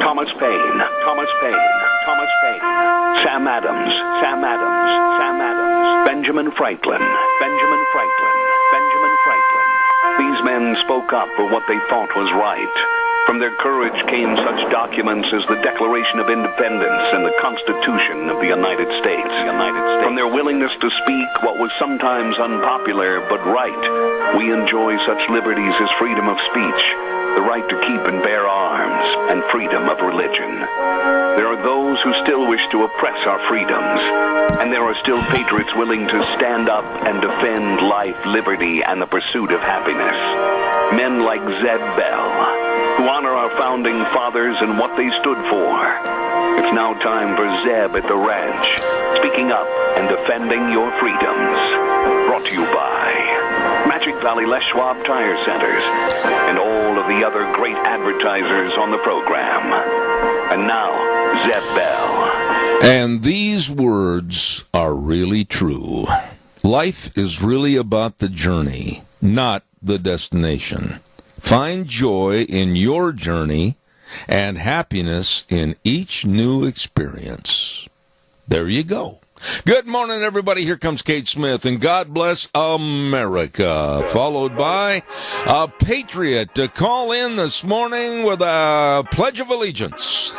Thomas Paine, Thomas Paine, Thomas Paine, Sam Adams, Sam Adams, Sam Adams, Benjamin Franklin, Benjamin Franklin, Benjamin Franklin. These men spoke up for what they thought was right. From their courage came such documents as the Declaration of Independence and the Constitution of the United States. From their willingness to speak what was sometimes unpopular but right, we enjoy such liberties as freedom of speech, the right to keep and bear arms, and freedom of religion. There are those who still wish to oppress our freedoms, and there are still patriots willing to stand up and defend life, liberty, and the pursuit of happiness. Men like Zeb Bell, who honor our founding fathers and what they stood for. It's now time for Zeb at the ranch, speaking up and defending your freedoms. Brought to you by Magic Valley Les Schwab Tire Centers and all of the other great advertisers on the program. And now, Zeb Bell. And these words are really true. Life is really about the journey, not the destination. Find joy in your journey and happiness in each new experience. There you go. Good morning, everybody. Here comes Kate Smith, and God bless America. Followed by a patriot to call in this morning with a Pledge of Allegiance.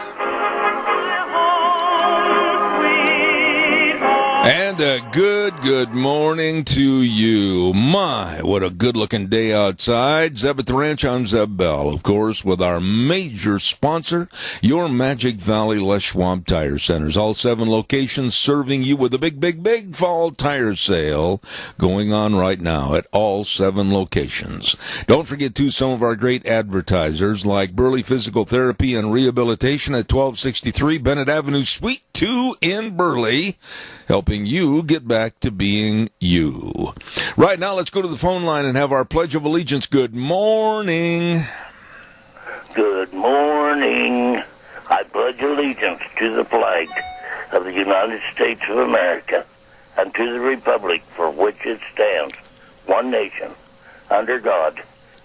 And a good morning to you. My, what a good-looking day outside. Zeb at the Ranch, I'm Zeb Bell, of course, with our major sponsor, your Magic Valley Les Schwab Tire Centers. All 7 locations serving you with a big fall tire sale going on right now at all 7 locations. Don't forget, too, some of our great advertisers like Burley Physical Therapy and Rehabilitation at 1263 Bennett Avenue, Suite 2 in Burley, helping you get back to being you. Right now, let's go to the phone line and have our Pledge of Allegiance. Good morning. Good morning. I pledge allegiance to the flag of the United States of America and to the republic for which it stands, one nation, under God,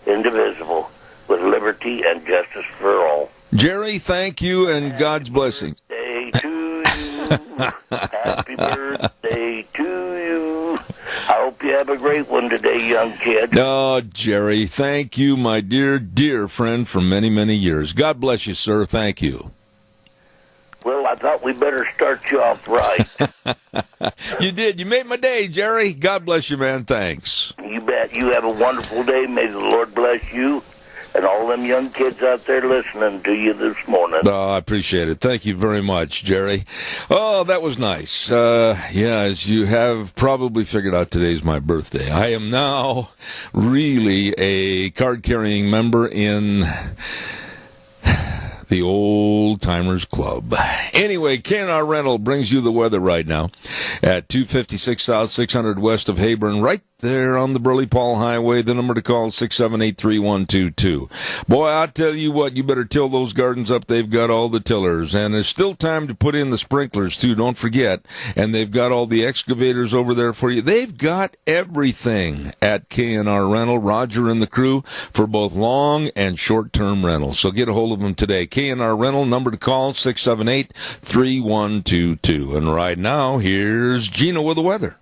indivisible, with liberty and justice for all. Jerry, thank you, and God's blessing. Happy birthday to you. Happy birthday to you. I hope you have a great one today, young kid. Oh, Jerry, thank you, my dear friend for many years. God bless you, sir. Thank you. Well, I thought we better start you off right. You did. You made my day, Jerry. God bless you, man. Thanks. You bet. You have a wonderful day. May the Lord bless you and all them young kids out there listening to you this morning. Oh, I appreciate it. Thank you very much, Jerry. Oh, that was nice. Yeah, as you have probably figured out, today's my birthday. I am now really a card-carrying member in the Old Timers Club. Anyway, K&R Rental brings you the weather right now at 256 South, 600 west of Heyburn, right there on the Burley-Paul Highway. The number to call is 678-3122. Boy, I tell you what, you better till those gardens up. They've got all the tillers, and there's still time to put in the sprinklers, too. Don't forget. And they've got all the excavators over there for you. They've got everything at K&R Rental, Roger and the crew, for both long and short-term rentals. So get a hold of them today. K&R Rental, number to call, 678-3122. And right now, here's Gina with the weather.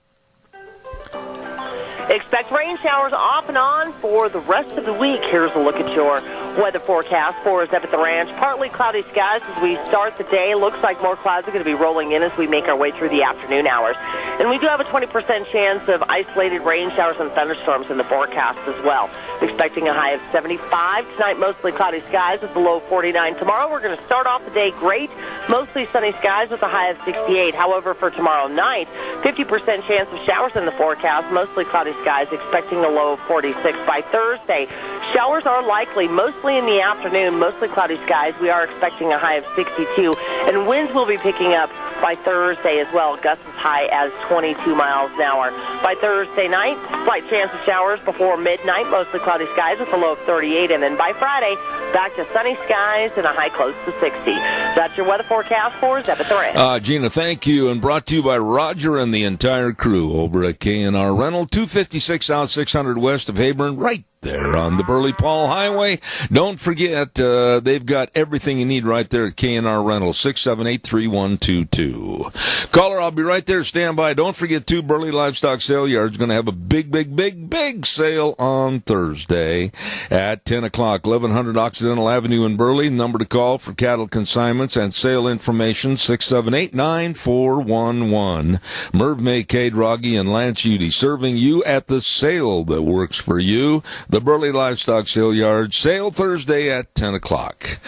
Expect rain showers off and on for the rest of the week. Here's a look at your weather forecast for us up at the ranch. Partly cloudy skies as we start the day. Looks like more clouds are going to be rolling in as we make our way through the afternoon hours. And we do have a 20% chance of isolated rain showers and thunderstorms in the forecast as well. Expecting a high of 75. Tonight, mostly cloudy skies with the low 49. Tomorrow, we're going to start off the day great. Mostly sunny skies with a high of 68. However, for tomorrow night, 50% chance of showers in the forecast. Mostly cloudy skies, expecting a low of 46. By Thursday, showers are likely, mostly in the afternoon, mostly cloudy skies. We are expecting a high of 62, and winds will be picking up by Thursday as well. Gusts as high as 22 miles an hour. By Thursday night, slight chance of showers before midnight, mostly cloudy skies with a low of 38, and then by Friday, back to sunny skies and a high close to 60. That's your weather forecast for Zeb at the Ranch. Gina, thank you, and brought to you by Roger and the entire crew over at K&R Rental, 256 South, 600 west of Heyburn, right there on the Burley Paul Highway. Don't forget, they've got everything you need right there at K&R Rental, 678-3122. Caller, I'll be right there. Stand by. Don't forget, too, Burley Livestock Sale Yard is going to have a big sale on Thursday at 10 o'clock. 1100 Occidental Avenue in Burley. Number to call for cattle consignments and sale information, 678-9411. Merv May, Cade Rogge, and Lance Udy serving you at the sale that works for you. The Burley Livestock Sale Yard, sale Thursday at 10 o'clock.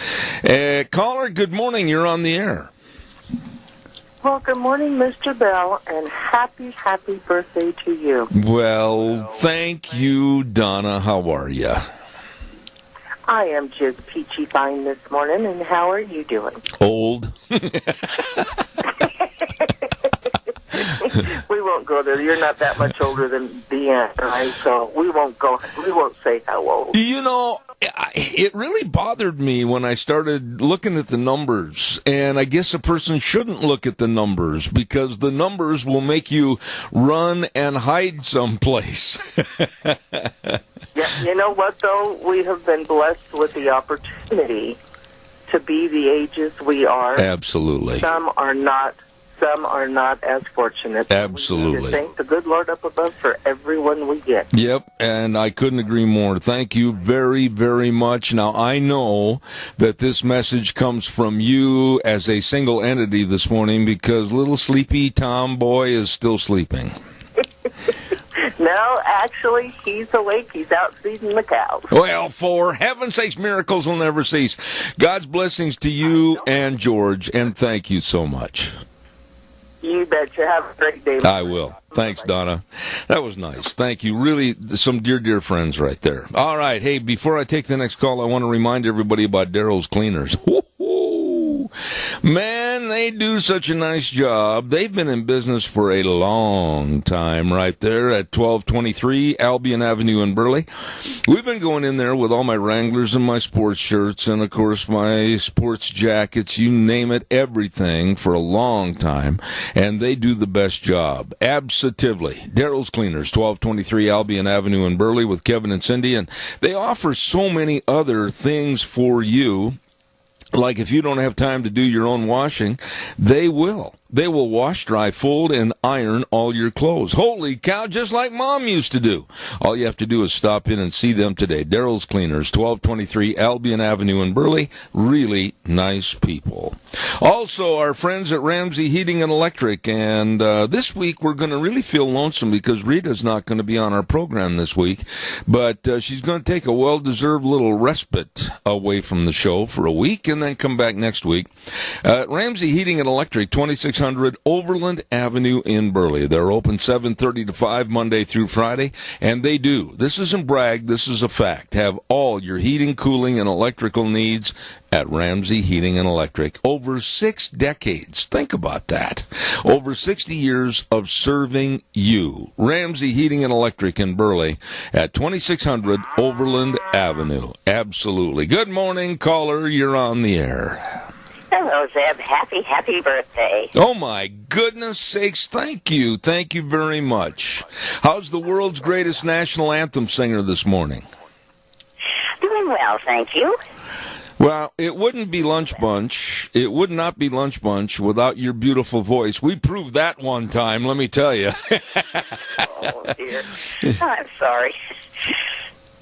Caller, good morning. You're on the air. Well, good morning, Mr. Bell, and happy birthday to you. Well, thank you, Donna. How are you? I am just peachy fine this morning, and how are you doing? Old. We won't go there. You're not that much older than Deanne, right? So we won't say how old. You know, it really bothered me when I started looking at the numbers, and I guess a person shouldn't look at the numbers because the numbers will make you run and hide someplace. Yeah, you know what, though? We have been blessed with the opportunity to be the ages we are. Absolutely. Some are not as fortunate. Absolutely. We need to thank the good Lord up above for everyone we get. Yep, and I couldn't agree more. Thank you very, very much. Now, I know that this message comes from you as a single entity this morning because little sleepy Tom boy is still sleeping. No, actually, he's awake. He's out feeding the cows. Well, for heaven's sakes, miracles will never cease. God's blessings to you and George, and thank you so much. You betcha. Have a great day. I will. Thanks, Donna. That was nice. Thank you. Really, some dear friends right there. All right. Hey, before I take the next call, I want to remind everybody about Daryl's Cleaners. Woo-hoo. Man, they do such a nice job. They've been in business for a long time right there at 1223 Albion Avenue in Burley. We've been going in there with all my Wranglers and my sports shirts and, of course, my sports jackets, you name it, everything for a long time, and they do the best job. Absolutely. Daryl's Cleaners, 1223 Albion Avenue in Burley with Kevin and Cindy, and they offer so many other things for you. Like if you don't have time to do your own washing, they will. They will wash, dry, fold, and iron all your clothes. Holy cow, just like Mom used to do. All you have to do is stop in and see them today. Daryl's Cleaners, 1223 Albion Avenue in Burley. Really nice people. Also, our friends at Ramsey Heating and Electric. And this week, we're going to really feel lonesome because Rita's not going to be on our program this week. But she's going to take a well-deserved little respite away from the show for a week and then come back next week. Ramsey Heating and Electric, 2600 Overland Avenue in Burley. They're open 7:30 to 5 Monday through Friday, and they do. This isn't brag, this is a fact. Have all your heating, cooling, and electrical needs at Ramsey Heating and Electric. Over 6 decades. Think about that. Over 60 years of serving you. Ramsey Heating and Electric in Burley at 2600 Overland Avenue. Absolutely. Good morning, caller. You're on the air. Hello, Zeb. Happy birthday. Oh, my goodness sakes. Thank you. Thank you very much. How's the world's greatest national anthem singer this morning? Doing well, thank you. Well, it wouldn't be Lunch Bunch. It would not be Lunch Bunch without your beautiful voice. We proved that one time, let me tell you. Oh, dear. I'm sorry.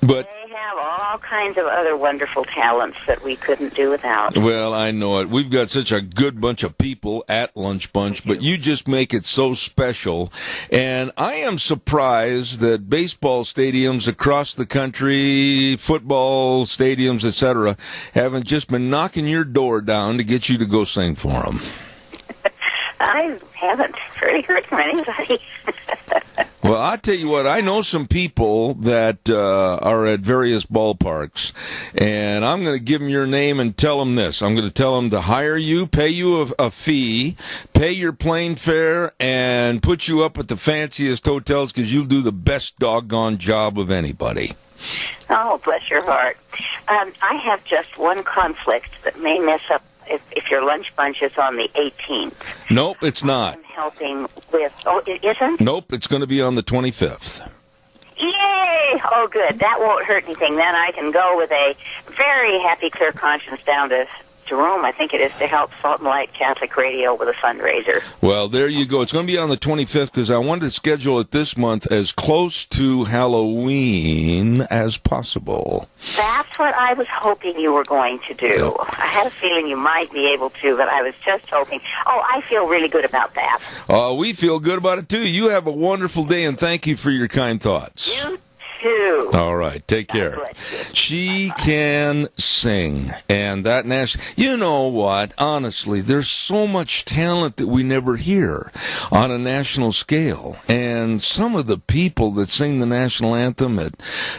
But they have all kinds of other wonderful talents that we couldn't do without. Well, I know it. We've got such a good bunch of people at Lunch Bunch, but you just make it so special. And I am surprised that baseball stadiums across the country, football stadiums, etc., haven't just been knocking your door down to get you to go sing for them. I haven't really heard from anybody. Well, I'll tell you what, I know some people that are at various ballparks, and I'm going to give them your name and tell them this. I'm going to tell them to hire you, pay you a fee, pay your plane fare, and put you up at the fanciest hotels because you'll do the best doggone job of anybody. Oh, bless your heart. I have just one conflict that may mess up if your Lunch Bunch is on the 18th. Nope, it's not. I'm helping with... Oh, it isn't? Nope, it's going to be on the 25th. Yay! Okay. Oh, good. That won't hurt anything. Then I can go with a very happy, clear conscience down to Jerome, I think it is, to help Salt and Light Catholic Radio with a fundraiser. Well, there you go. It's going to be on the 25th because I wanted to schedule it this month as close to Halloween as possible. That's what I was hoping you were going to do. Yep. I had a feeling you might be able to, but I was just hoping. Oh, I feel really good about that. We feel good about it, too. You have a wonderful day, and thank you for your kind thoughts. You too. All right, take care. She can sing, and that you know what? Honestly, there's so much talent that we never hear on a national scale, and some of the people that sing the national anthem at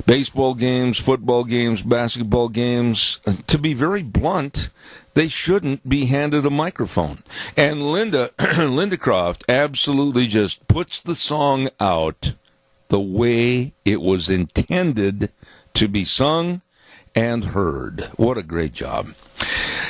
baseball games, football games, basketball games, to be very blunt, they shouldn't be handed a microphone. And Linda Croft absolutely just puts the song out the way it was intended to be sung and heard. What a great job.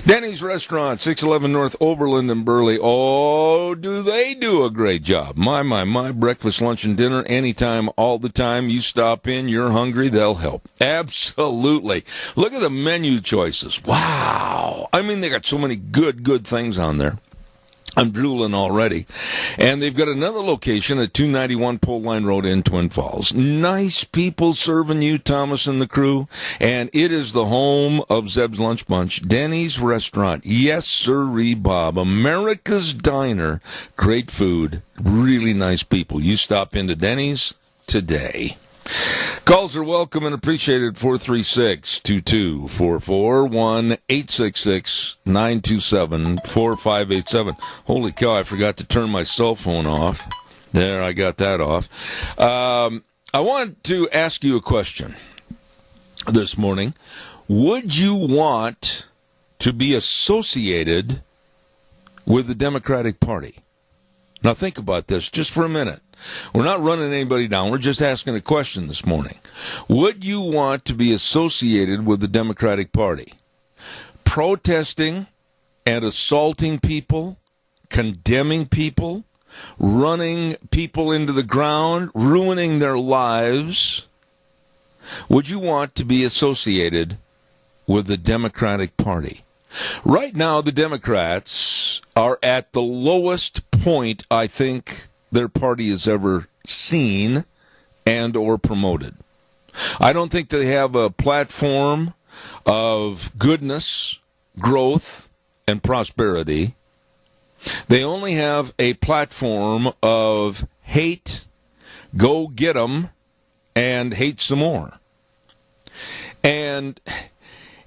Denny's Restaurant, 611 North Overland in Burley. Oh, do they do a great job. My. Breakfast, lunch, and dinner, anytime, all the time. You stop in, you're hungry, they'll help. Absolutely. Look at the menu choices. Wow. I mean, they got so many good things on there. I'm drooling already. And they've got another location at 291 Pole Line Road in Twin Falls. Nice people serving you, Thomas and the crew. And it is the home of Zeb's Lunch Bunch, Denny's Restaurant. Yes, sirree, Bob. America's Diner. Great food. Really nice people. You stop into Denny's today. Calls are welcome and appreciated. 436-2244, 1-866-927-4587. Holy cow, I forgot to turn my cell phone off. There, I got that off. I want to ask you a question this morning. Would you want to be associated with the Democratic Party? Now think about this just for a minute. We're not running anybody down. We're just asking a question this morning. Would you want to be associated with the Democratic Party? Protesting and assaulting people, condemning people, running people into the ground, ruining their lives. Would you want to be associated with the Democratic Party? Right now, the Democrats are at the lowest point, I think, their party has ever seen and or promoted. I don't think they have a platform of goodness, growth, and prosperity. They only have a platform of hate, go get 'em, and hate some more. And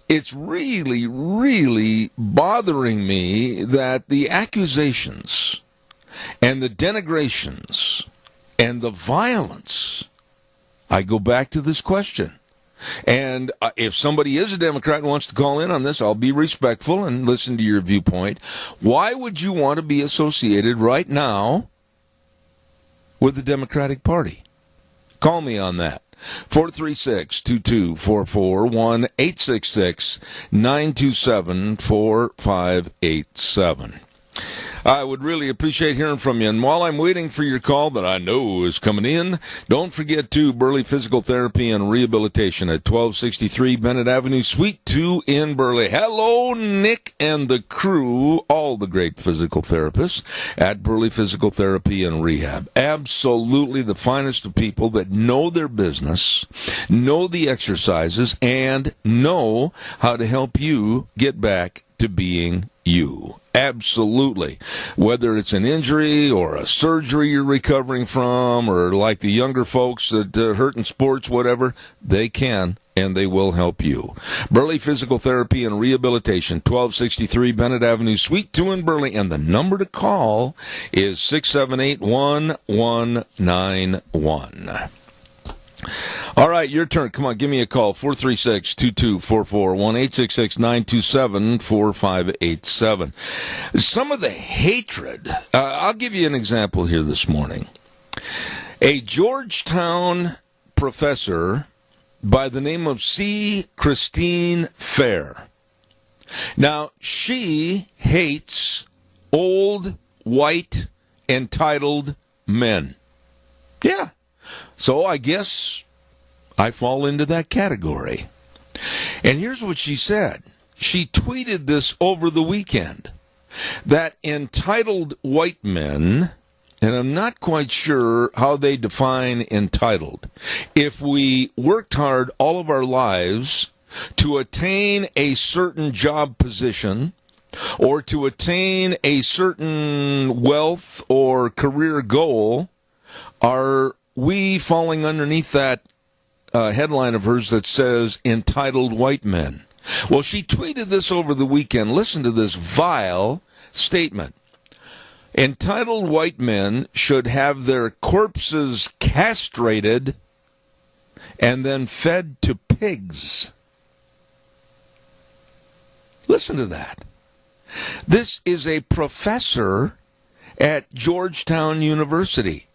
it's really, really bothering me that the accusations and the denigrations and the violence, I go back to this question. And if somebody is a Democrat and wants to call in on this, I'll be respectful and listen to your viewpoint. Why would you want to be associated right now with the Democratic Party? Call me on that. 436-2244, 1-866-927-4587. I would really appreciate hearing from you. And while I'm waiting for your call that I know is coming in, don't forget to Burley Physical Therapy and Rehabilitation at 1263 Bennett Avenue, Suite 2 in Burley. Hello, Nick and the crew, all the great physical therapists at Burley Physical Therapy and Rehab. Absolutely the finest of people that know their business, know the exercises, and know how to help you get back to being you. Absolutely. Whether it's an injury or a surgery you're recovering from, or like the younger folks that hurt in sports, whatever, they can and they will help you. Burley Physical Therapy and Rehabilitation, 1263 Bennett Avenue, Suite 2 in Burley. And the number to call is 678-1191. All right, your turn. Come on, give me a call. 436-2244, 1-866-927-4587. Some of the hatred, I'll give you an example here this morning. A Georgetown professor by the name of C. Christine Fair. Now, she hates old, white, entitled men. Yeah. So I guess I fall into that category. And here's what she said. She tweeted this over the weekend, that entitled white men, and I'm not quite sure how they define entitled, if we worked hard all of our lives to attain a certain job position or to attain a certain wealth or career goal, are we falling underneath that headline of hers that says entitled white men? Well, she tweeted this over the weekend. Listen to this vile statement. Entitled white men should have their corpses castrated and then fed to pigs. Listen to that. This is a professor at Georgetown University.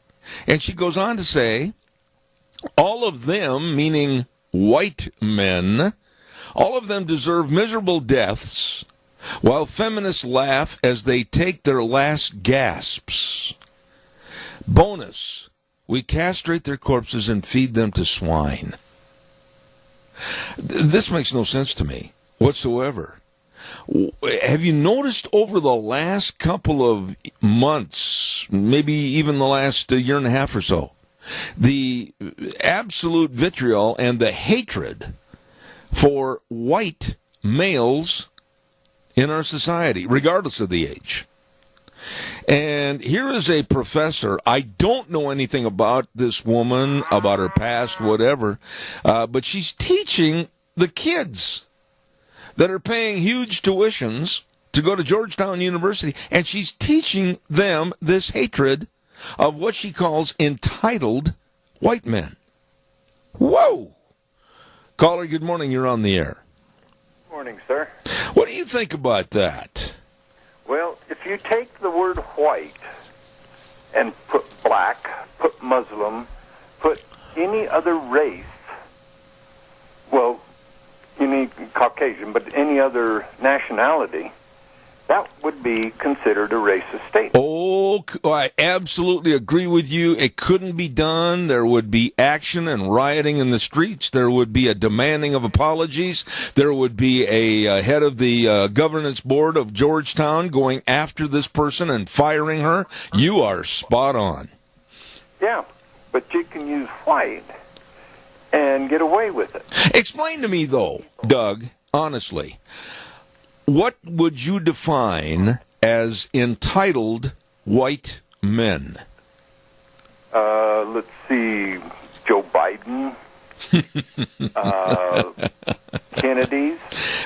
And she goes on to say, all of them, meaning white men, all of them deserve miserable deaths, while feminists laugh as they take their last gasps. Bonus, we castrate their corpses and feed them to swine. This makes no sense to me whatsoever. Have you noticed over the last couple of months, maybe even the last year and a half or so, the absolute vitriol and the hatred for white males in our society, regardless of the age? And here is a professor. I don't know anything about this woman, about her past, whatever, but she's teaching the kids that are paying huge tuitions to go to Georgetown University, and she's teaching them this hatred of what she calls entitled white men. Whoa! Caller, good morning. You're on the air. Morning, sir. What do you think about that? Well, if you take the word white and put black, put Muslim, put any other race, well, any Caucasian, but any other nationality, that would be considered a racist statement. Oh, I absolutely agree with you. It couldn't be done. There would be action and rioting in the streets. There would be a demanding of apologies. There would be a head of the governance board of Georgetown going after this person and firing her. You are spot on. Yeah, but you can use white and get away with it. Explain to me, though, Doug, honestly, what would you define as entitled white men? Let's see, Joe Biden, Kennedy's.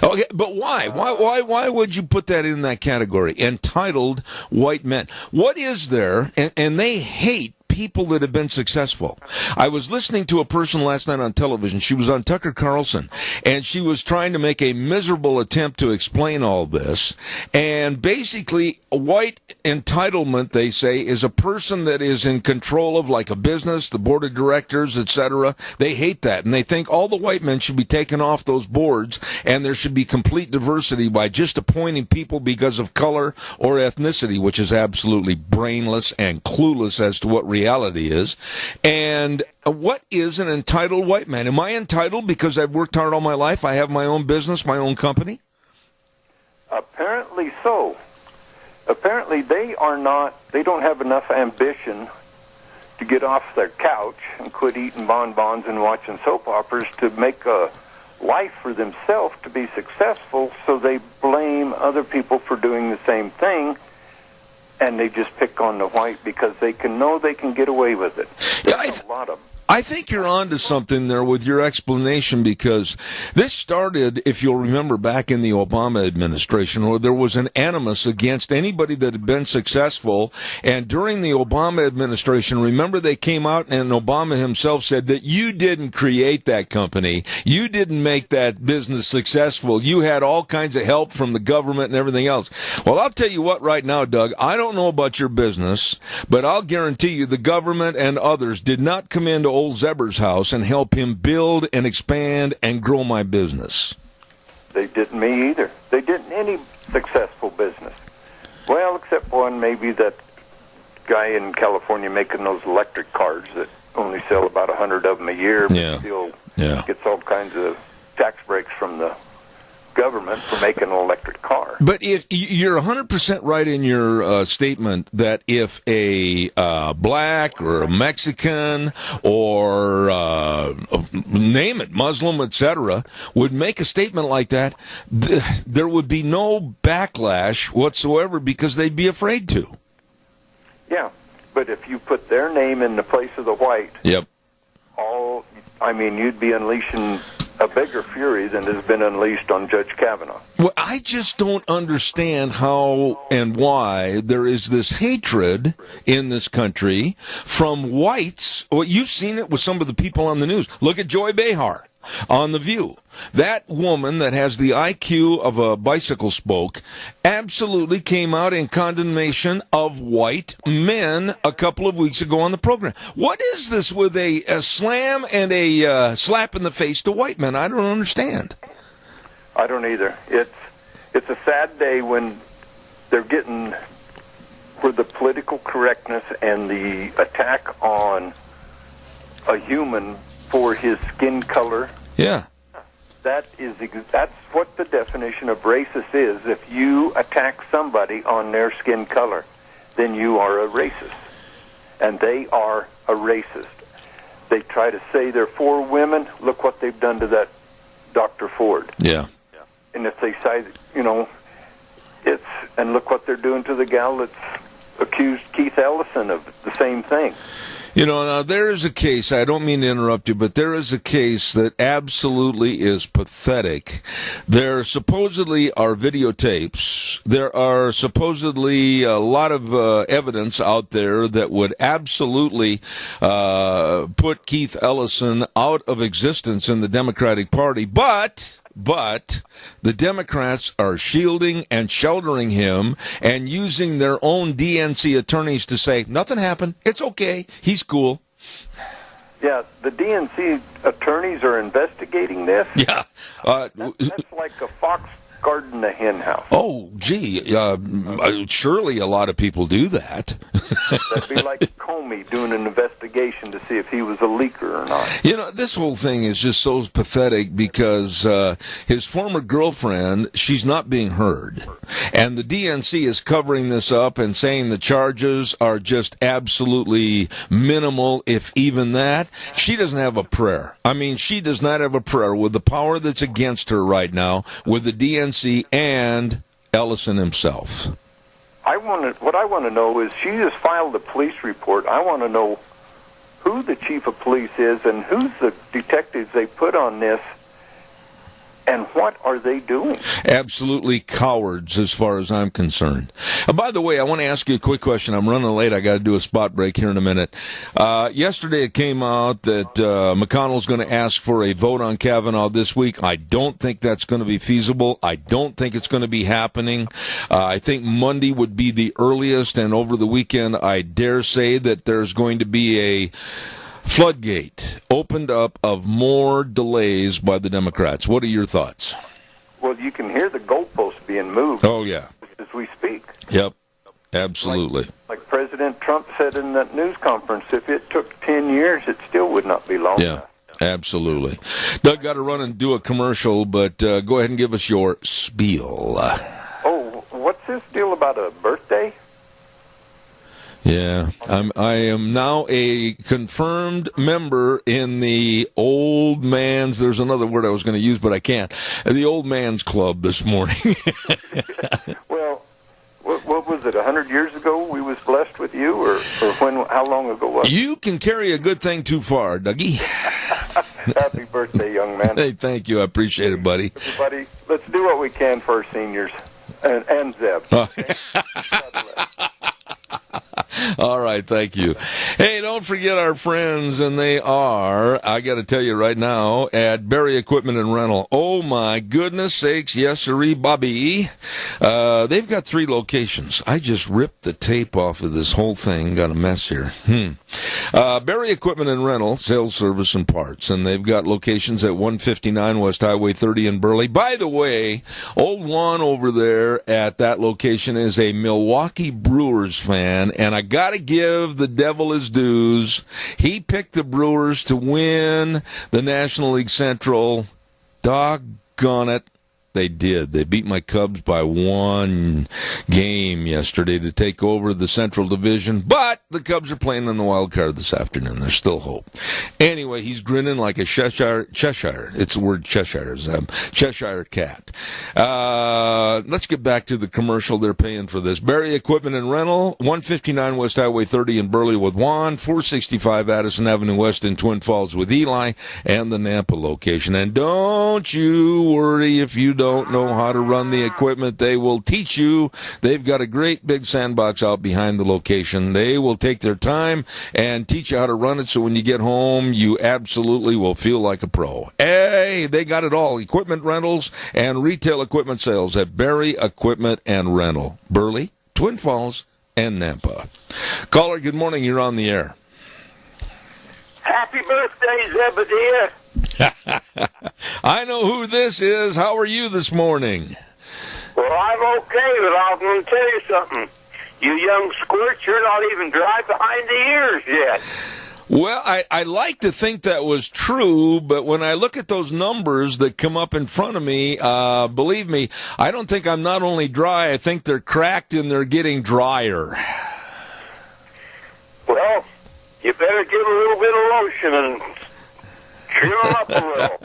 Okay, but why? Why would you put that in that category? Entitled white men. What is there? And they hate people that have been successful. I was listening to a person last night on television. She was on Tucker Carlson, and she was trying to make a miserable attempt to explain all this. And basically, white entitlement, they say, is a person that is in control of like a business, the board of directors, etc. They hate that, and they think all the white men should be taken off those boards, and there should be complete diversity by just appointing people because of color or ethnicity, which is absolutely brainless and clueless as to what reality is. And what is an entitled white man? Am I entitled because I've worked hard all my life? I have my own business, my own company? Apparently so. Apparently they don't have enough ambition to get off their couch and quit eating bonbons and watching soap operas to make a life for themselves to be successful, so they blame other people for doing the same thing. And they just pick on the white because they know they can get away with it. There's a lot of them. I think you're on to something there with your explanation, because this started, if you'll remember, back in the Obama administration, where there was an animus against anybody that had been successful. And during the Obama administration, remember, they came out and Obama himself said that you didn't create that company. You didn't make that business successful. You had all kinds of help from the government and everything else. Well, I'll tell you what right now, Doug, I don't know about your business, but I'll guarantee you the government and others did not come into old Zeber's house and help him build and expand and grow my business. They didn't me either. They didn't any successful business. Well, except one, maybe that guy in California making those electric cars that only sell about 100 of them a year, but Yeah. still Yeah. Gets all kinds of tax breaks from the government for making an electric car. But if you're 100% right in your statement that if a black or a Mexican or name it, Muslim, etc., would make a statement like that, there would be no backlash whatsoever because they'd be afraid to. Yeah, but if you put their name in the place of the white, yep, you'd be unleashing a bigger fury than has been unleashed on Judge Kavanaugh. Well, I just don't understand how and why there is this hatred in this country from whites. Well, you've seen it with some of the people on the news. Look at Joy Behar on The View. That woman that has the IQ of a bicycle spoke absolutely came out in condemnation of white men a couple of weeks ago on the program. What is this with a slam and a slap in the face to white men? I don't understand. I don't either. It's a sad day when they're getting for the political correctness and the attack on a human for his skin color. Yeah. That's what the definition of racist is. If you attack somebody on their skin color, then you are a racist. And they are a racist. They try to say they're for women. Look what they've done to that Dr. Ford. Yeah. And if they say, and look what they're doing to the gal that's accused Keith Ellison of the same thing. Now there is a case, I don't mean to interrupt you, but there is a case that absolutely is pathetic. There supposedly are videotapes. There are supposedly a lot of evidence out there that would absolutely put Keith Ellison out of existence in the Democratic Party, but the Democrats are shielding and sheltering him and using their own DNC attorneys to say, nothing happened, it's okay, he's cool. Yeah, the DNC attorneys are investigating this. Yeah. That's like a fox guarding the hen house. Oh, gee, surely a lot of people do that. That'd be like Comey doing an investigation to see if he was a leaker or not. This whole thing is just so pathetic because his former girlfriend, she's not being heard. And the DNC is covering this up and saying the charges are just absolutely minimal, if even that. She doesn't have a prayer. She does not have a prayer with the power that's against her right now, with the DNC and Ellison himself. What I want to know is she just filed a police report. I want to know who the chief of police is and who's the detectives they put on this and what are they doing? Absolutely cowards as far as I'm concerned. By the way, I want to ask you a quick question. I'm running late. I got to do a spot break here in a minute. Yesterday it came out that McConnell's going to ask for a vote on Kavanaugh this week. I don't think that's going to be feasible. I don't think it's going to be happening. I think Monday would be the earliest, and over the weekend I dare say that there's going to be a floodgate opened up of more delays by the Democrats. What are your thoughts? Well, you can hear the goalposts being moved. Oh, yeah. As we speak. Yep, absolutely. Like President Trump said in that news conference, if it took 10 years, it still would not be long enough. Absolutely. Doug, got to run and do a commercial, but go ahead and give us your spiel. Oh, what's this deal about a birthday? Yeah, I am now a confirmed member in the old man's, there's another word I was going to use, but I can't, the old man's club this morning. Well, what was it, 100 years ago we was blessed with you, or how long ago was it? You can carry a good thing too far, Dougie. Happy birthday, young man. Hey, thank you, I appreciate it, buddy. Everybody, let's do what we can for our seniors, and Zeb. Okay? All right, thank you. Hey, don't forget our friends, and they are, I got to tell you right now, at Berry Equipment and Rental. Oh, my goodness sakes, yes, sirree, Bobby. They've got 3 locations. I just ripped the tape off of this whole thing. Got a mess here. Berry Equipment and Rental, sales, service, and parts. And they've got locations at 159 West Highway 30 in Burley. By the way, old Juan over there at that location is a Milwaukee Brewers fan. And I got to give the devil his dues. He picked the Brewers to win the National League Central. Doggone it. They did. They beat my Cubs by 1 game yesterday to take over the Central Division. But the Cubs are playing in the wild card this afternoon. There's still hope. Anyway, he's grinning like a Cheshire. It's the word Cheshire. Cheshire cat. Let's get back to the commercial they're paying for this. Berry Equipment and Rental, 159 West Highway 30 in Burley with Juan, 465 Addison Avenue West in Twin Falls with Eli, and the Nampa location. And don't you worry if you don't know how to run the equipment. They will teach you. They've got a great big sandbox out behind the location. They will take their time and teach you how to run it, so when you get home, you absolutely will feel like a pro. Hey, they got it all. Equipment rentals and retail equipment sales at Berry Equipment and Rental. Burley, Twin Falls, and Nampa. Caller, good morning. You're on the air. Happy birthday, Zebediah. I know who this is. How are you this morning? Well, I'm okay, but I'm going to tell you something. You young squirts, you're not even dry behind the ears yet. Well, I like to think that was true, but when I look at those numbers that come up in front of me, believe me, I don't think I'm not only dry, I think they're cracked and they're getting drier. Well, you better give a little bit of lotion and trim them up a little.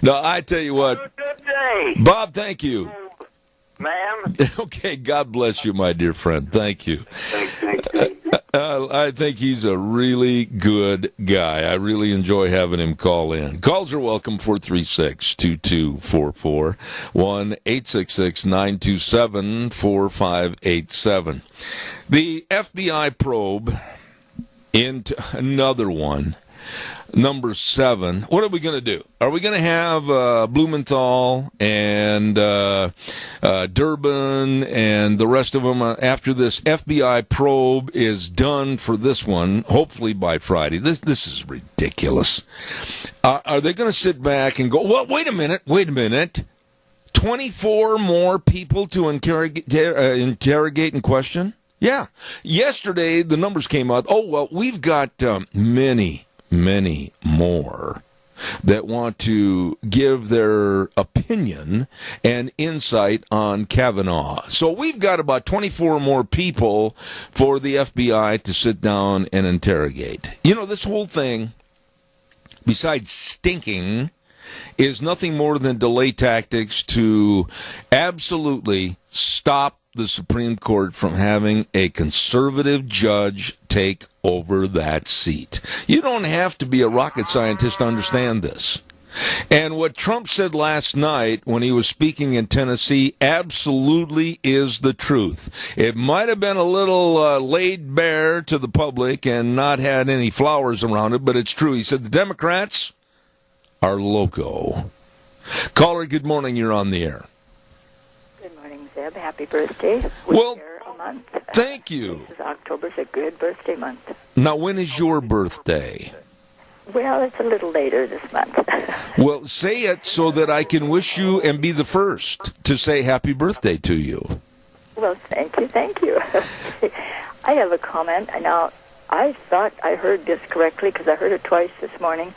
No, I tell you what. Have a good day, Bob, thank you. ma'am. Okay, God bless you, my dear friend. Thank you. Thank you. I think he's a really good guy. I really enjoy having him call in. Calls are welcome, 436-2244, 1-866-927-4587. The FBI probe into another one, number 7. What are we going to do? Are we going to have Blumenthal and Durbin and the rest of them after this FBI probe is done for this one, hopefully by Friday? This is ridiculous. Are they going to sit back and go, well, wait a minute. 24 more people to interrogate and question? Yeah. Yesterday, the numbers came out. Oh, well, we've got many more that want to give their opinion and insight on Kavanaugh. So we've got about 24 more people for the FBI to sit down and interrogate. You know, this whole thing, besides stinking, is nothing more than delay tactics to absolutely stop the Supreme Court from having a conservative judge take over that seat. You don't have to be a rocket scientist to understand this. And what Trump said last night when he was speaking in Tennessee absolutely is the truth. It might have been a little laid bare to the public and not had any flowers around it, but it's true. He said the Democrats are loco. Caller, good morning. You're on the air. Zeb, happy birthday. Well, a month. Thank you. This is October's a good birthday month. Now, when is your birthday? Well, it's a little later this month. Well, say it so that I can wish you and be the first to say happy birthday to you. Well, thank you. I have a comment. Now, I thought I heard this correctly because I heard it twice this morning,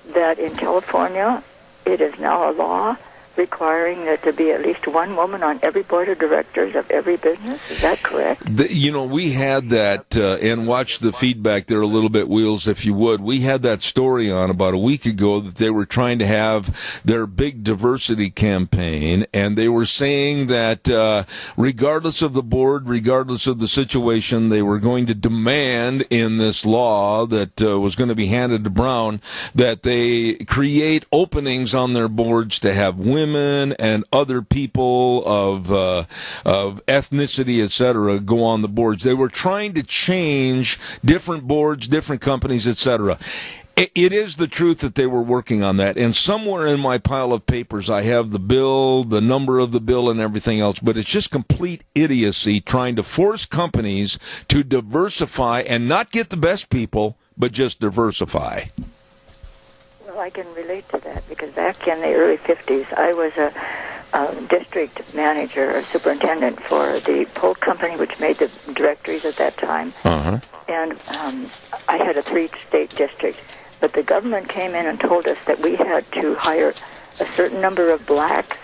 that in California it is now a law requiring that there be at least one woman on every board of directors of every business. Is that correct? We had that, and watch the feedback there a little bit, Wheels, if you would. We had that story on about a week ago that they were trying to have their big diversity campaign, and they were saying that regardless of the board, regardless of the situation, they were going to demand in this law that was going to be handed to Brown that they create openings on their boards to have women and other people of ethnicity, etc., go on the boards. They were trying to change different boards, different companies, etc. It is the truth that they were working on that. And somewhere in my pile of papers, I have the bill, the number of the bill, and everything else. But it's just complete idiocy trying to force companies to diversify and not get the best people, but just diversify. Well, I can relate to that because back in the early 50s, I was a district manager or superintendent for the Polk Company, which made the directories at that time. Uh-huh. And I had a 3-state district. But the government came in and told us that we had to hire a certain number of blacks,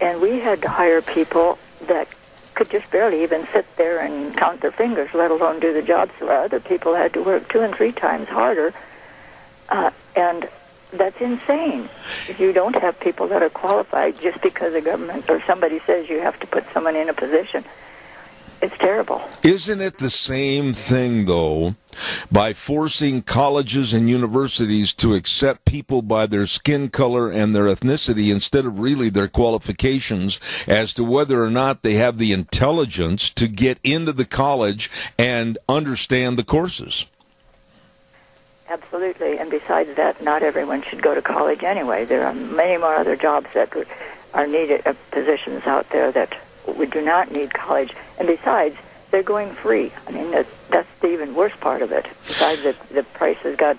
and we had to hire people that could just barely even sit there and count their fingers, let alone do the job. So other people had to work 2 and 3 times harder, and that's insane. If you don't have people that are qualified just because the government or somebody says you have to put someone in a position, it's terrible. Isn't it the same thing, though, by forcing colleges and universities to accept people by their skin color and their ethnicity instead of really their qualifications as to whether or not they have the intelligence to get into the college and understand the courses? Absolutely. And besides that, not everyone should go to college anyway. There are many more other jobs that are needed, positions out there that we do not need college. And besides, they're going free. I mean, that's the even worse part of it. Besides that, the prices got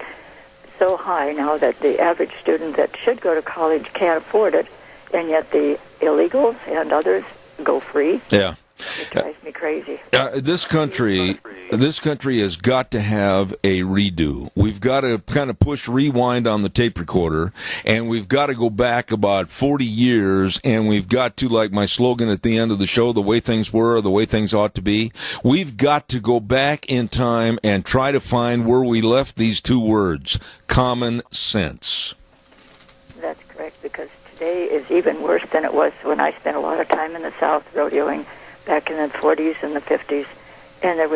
so high now that the average student that should go to college can't afford it, and yet the illegals and others go free. Yeah. It drives me crazy. This country has got to have a redo. We've got to kind of push rewind on the tape recorder, and we've got to go back about 40 years, and we've got to, like my slogan at the end of the show, the way things were, or the way things ought to be. We've got to go back in time and try to find where we left these 2 words, common sense. That's correct, because today is even worse than it was when I spent a lot of time in the South rodeoing back in the 40s and the 50s, and it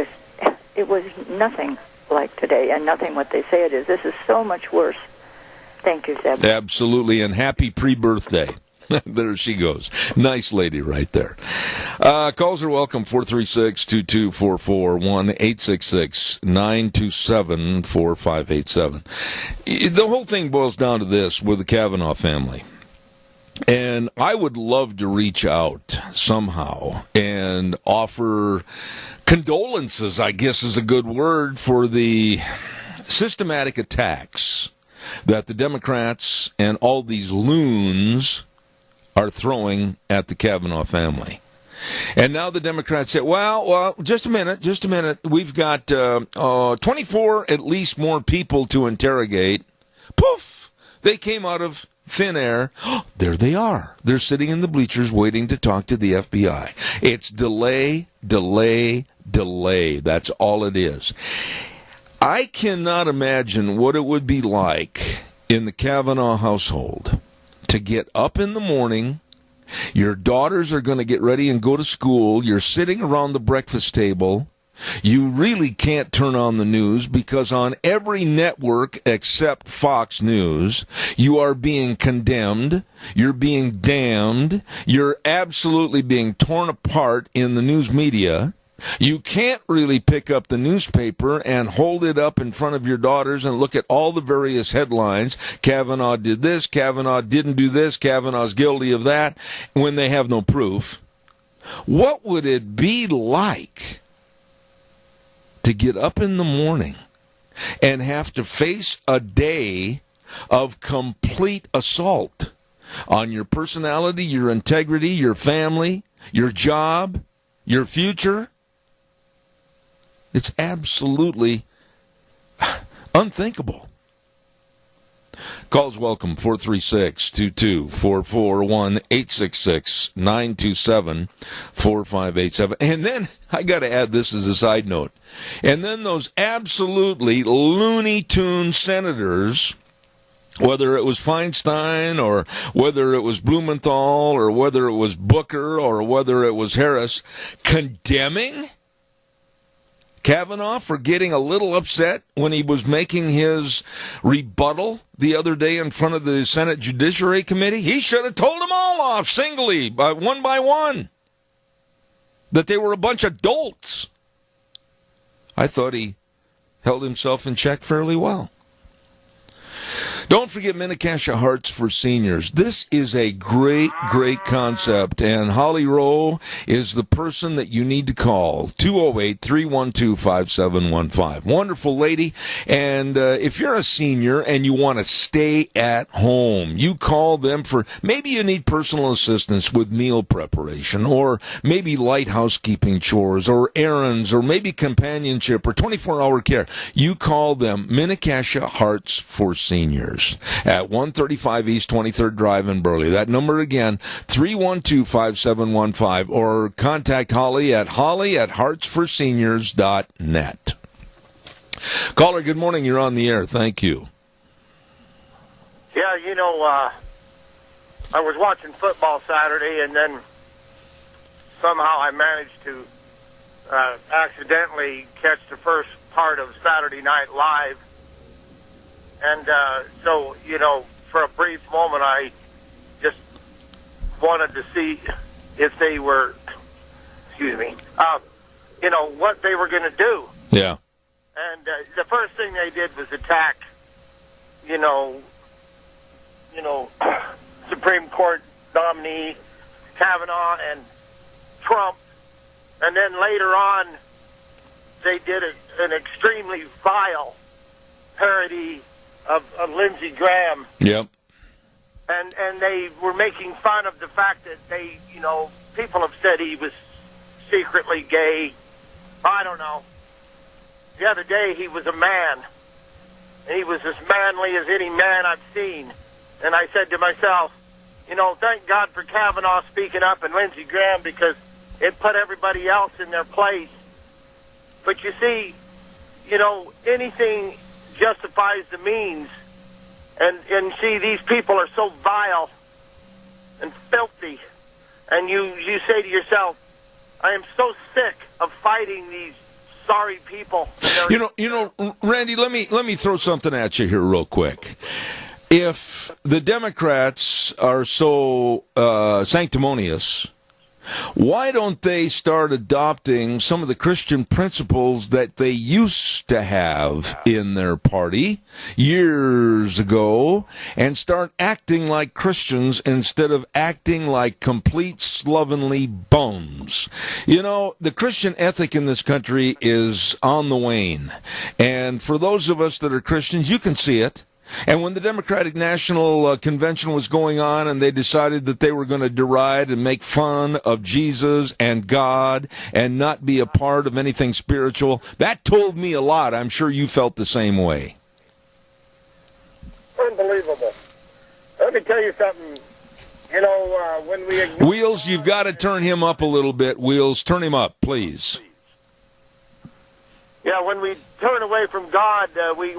was nothing like today, and nothing what they say it is. This is so much worse. Thank you, Zeb. Absolutely, and happy pre-birthday. There she goes. Nice lady right there. Calls are welcome, 436-2244, 1-866-927-4587. The whole thing boils down to this with the Kavanaugh family. And I would love to reach out somehow and offer condolences, I guess is a good word, for the systematic attacks that the Democrats and all these loons are throwing at the Kavanaugh family. And now the Democrats say, well, just a minute. We've got 24 at least more people to interrogate. Poof! They came out of thin air. There they are. They're sitting in the bleachers waiting to talk to the FBI. It's delay. That's all it is. I cannot imagine what it would be like in the Kavanaugh household to get up in the morning. Your daughters are going to get ready and go to school. You're sitting around the breakfast table. You really can't turn on the news because on every network except Fox News, you are being condemned, you're being damned, you're absolutely being torn apart in the news media. You can't really pick up the newspaper and hold it up in front of your daughters and look at all the various headlines. Kavanaugh did this, Kavanaugh didn't do this, Kavanaugh's guilty of that, when they have no proof. What would it be like to get up in the morning and have to face a day of complete assault on your personality, your integrity, your family, your job, your future? It's absolutely unthinkable. Calls welcome, 436-2244, 1-866-927-4587. And then, I got to add this as a side note, and then those absolutely Looney Tune senators, whether it was Feinstein or whether it was Blumenthal or whether it was Booker or whether it was Harris, condemning Kavanaugh for getting a little upset when he was making his rebuttal the other day in front of the Senate Judiciary Committee. He should have told them all off singly, one by one, that they were a bunch of dolts. I thought he held himself in check fairly well. Don't forget Minnecasia Hearts for Seniors. This is a great, great concept, and Holly Rowe is the person that you need to call. 208-312-5715. Wonderful lady, and if you're a senior and you want to stay at home, you call them for, maybe you need personal assistance with meal preparation, or maybe light housekeeping chores, or errands, or maybe companionship, or 24-hour care. You call them Minnecasia Hearts for Seniors at 135 East 23rd Drive in Burley. That number again, 312-5715, or contact Holly at heartsforseniors.net. Caller, good morning. You're on the air. Thank you. Yeah, I was watching football Saturday, and then somehow I managed to accidentally catch the first part of Saturday Night Live. And so, for a brief moment, I just wanted to see if they were, what they were going to do. Yeah. And the first thing they did was attack, Supreme Court nominee Kavanaugh and Trump. And then later on, they did an extremely vile parody of Lindsey Graham. Yep. And they were making fun of the fact that people have said he was secretly gay. I don't know. The other day he was a man, and he was as manly as any man I've seen. And I said to myself, thank God for Kavanaugh speaking up and Lindsey Graham, because it put everybody else in their place. But you see, anything justifies the means. And see, these people are so vile and filthy. And you say to yourself, I am so sick of fighting these sorry people. Randy, let me throw something at you here real quick. If the Democrats are so sanctimonious, why don't they start adopting some of the Christian principles that they used to have in their party years ago and start acting like Christians instead of acting like complete slovenly bums? The Christian ethic in this country is on the wane. And for those of us that are Christians, you can see it. And when the Democratic National Convention was going on and they decided that they were going to deride and make fun of Jesus and God and not be a part of anything spiritual, that told me a lot. I'm sure you felt the same way. Unbelievable. Let me tell you something. When we... Wheels, you've got to turn him up a little bit. Wheels, turn him up, please. Yeah, when we turn away from God, we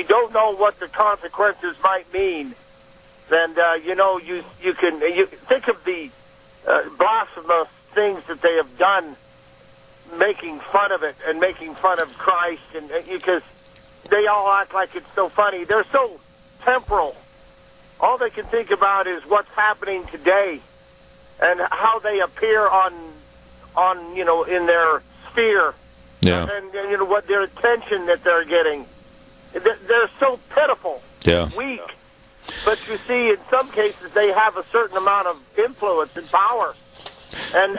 don't know what the consequences might mean. And you think of the blasphemous things that they have done, making fun of it and making fun of Christ, and because they all act like it's so funny. They're so temporal. All they can think about is what's happening today and how they appear on in their sphere. Yeah. And what their attention that they're getting. They're so pitiful, weak. But you see, in some cases, they have a certain amount of influence and power. And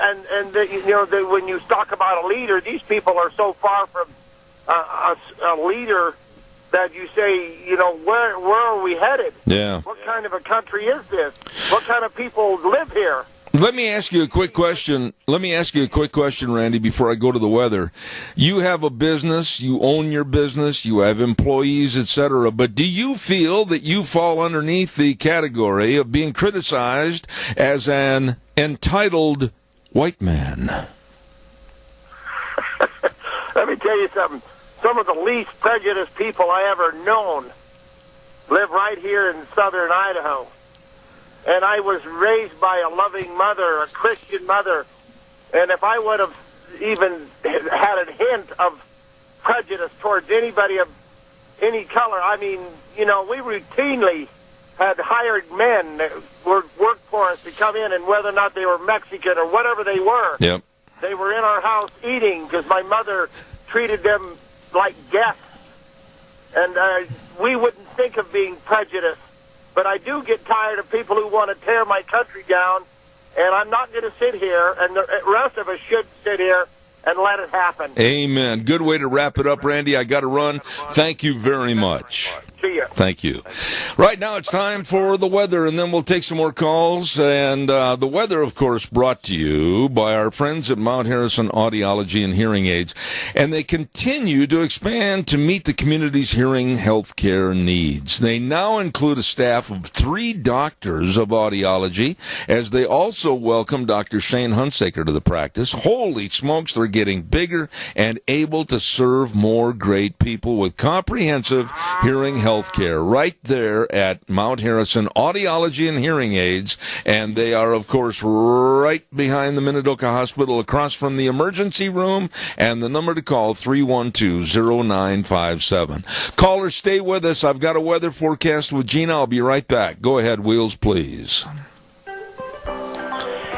when you talk about a leader, these people are so far from a leader that you say, where are we headed? Yeah. What kind of a country is this? What kind of people live here? Let me ask you a quick question. Randy, before I go to the weather. You have a business, you own your business, you have employees, etc. But do you feel that you fall underneath the category of being criticized as an entitled white man? Let me tell you something. Some of the least prejudiced people I ever known live right here in southern Idaho. And I was raised by a loving mother, a Christian mother. And if I would have even had a hint of prejudice towards anybody of any color, we routinely had hired men that worked for us to come in, and whether or not they were Mexican or whatever they were, yep, they were in our house eating because my mother treated them like guests. And we wouldn't think of being prejudiced, but I do get tired of people who want to tear my country down, and I'm not going to sit here, and the rest of us should sit here and let it happen. Amen. Good way to wrap it up, Randy. I got to run. Thank you very much. See ya. Thank you. Right now it's time for the weather, and then we'll take some more calls. And the weather, of course, brought to you by our friends at Mount Harrison Audiology and Hearing Aids. And they continue to expand to meet the community's hearing health care needs. They now include a staff of 3 doctors of audiology, as they also welcome Dr. Shane Hunsaker to the practice. Holy smokes, they're getting bigger and able to serve more great people with comprehensive hearing health care right there at Mount Harrison Audiology and Hearing Aids. And they are, of course, right behind the Minidoka Hospital, across from the emergency room. And the number to call, 312-0957. Caller, stay with us. I've got a weather forecast with Gina. I'll be right back. Go ahead, Wheels, please.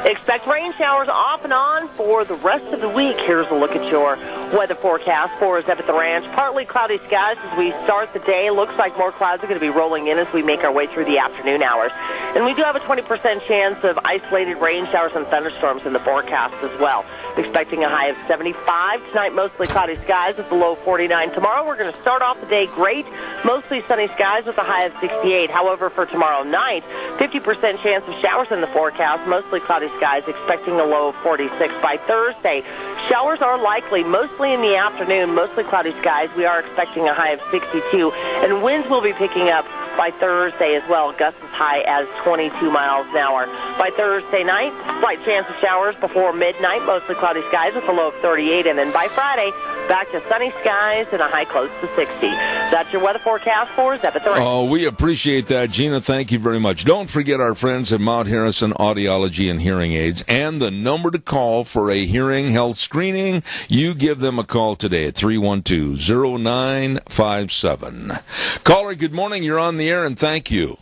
Expect rain showers off and on for the rest of the week. Here's a look at your weather forecast for us up at the ranch. Partly cloudy skies as we start the day. Looks like more clouds are going to be rolling in as we make our way through the afternoon hours. And we do have a 20% chance of isolated rain showers and thunderstorms in the forecast as well. Expecting a high of 75 tonight, mostly cloudy skies with a low of 49. Tomorrow we're going to start off the day great, mostly sunny skies with a high of 68. However, for tomorrow night, 50% chance of showers in the forecast, mostly cloudy skies, expecting a low of 46. By Thursday, showers are likely, mostly in the afternoon, mostly cloudy skies. We are expecting a high of 62, and winds will be picking up by Thursday as well, gusts as high as 22 miles an hour. By Thursday night, slight chance of showers before midnight, mostly cloudy skies with a low of 38, and then by Friday, back to sunny skies and a high close to 60. That's your weather forecast for us up at the ranch. Oh, we appreciate that, Gina. Thank you very much. Don't forget our friends at Mount Harrison Audiology and Hearing Aids, and the number to call for a hearing health screening. You give them a call today at 312-0957. Caller, good morning. You're on the air, and thank you.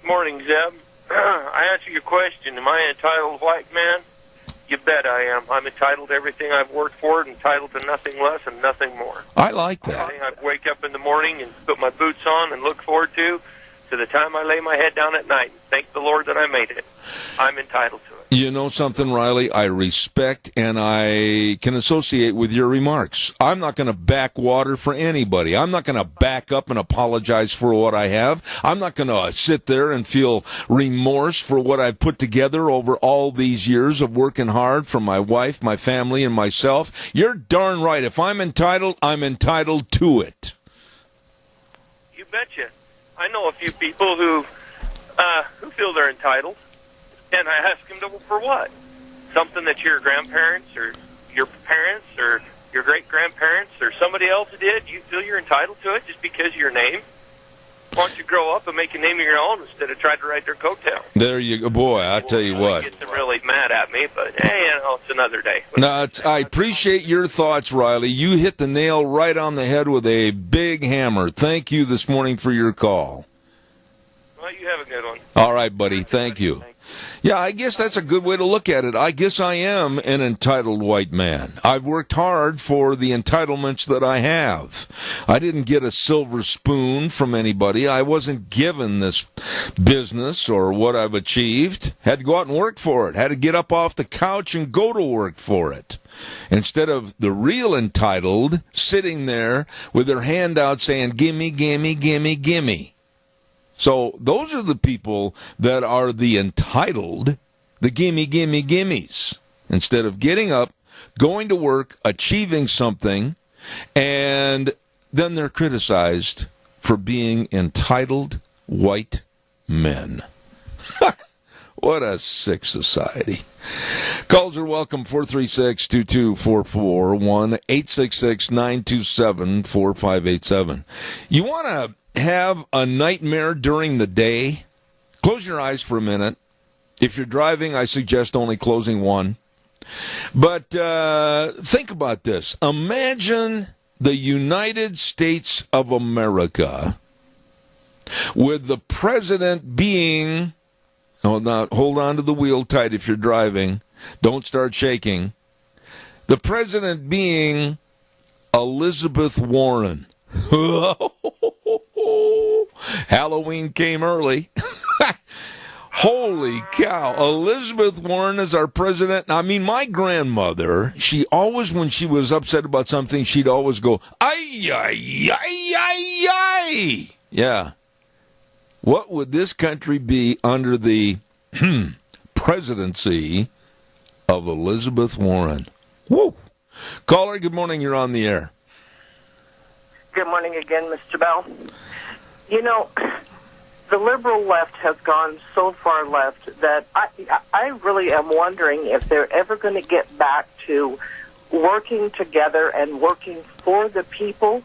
Morning, Zeb. I answer your question. Am I an entitled white man? You bet I am. I'm entitled to everything I've worked for, entitled to nothing less and nothing more. I like that. Everything I wake up in the morning and put my boots on and look forward to the time I lay my head down at night. Thank the Lord that I made it. I'm entitled to it. You know something, Riley? I respect and I can associate with your remarks. I'm not going to back water for anybody. I'm not going to back up and apologize for what I have. I'm not going to sit there and feel remorse for what I've put together over all these years of working hard for my wife, my family, and myself. You're darn right. If I'm entitled to it. You betcha. I know a few people who feel they're entitled. And I ask them, for what? Something that your grandparents or your parents or your great-grandparents or somebody else did, you feel you're entitled to it just because of your name? Why don't you grow up and make a name of your own instead of trying to ride their coattails? There you go. Boy, I tell you what. It gets them really mad at me, but, hey, it's another day. No, I appreciate your thoughts, Riley. You hit the nail right on the head with a big hammer. Thank you this morning for your call. Well, you have a good one. All right, buddy. Thank you. Yeah, I guess that's a good way to look at it. I guess I am an entitled white man. I've worked hard for the entitlements that I have. I didn't get a silver spoon from anybody. I wasn't given this business or what I've achieved. Had to go out and work for it. Had to get up off the couch and go to work for it. Instead of the real entitled sitting there with their hand out saying, gimme, gimme, gimme, gimme. So those are the people that are the entitled, the gimme, gimme, gimmes. Instead of getting up, going to work, achieving something, and then they're criticized for being entitled white men. What a sick society. Calls are welcome, 436-2244, 1-866-927-4587. You want to have a nightmare during the day? Close your eyes for a minute. If you're driving, I suggest only closing one. But think about this. Imagine the United States of America with the president being... Oh, now, hold on to the wheel tight if you're driving. Don't start shaking. The president being Elizabeth Warren. Halloween came early. Holy cow. Elizabeth Warren is our president. I mean, my grandmother, she always, when she was upset about something, she'd always go, ay, ay, ay, ay, ay. Yeah. What would this country be under the presidency of Elizabeth Warren? Woo. Caller, good morning. You're on the air. Good morning again, Mr. Bell. You know, the liberal left has gone so far left that I really am wondering if they're ever going to get back to working together and working for the people.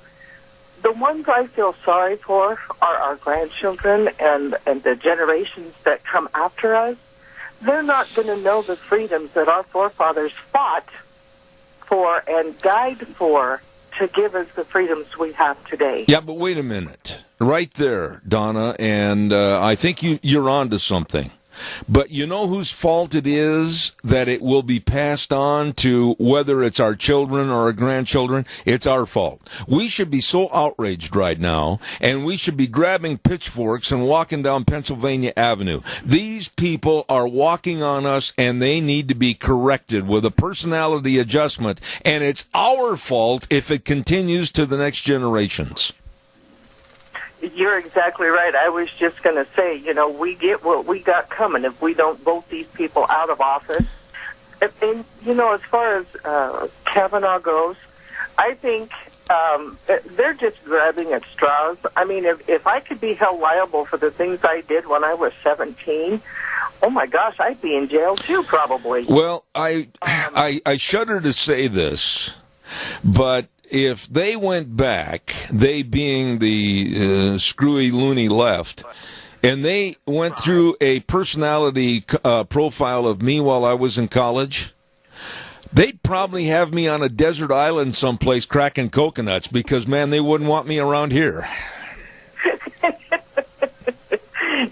The ones I feel sorry for are our grandchildren and the generations that come after us. They're not going to know the freedoms that our forefathers fought for and died for to give us the freedoms we have today. Yeah, but wait a minute. Right there, Donna, and I think you're on to something. But you know whose fault it is that it will be passed on to, whether it's our children or our grandchildren? It's our fault. We should be so outraged right now, and we should be grabbing pitchforks and walking down Pennsylvania Avenue. These people are walking on us, and they need to be corrected with a personality adjustment, and it's our fault if it continues to the next generations. You're exactly right. I was just going to say, you know, we get what we got coming if we don't vote these people out of office. And you know, as far as Kavanaugh goes, I think they're just grabbing at straws. I mean, if I could be held liable for the things I did when I was 17, oh my gosh, I'd be in jail too, probably. Well, I shudder to say this, but if they went back, they being the screwy, loony left, and they went through a personality profile of me while I was in college, they'd probably have me on a desert island someplace cracking coconuts because, man, they wouldn't want me around here.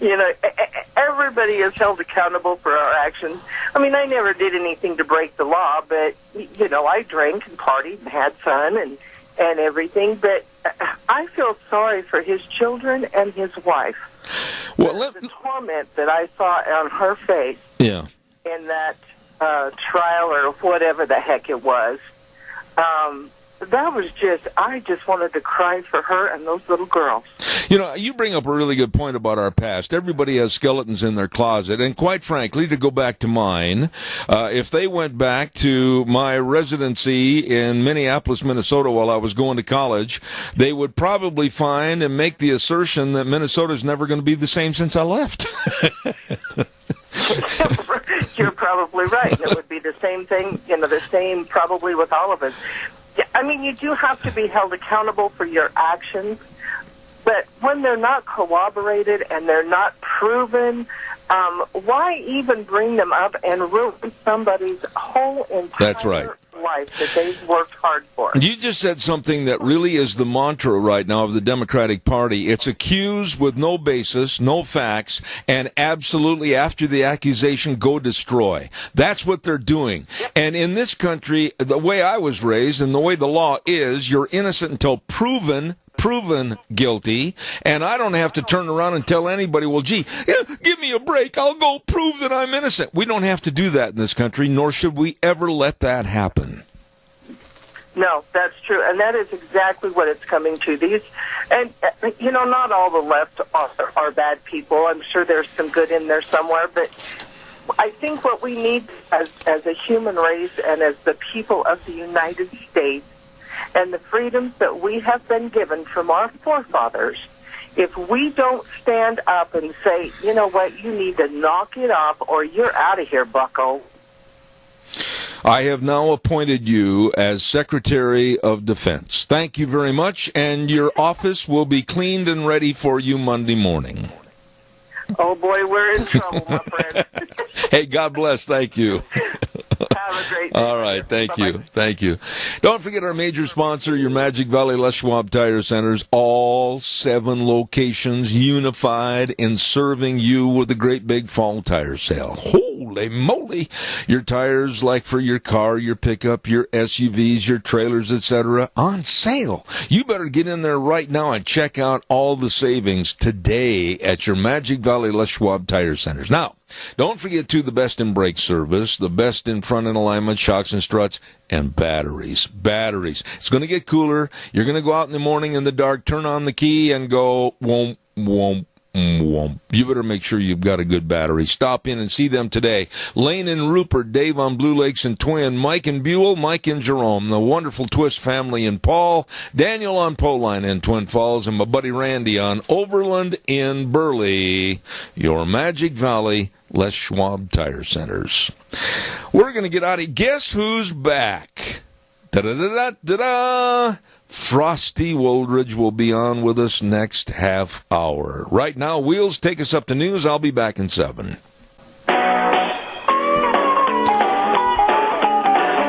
You know, everybody is held accountable for our actions. I mean, I never did anything to break the law, but, you know, I drank and partied and had fun and everything. But I feel sorry for his children and his wife. Well, the torment that I saw on her face in that trial or whatever the heck it was, that was just, I just wanted to cry for her and those little girls. You know, you bring up a really good point about our past. Everybody has skeletons in their closet, and quite frankly, to go back to mine, if they went back to my residency in Minneapolis, Minnesota while I was going to college, they would probably find and make the assertion that Minnesota's never going to be the same since I left. You're probably right. It would be the same thing, you know, the same probably with all of us. Yeah, I mean, you do have to be held accountable for your actions, but when they're not corroborated and they're not proven, why even bring them up and ruin somebody's whole entire life that they've worked hard for? You just said something that really is the mantra right now of the Democratic Party. It's accuse with no basis, no facts, and absolutely after the accusation, go destroy. That's what they're doing. And in this country, the way I was raised and the way the law is, you're innocent until proven guilty, and I don't have to turn around and tell anybody, well, gee, give me a break, I'll go prove that I'm innocent. We don't have to do that in this country, nor should we ever let that happen. No, that's true, and that is exactly what it's coming to. These, and you know, not all the left are bad people. I'm sure there's some good in there somewhere, but I think what we need as a human race and as the people of the United States and the freedoms that we have been given from our forefathers, if we don't stand up and say, you know what, you need to knock it off or you're out of here, bucko. I have now appointed you as Secretary of Defense. Thank you very much, and your office will be cleaned and ready for you Monday morning. Oh, boy, we're in trouble, my friend. Hey, God bless. Thank you. Have a great day. All right. Thank you. Thank you. Don't forget our major sponsor, your Magic Valley Les Schwab Tire Centers. All 7 locations unified in serving you with a great big fall tire sale. Holy holy moly, your tires, like for your car, your pickup, your SUVs, your trailers, etc., on sale. You better get in there right now and check out all the savings today at your Magic Valley Les Schwab Tire Centers. Now, don't forget to the best in brake service, the best in front end alignment, shocks and struts, and batteries. Batteries. It's going to get cooler. You're going to go out in the morning in the dark, turn on the key, and go, whoomp, whoomp, whoomp. You better make sure you've got a good battery. Stop in and see them today. Lane and Rupert, Dave on Blue Lakes and Twin, Mike and Buell, Mike and Jerome, the wonderful Twist family in Paul, Daniel on Poline in Twin Falls, and my buddy Randy on Overland in Burley. Your Magic Valley Les Schwab Tire Centers. We're going to get out of. Guess who's back? Da-da-da-da-da-da. Frosty Woldridge will be on with us next half hour. Right now, Wheels, take us up to news. I'll be back in 7.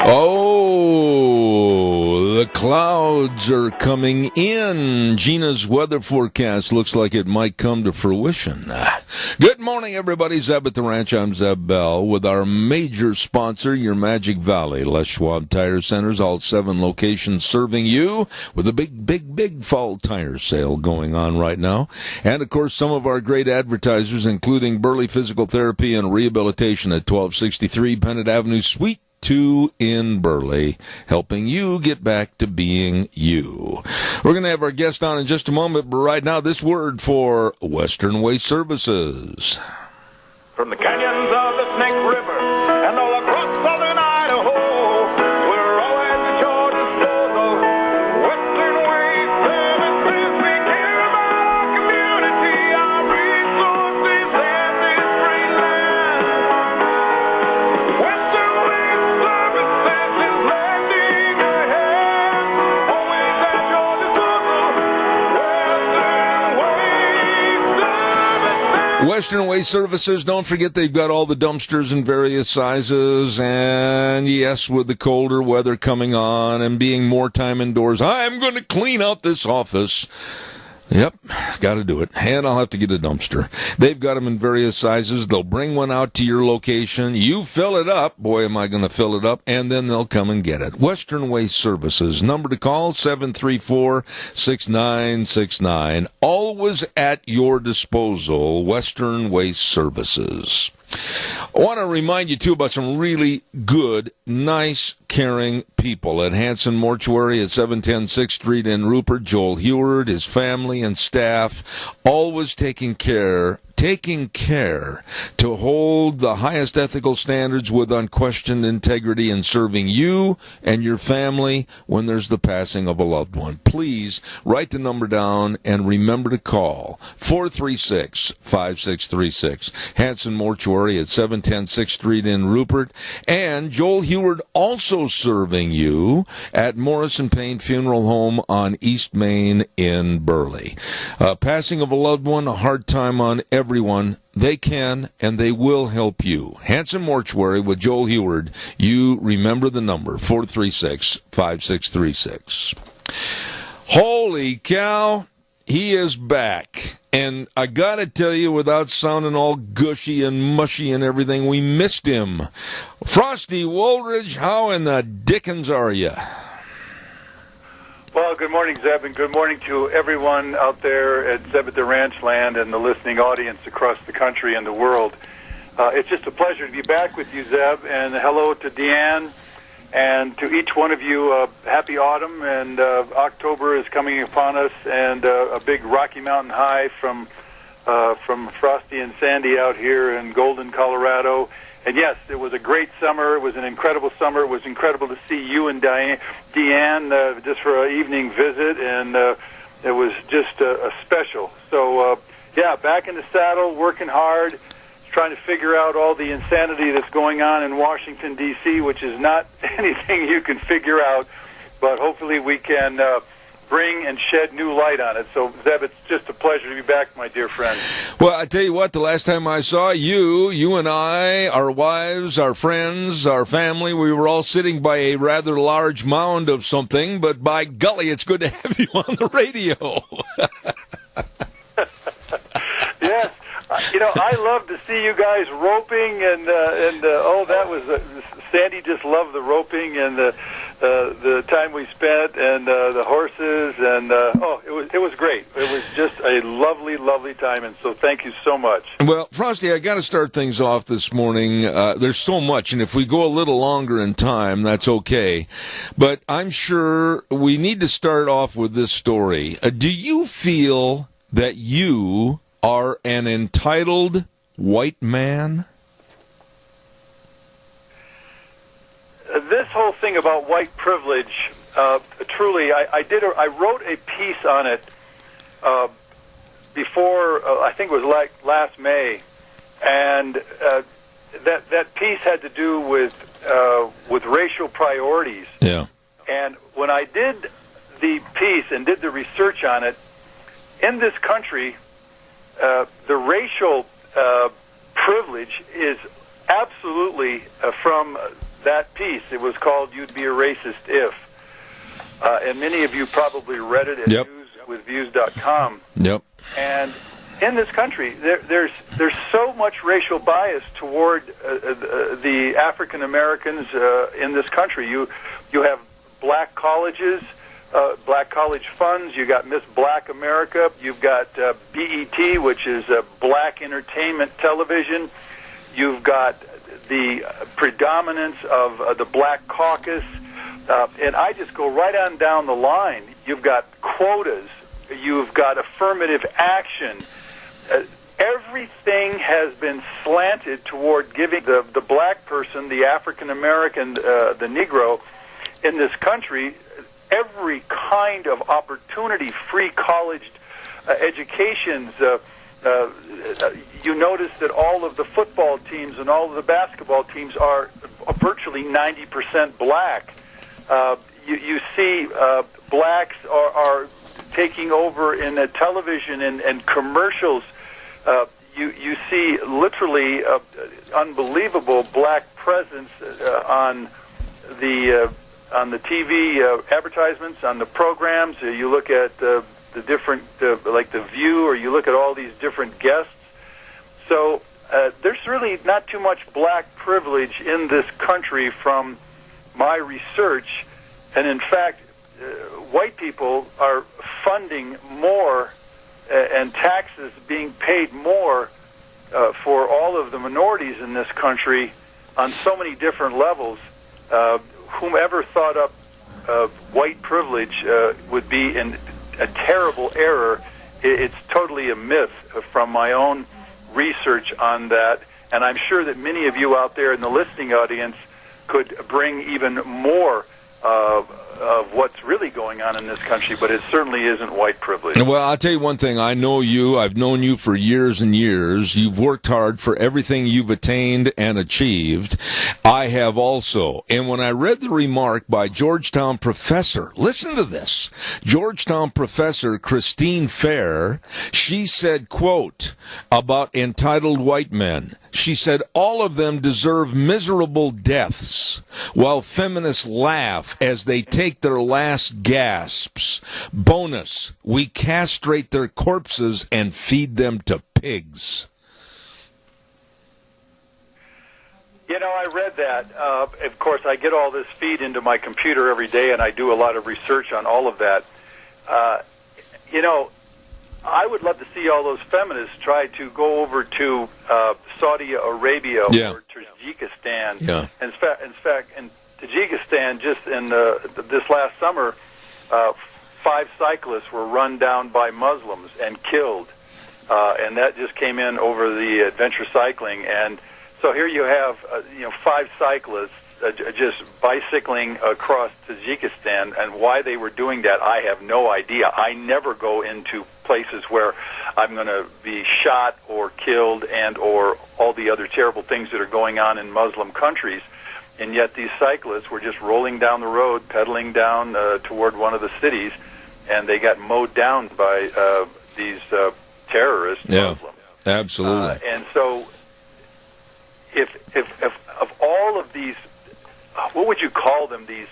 Oh, the clouds are coming in. Gina's weather forecast looks like it might come to fruition. Good morning, everybody. Zeb at the Ranch. I'm Zeb Bell with our major sponsor, your Magic Valley Les Schwab Tire Centers, all 7 locations serving you with a big fall tire sale going on right now. And, of course, some of our great advertisers, including Burley Physical Therapy and Rehabilitation at 1263 Bennett Avenue, Suite 2 in Burley, helping you get back to being you. We're going to have our guest on in just a moment, but right now, this word for Western Waste Services. From the canyons of the Snake River and all across southern Idaho, we're always at your disposal. Western Waste Services, we care about our community, our resources, and this great land. Western Waste Services is lending a hand, always at your disposal. Western Waste Services, don't forget they've got all the dumpsters in various sizes, and yes, with the colder weather coming on and being more time indoors, I'm going to clean out this office. Yep, got to do it. And I'll have to get a dumpster. They've got them in various sizes. They'll bring one out to your location. You fill it up. Boy, am I going to fill it up. And then they'll come and get it. Western Waste Services. Number to call, 734-6969. Always at your disposal. Western Waste Services. I want to remind you, too, about some really good, nice, caring people at Hanson Mortuary at 710 6th Street in Rupert. Joel Heward, his family and staff, always taking care to hold the highest ethical standards with unquestioned integrity in serving you and your family when there's the passing of a loved one. Please write the number down and remember to call 436-5636. Hanson Mortuary at 710 6th Street in Rupert. And Joel Heward also serving you at Morrison Payne Funeral Home on East Main in Burley. Passing of a loved one, a hard time on everyone. They can and they will help you. Hanson Mortuary with Joel Heward. You remember the number, 436-5636. Holy cow, he is back. And I got to tell you, without sounding all gushy and mushy and everything, we missed him. Frosty Woldridge, how in the dickens are you? Well, good morning, Zeb, and good morning to everyone out there at Zeb at the Ranch Land and the listening audience across the country and the world. It's just a pleasure to be back with you, Zeb, and hello to Deanne, and to each one of you, happy autumn, and October is coming upon us, and a big Rocky Mountain high from Frosty and Sandy out here in Golden, Colorado. And yes, it was a great summer. It was an incredible summer. It was incredible to see you and Deanne just for an evening visit, and it was just a special. So, yeah, back in the saddle, working hard, trying to figure out all the insanity that's going on in Washington, D.C., which is not anything you can figure out, but hopefully we can bring and shed new light on it. So, Zeb, it's just a pleasure to be back, my dear friend. Well, I tell you what, the last time I saw you and I, our wives, our friends, our family, we were all sitting by a rather large mound of something, but by golly, it's good to have you on the radio. Yes. I love to see you guys roping, and that was Sandy just loved the roping and the time we spent and the horses, and it was great. It was just a lovely time, and so thank you so much. Well, Frosty, I got to start things off this morning. There's so much, and if we go a little longer in time, that's okay. But I'm sure we need to start off with this story. Do you feel that you are an entitled white man? This whole thing about white privilege, truly, I wrote a piece on it before, I think it was last May, and that piece had to do with racial priorities. Yeah. And when I did the piece and did the research on it, in this country, the racial privilege is absolutely from that piece. It was called "You'd Be a Racist If," and many of you probably read it at newswithviews.com. Yep. And in this country, there's so much racial bias toward the African Americans in this country. You have black colleges, black college funds. You got Miss Black America. You've got BET, which is Black Entertainment Television. You've got the predominance of the Black Caucus, and I just go right on down the line. You've got quotas. You've got affirmative action. Everything has been slanted toward giving the black person, the African American, the Negro in this country, every kind of opportunity, free college educations. You notice that all of the football teams and all of the basketball teams are virtually 90% black. You see blacks are taking over in the television and commercials. You see literally unbelievable black presence on the TV advertisements, on the programs. You look at the different, like The View, or you look at all these different guests. So there's really not too much black privilege in this country from my research. And in fact, white people are funding more and taxes being paid more for all of the minorities in this country on so many different levels. Whomever thought up white privilege would be in a terrible error. It's totally a myth from my own research on that, and I'm sure that many of you out there in the listening audience could bring even more of what's really going on in this country, but it certainly isn't white privilege. Well, I'll tell you one thing. I know you. I've known you for years and years. You've worked hard for everything you've attained and achieved. I have also. And when I read the remark by Georgetown professor, listen to this, Georgetown professor Christine Fair, she said, quote, about entitled white men, she said, all of them deserve miserable deaths, while feminists laugh as they take their last gasps. Bonus, we castrate their corpses and feed them to pigs. You know, I read that. Of course, I get all this feed into my computer every day, and I do a lot of research on all of that. You know, I would love to see all those feminists try to go over to Saudi Arabia or Tajikistan. Yeah. In fact, in Tajikistan, just in this last summer, 5 cyclists were run down by Muslims and killed, and that just came in over the adventure cycling. And so here you have 5 cyclists just bicycling across Tajikistan, and why they were doing that, I have no idea. I never go into places where I'm going to be shot or killed and or all the other terrible things that are going on in Muslim countries, and yet these cyclists were just rolling down the road, pedaling down toward one of the cities, and they got mowed down by these terrorist Muslims. Absolutely. And so if of all of these, what would you call them, these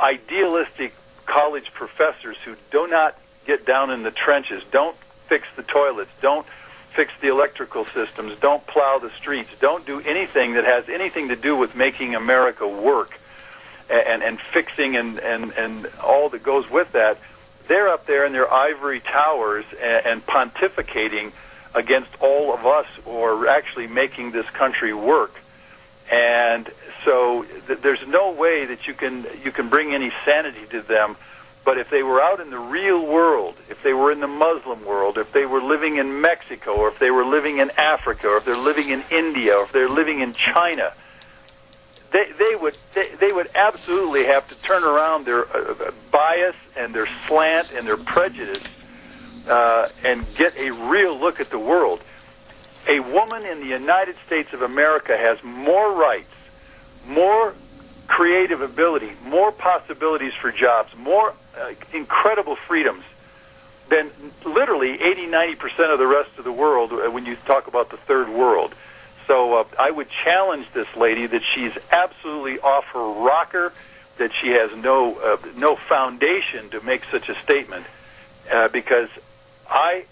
idealistic college professors who do not get down in the trenches, don't fix the toilets, don't fix the electrical systems, don't plow the streets, don't do anything that has anything to do with making America work and fixing and all that goes with that. They're up there in their ivory towers and pontificating against all of us, or actually making this country work. And so there's no way that you can bring any sanity to them. But if they were out in the real world, if they were in the Muslim world, if they were living in Mexico, or if they were living in Africa, or if they're living in India, or if they're living in China, they would absolutely have to turn around their bias and their slant and their prejudice and get a real look at the world. A woman in the United States of America has more rights, more creative ability, more possibilities for jobs, more incredible freedoms than literally 80-90% of the rest of the world when you talk about the third world. So I would challenge this lady that she's absolutely off her rocker, that she has no foundation to make such a statement, because I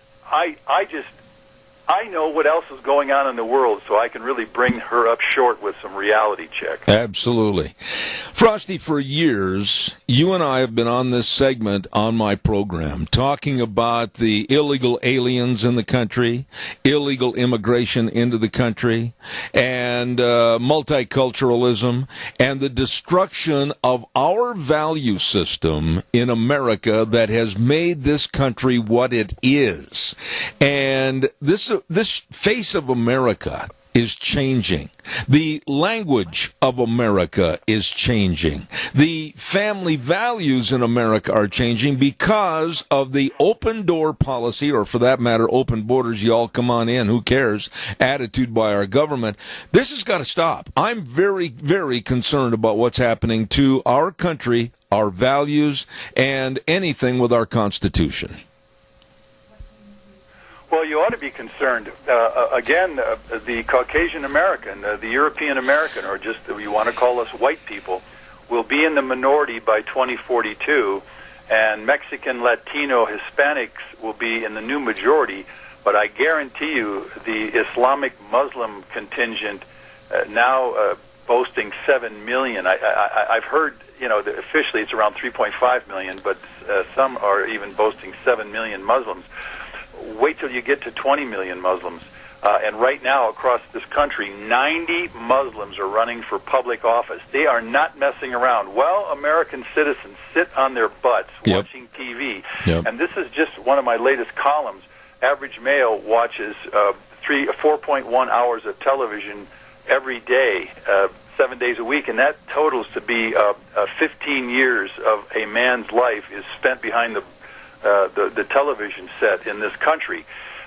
know what else is going on in the world, so I can really bring her up short with some reality check. Absolutely. Frosty, for years, you and I have been on this segment on my program talking about the illegal aliens in the country, illegal immigration into the country, and multiculturalism, and the destruction of our value system in America that has made this country what it is. And this face of America is changing. The language of America is changing. The family values in America are changing because of the open door policy, or for that matter, open borders, you all come on in, who cares, attitude by our government. This has got to stop. I'm very, very concerned about what's happening to our country, our values, and anything with our Constitution. Well, you ought to be concerned. Again, the Caucasian American, the European American, or just you want to call us white people, will be in the minority by 2042, and Mexican, Latino, Hispanics will be in the new majority. But I guarantee you the Islamic Muslim contingent now boasting 7 million. I've heard, that officially it's around 3.5 million, but some are even boasting 7 million Muslims. Wait till you get to 20 million Muslims. And right now, across this country, 90 Muslims are running for public office. They are not messing around. Well, American citizens sit on their butts watching TV. And this is just one of my latest columns. Average male watches 4.1 hours of television every day, 7 days a week, and that totals to be 15 years of a man's life is spent behind the television set in this country.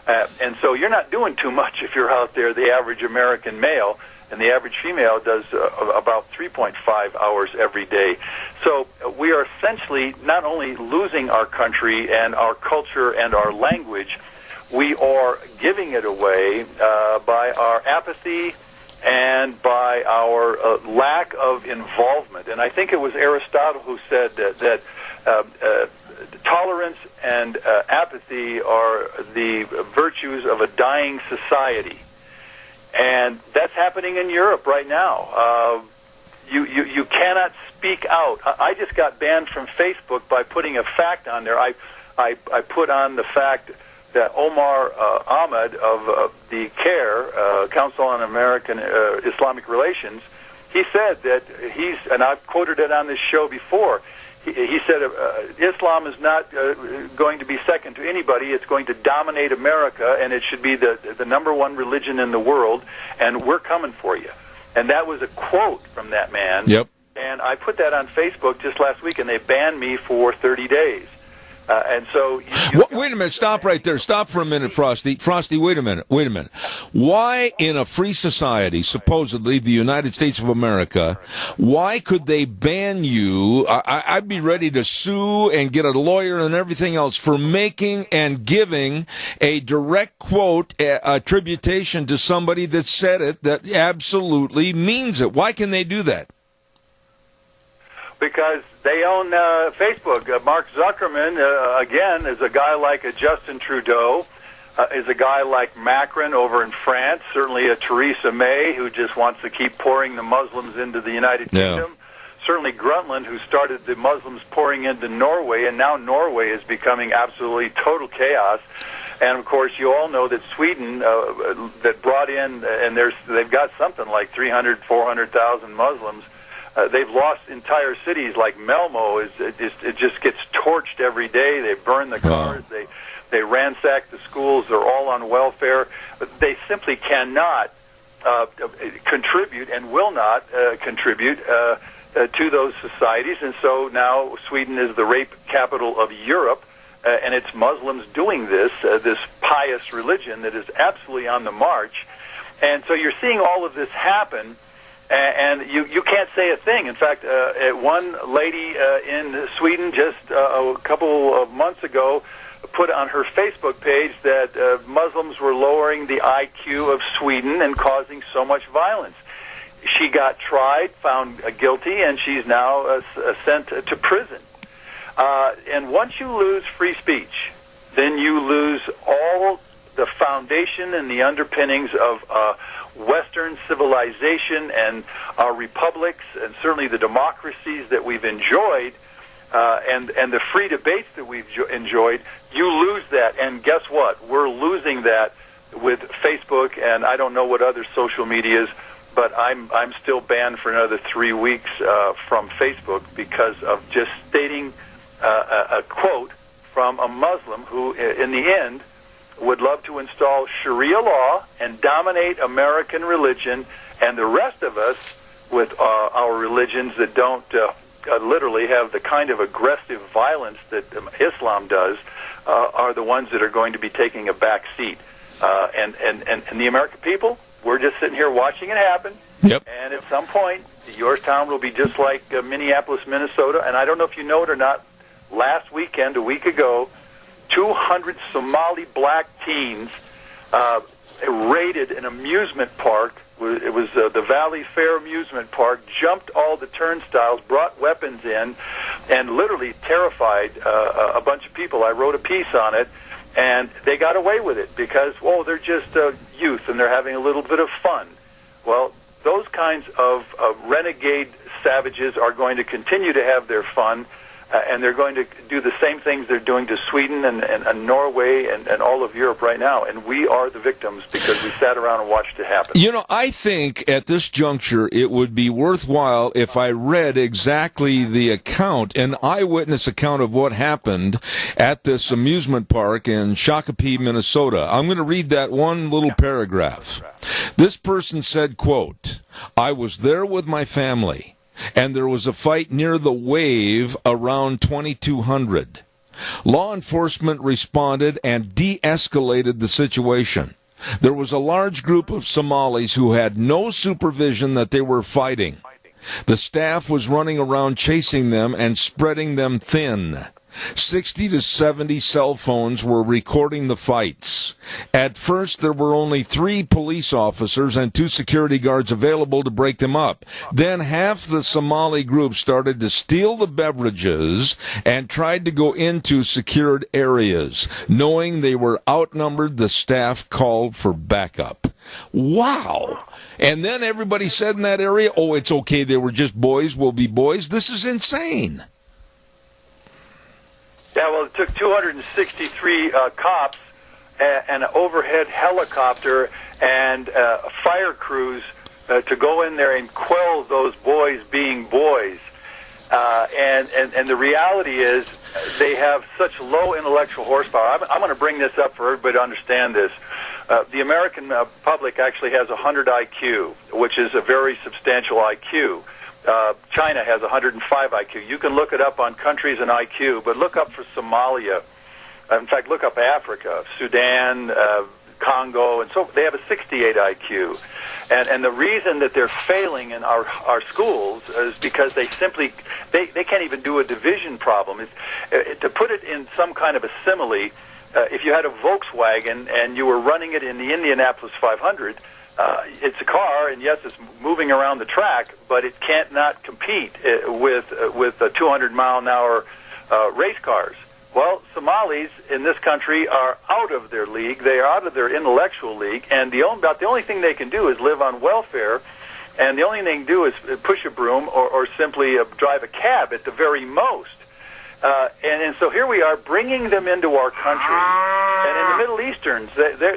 And so you're not doing too much if you're out there, the average American male, and the average female does about 3.5 hours every day. So we are essentially not only losing our country and our culture and our language, we are giving it away by our apathy and by our lack of involvement. And I think it was Aristotle who said that tolerance and apathy are the virtues of a dying society. And that's happening in Europe right now. You cannot speak out. I just got banned from Facebook by putting a fact on there. I put on the fact that Omar Ahmed of the CARE, Council on American Islamic Relations, he said that and I've quoted it on this show before, he said Islam is not going to be second to anybody. It's going to dominate America, and it should be the number one religion in the world, and we're coming for you. And that was a quote from that man. Yep. And I put that on Facebook just last week, and they banned me for 30 days. And so... wait a minute. Stop right there. Stop for a minute, Frosty. Frosty, wait a minute. Why, in a free society, supposedly the United States of America, why could they ban you? I'd be ready to sue and get a lawyer and everything else for making and giving a direct quote, attribution to somebody that said it that absolutely means it. Why can they do that? Because they own Facebook. Mark Zuckerman, again, is a guy like a Justin Trudeau. is a guy like Macron over in France, certainly a Theresa May who just wants to keep pouring the Muslims into the United Kingdom, certainly Grunland, who started the Muslims pouring into Norway, and now Norway is becoming absolutely total chaos. And, of course, you all know that Sweden, that brought in, and they've got something like 300,000, 400,000 Muslims. They've lost entire cities like Malmö. It just gets torched every day. They burn the cars. They ransack the schools. They're all on welfare. They simply cannot contribute and will not contribute to those societies. And so now Sweden is the rape capital of Europe, and it's Muslims doing this pious religion that is absolutely on the march. And so you're seeing all of this happen, and you can't say a thing. In fact, one lady in Sweden just a couple of months ago put on her Facebook page that Muslims were lowering the IQ of Sweden and causing so much violence. She got tried, found guilty, and she's now sent to prison. And once you lose free speech, then you lose all the foundation and the underpinnings of Western civilization and our republics, and certainly the democracies that we've enjoyed, and the free debates that we've enjoyed. You lose that, and guess what? We're losing that with Facebook, and I don't know what other social medias, but I'm still banned for another 3 weeks from Facebook because of just stating a quote from a Muslim who, in the end, would love to install Sharia law and dominate American religion, and the rest of us with our religions that don't literally have the kind of aggressive violence that Islam does are the ones that are going to be taking a back seat. And the American people, we're just sitting here watching it happen. Yep. And at some point, Yorktown will be just like Minneapolis, Minnesota. And I don't know if you know it or not, last weekend, a week ago, 200 Somali black teens raided an amusement park. It was the Valley Fair amusement park, jumped all the turnstiles, brought weapons in, and literally terrified a bunch of people. I wrote a piece on it, and they got away with it because, they're just youth, and they're having a little bit of fun. Well, those kinds of renegade savages are going to continue to have their fun, and they're going to do the same things they're doing to Sweden and Norway and all of Europe right now. And we are the victims because we sat around and watched it happen. You know, I think at this juncture it would be worthwhile if I read exactly the account, an eyewitness account of what happened at this amusement park in Shakopee, Minnesota. I'm going to read that one little paragraph. This person said, quote, "I was there with my family, and there was a fight near the Wave around 2200. Law enforcement responded and de-escalated the situation. There was a large group of Somalis who had no supervision that they were fighting. The staff was running around chasing them and spreading them thin. 60 to 70 cell phones were recording the fights. At first, there were only 3 police officers and 2 security guards available to break them up. Then half the Somali group started to steal the beverages and tried to go into secured areas. Knowing they were outnumbered, the staff called for backup." Wow! And then everybody said in that area, "Oh, it's okay, they were just boys, we'll be boys." This is insane. Yeah, well, it took 263 cops, an overhead helicopter, and fire crews to go in there and quell those boys being boys. And the reality is they have such low intellectual horsepower. I'm going to bring this up for everybody to understand this. The American public actually has 100 IQ, which is a very substantial IQ. China has 105 IQ. You can look it up on countries and IQ, but look up for Somalia. In fact, look up Africa, Sudan, Congo, and so they have a 68 IQ. And the reason that they're failing in our schools is because they simply they can't even do a division problem. To put it in some kind of a simile, if you had a Volkswagen and you were running it in the Indianapolis 500, it's a car, and yes, it's moving around the track, but it can't not compete with 200-mile-an-hour race cars. Well, Somalis in this country are out of their league. They are out of their intellectual league, and about the only thing they can do is live on welfare, and the only thing they can do is push a broom or simply drive a cab at the very most. And so here we are bringing them into our country, and in the Middle Easterns,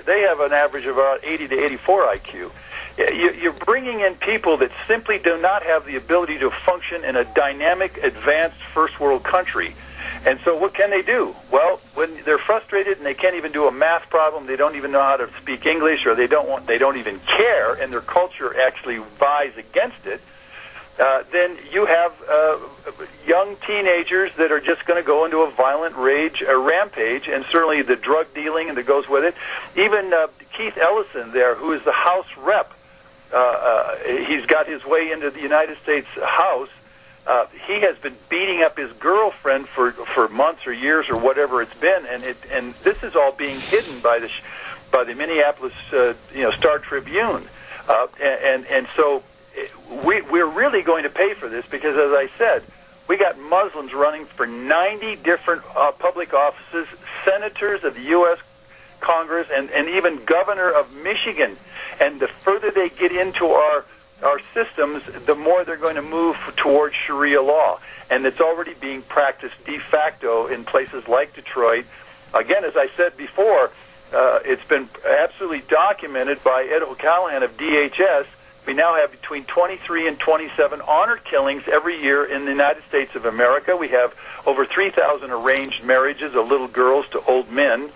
they have an average of about 80 to 84 IQ. You're bringing in people that simply do not have the ability to function in a dynamic, advanced first world country. And so what can they do? Well, when they're frustrated and they can't even do a math problem, they don't even know how to speak English, or they don't even care, and their culture actually vies against it, then you have young teenagers that are just going to go into a violent rage, a rampage, and certainly the drug dealing that goes with it. Even Keith Ellison there, who is the House rep, he's got his way into the United States House. He has been beating up his girlfriend for months or years or whatever it's been, and this is all being hidden by the Minneapolis Star Tribune, and so we're really going to pay for this, because, as I said, we got Muslims running for 90 different public offices, senators of the U.S. Congress, and even governor of Michigan. And the further they get into our systems, the more they're going to move towards Sharia law. And it's already being practiced de facto in places like Detroit. Again, as I said before, it's been absolutely documented by Ed O'Callahan of DHS. We now have between 23 and 27 honor killings every year in the United States of America. We have over 3,000 arranged marriages of little girls to old men.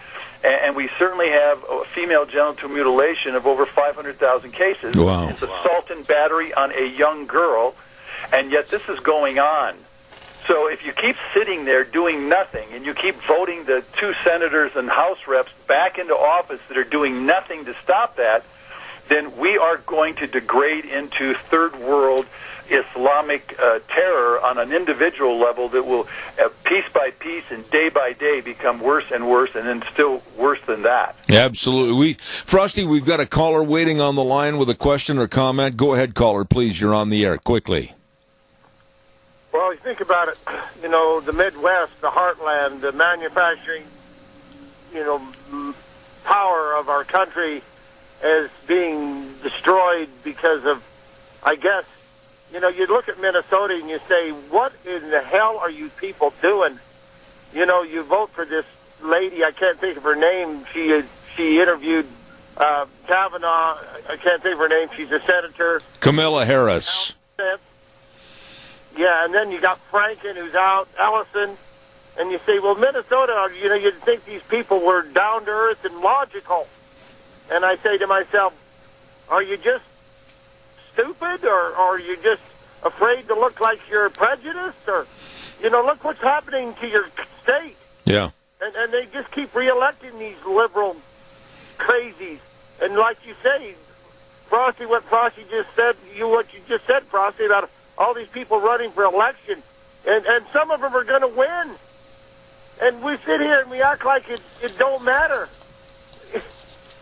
And we certainly have female genital mutilation of over 500,000 cases. Wow. It's assault and battery on a young girl, and yet this is going on. So if you keep sitting there doing nothing, and you keep voting the 2 senators and House reps back into office that are doing nothing to stop that, then we are going to degrade into third world Islamic terror on an individual level that will, piece by piece and day by day, become worse and worse, and then still worse than that. Absolutely. Frosty, we've got a caller waiting on the line with a question or comment. Go ahead, caller, please. You're on the air. Quickly. Well, you think about it, the Midwest, the heartland, the manufacturing, power of our country is being destroyed because of, I guess, you look at Minnesota and you say, what in the hell are you people doing? You vote for this lady, I can't think of her name. She interviewed Kavanaugh. I can't think of her name. She's a senator. Kamala Harris. Yeah, and then you got Franken, who's out, Ellison. And you say, well, Minnesota, you'd think these people were down to earth and logical. And I say to myself, are you just stupid, or are you just afraid to look like you're prejudiced? Or, look what's happening to your state. Yeah. And they just keep reelecting these liberal crazies. And like you say, Frosty, what Frosty just said, what you just said, Frosty, about all these people running for election, and some of them are going to win. And we sit here and we act like it don't matter.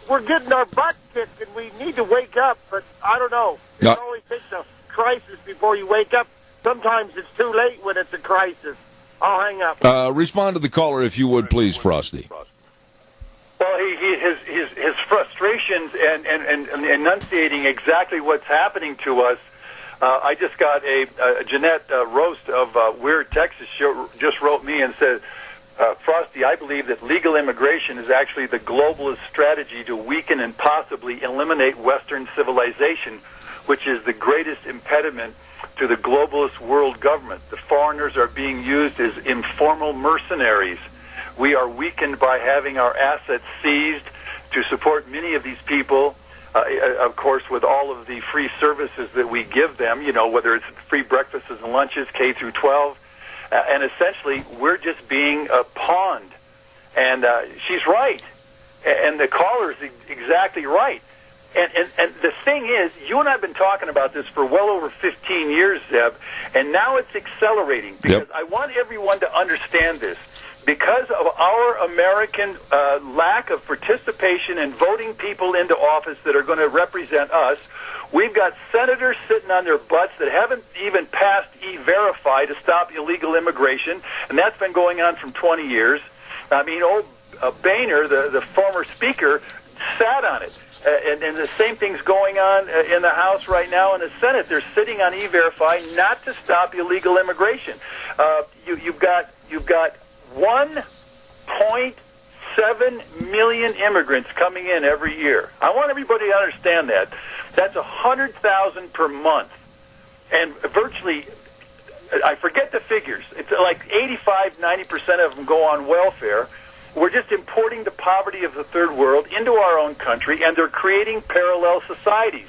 We're getting our butt kicked, and we need to wake up, but I don't know. It always takes a crisis before you wake up. Sometimes it's too late when it's a crisis. I'll hang up. Respond to the caller, if you would, please, Frosty. Well, his frustrations and enunciating exactly what's happening to us. I just got a Jeanette Roast of Weird, Texas, just wrote me and said, Frosty, I believe that legal immigration is actually the globalist strategy to weaken and possibly eliminate Western civilization, which is the greatest impediment to the globalist world government. The foreigners are being used as informal mercenaries. We are weakened by having our assets seized to support many of these people, of course, with all of the free services that we give them, whether it's free breakfasts and lunches, K through 12. And essentially, we're just being pawned. And she's right. And the caller is exactly right. And the thing is, you and I have been talking about this for well over 15 years, Zeb, and now it's accelerating. Because I want everyone to understand this. Because of our American lack of participation in voting people into office that are going to represent us, we've got senators sitting on their butts that haven't even passed E-Verify to stop illegal immigration, and that's been going on for 20 years. I mean, old Boehner, the former speaker, sat on it. And the same thing's going on in the House right now in the Senate. They're sitting on E-Verify not to stop illegal immigration. You've got 1.7 million immigrants coming in every year. I want everybody to understand that. That's 100,000 per month. And virtually, I forget the figures. It's like 85-90% of them go on welfare. We're just importing the poverty of the third world into our own country, and they're creating parallel societies.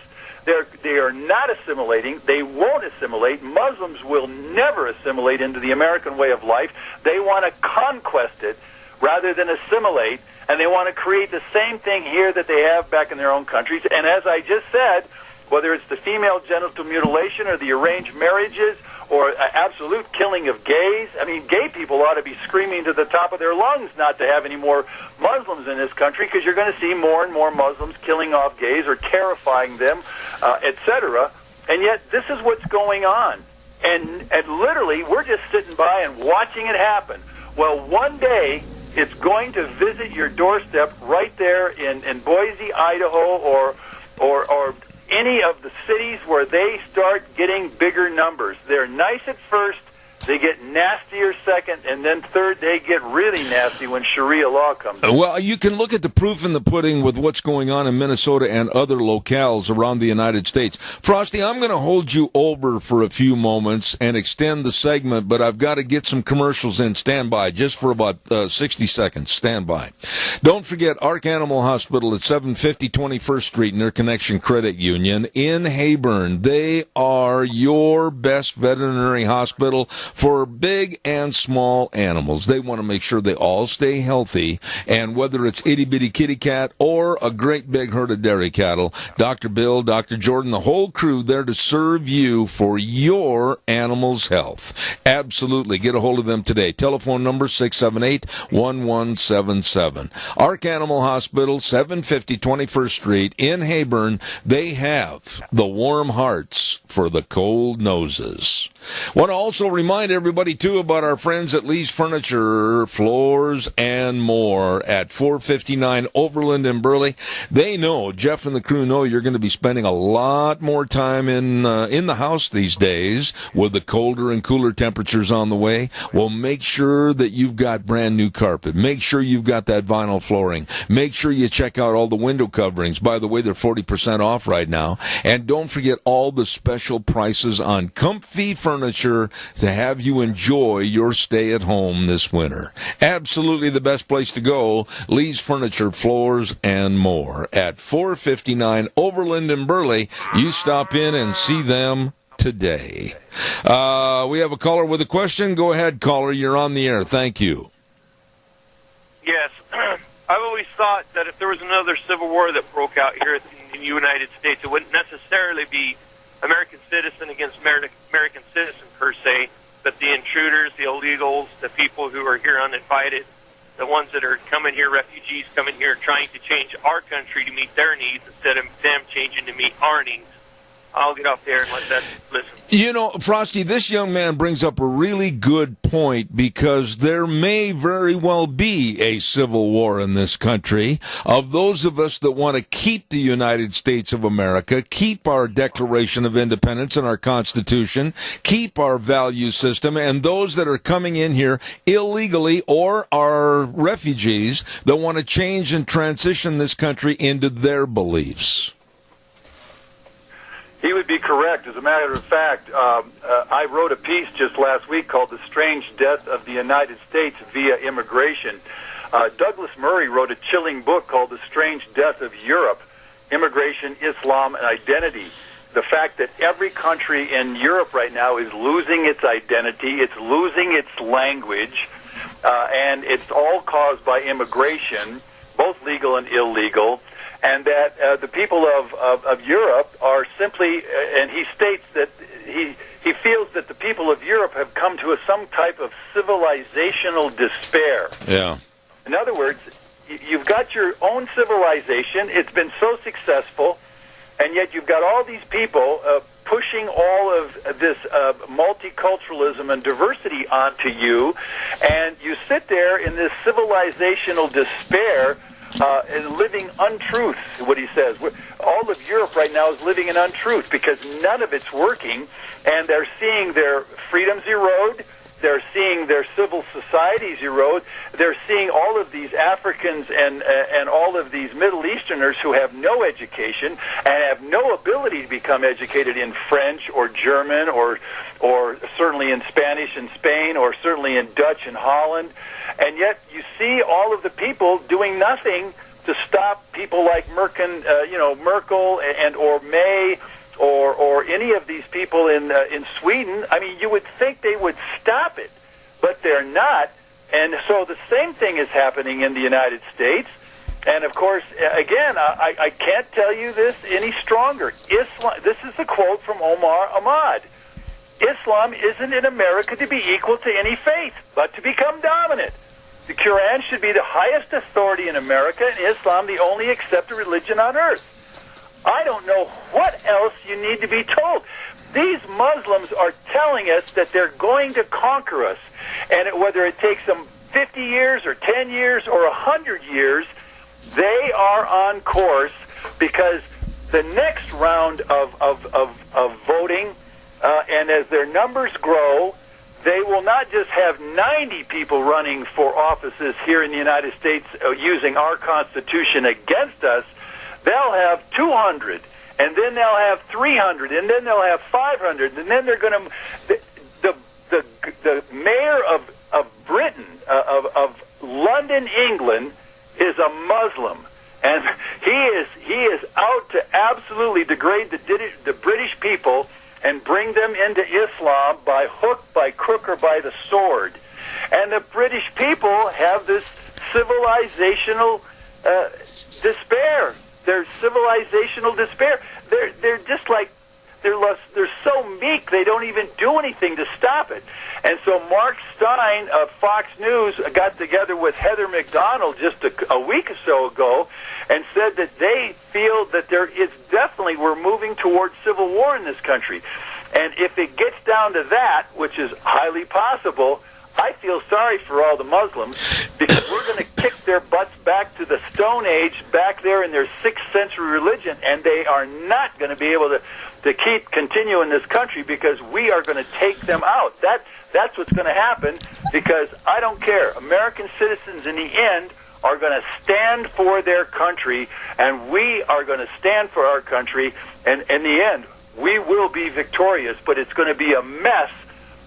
They are not assimilating. They won't assimilate. Muslims will never assimilate into the American way of life. They want to conquest it rather than assimilate, and they want to create the same thing here that they have back in their own countries. And as I just said, whether it's the female genital mutilation or the arranged marriages or absolute killing of gays. I mean, gay people ought to be screaming to the top of their lungs not to have any more Muslims in this country, because you're going to see more and more Muslims killing off gays or terrifying them, etc. And yet this is what's going on. And literally, we're just sitting by and watching it happen. Well, one day, it's going to visit your doorstep right there in Boise, Idaho, or any of the cities where they start getting bigger numbers. They're nice at first, they get nastier second, and then third, they get really nasty when Sharia law comes in. Well, you can look at the proof in the pudding with what's going on in Minnesota and other locales around the United States. Frosty, I'm going to hold you over for a few moments and extend the segment, but I've got to get some commercials in. Stand by just for about 60 seconds. Stand by. Don't forget Ark Animal Hospital at 750 21st Street near Connection Credit Union in Heyburn. They are your best veterinary hospital for big and small animals. They want to make sure they all stay healthy, and whether it's itty-bitty kitty cat or a great big herd of dairy cattle, Dr. Bill, Dr. Jordan, the whole crew there to serve you for your animal's health. Absolutely. Get a hold of them today. Telephone number 678-1177. Ark Animal Hospital, 750 21st Street in Heyburn. They have the warm hearts for the cold noses. Want to also remind everybody, too, about our friends at Lee's Furniture, Floors, and More at 459 Overland in Burley. They know, Jeff and the crew know, you're going to be spending a lot more time in the house these days with the colder and cooler temperatures on the way. Well, make sure that you've got brand new carpet. Make sure you've got that vinyl flooring. Make sure you check out all the window coverings. By the way, they're 40% off right now. And don't forget all the special prices on comfy furniture to have you enjoy your stay at home this winter. Absolutely the best place to go. Lee's Furniture, Floors, and More at 459 Overland in Burley. You stop in and see them today. We have a caller with a question. Go ahead, caller. You're on the air. Thank you. Yes. I've always thought that if there was another civil war that broke out here in the United States, it wouldn't necessarily be American citizen against American citizen per se, but the intruders, the illegals, the people who are here uninvited, the ones that are coming here, refugees coming here trying to change our country to meet their needs instead of them changing to meet our needs. I'll get off there and let that listen. You know, Frosty, this young man brings up a really good point, because there may very well be a civil war in this country of those of us that want to keep the United States of America, keep our Declaration of Independence and our Constitution, keep our value system, and those that are coming in here illegally or are refugees that want to change and transition this country into their beliefs. He would be correct. As a matter of fact, I wrote a piece just last week called The Strange Death of the United States Via Immigration. Douglas Murray wrote a chilling book called The Strange Death of Europe, Immigration, Islam, and Identity. The fact that every country in Europe right now is losing its identity, it's losing its language, and it's all caused by immigration, both legal and illegal. And that the people of Europe are simply, and he states that he feels that the people of Europe have come to some type of civilizational despair. Yeah. In other words, you've got your own civilization. It's been so successful, and yet you've got all these people pushing all of this multiculturalism and diversity onto you, And you sit there in this civilizational despair and living untruth, what he says. All of Europe right now is living in untruth because none of it's working, and they're seeing their freedoms erode. They're seeing their civil societies erode. They're seeing all of these Africans and all of these Middle Easterners who have no education and have no ability to become educated in French or German or certainly in Spanish in Spain or certainly in Dutch in Holland. And yet you see all of the people doing nothing to stop people like Merkel and or May or any of these people in Sweden. I mean, you would think they would stop it, but they're not. And so the same thing is happening in the United States. And of course, again, I can't tell you this any stronger. Islam. This is a quote from Omar Ahmad. Islam isn't in America to be equal to any faith, but to become dominant. The Quran should be the highest authority in America, and Islam the only accepted religion on earth. I don't know what else you need to be told. These Muslims are telling us that they're going to conquer us, and whether it takes them 50 years or 10 years or 100 years, they are on course because the next round of voting, and as their numbers grow, they will not just have 90 people running for offices here in the United States using our Constitution against us. They'll have 200, and then they'll have 300, and then they'll have 500, and then they're going to... The mayor of Britain, of London, England, is a Muslim, and he is out to absolutely degrade the British people and bring them into Islam by hook, by crook, or by the sword. And the British people have this civilizational despair. Their civilizational despair. They're just like they're so meek they don't even do anything to stop it. And so Mark Stein of Fox News got together with Heather McDonald just a week or so ago and said that they feel that there is definitely we're moving towards civil war in this country. And if it gets down to that, which is highly possible, I feel sorry for all the Muslims because we're going to kick their butts back to the Stone Age, back there in their 6th century religion, and they are not going to be able to keep continuing this country because we are going to take them out. That's what's going to happen because I don't care. American citizens in the end are going to stand for their country, and we are going to stand for our country, and in the end, we will be victorious, but it's going to be a mess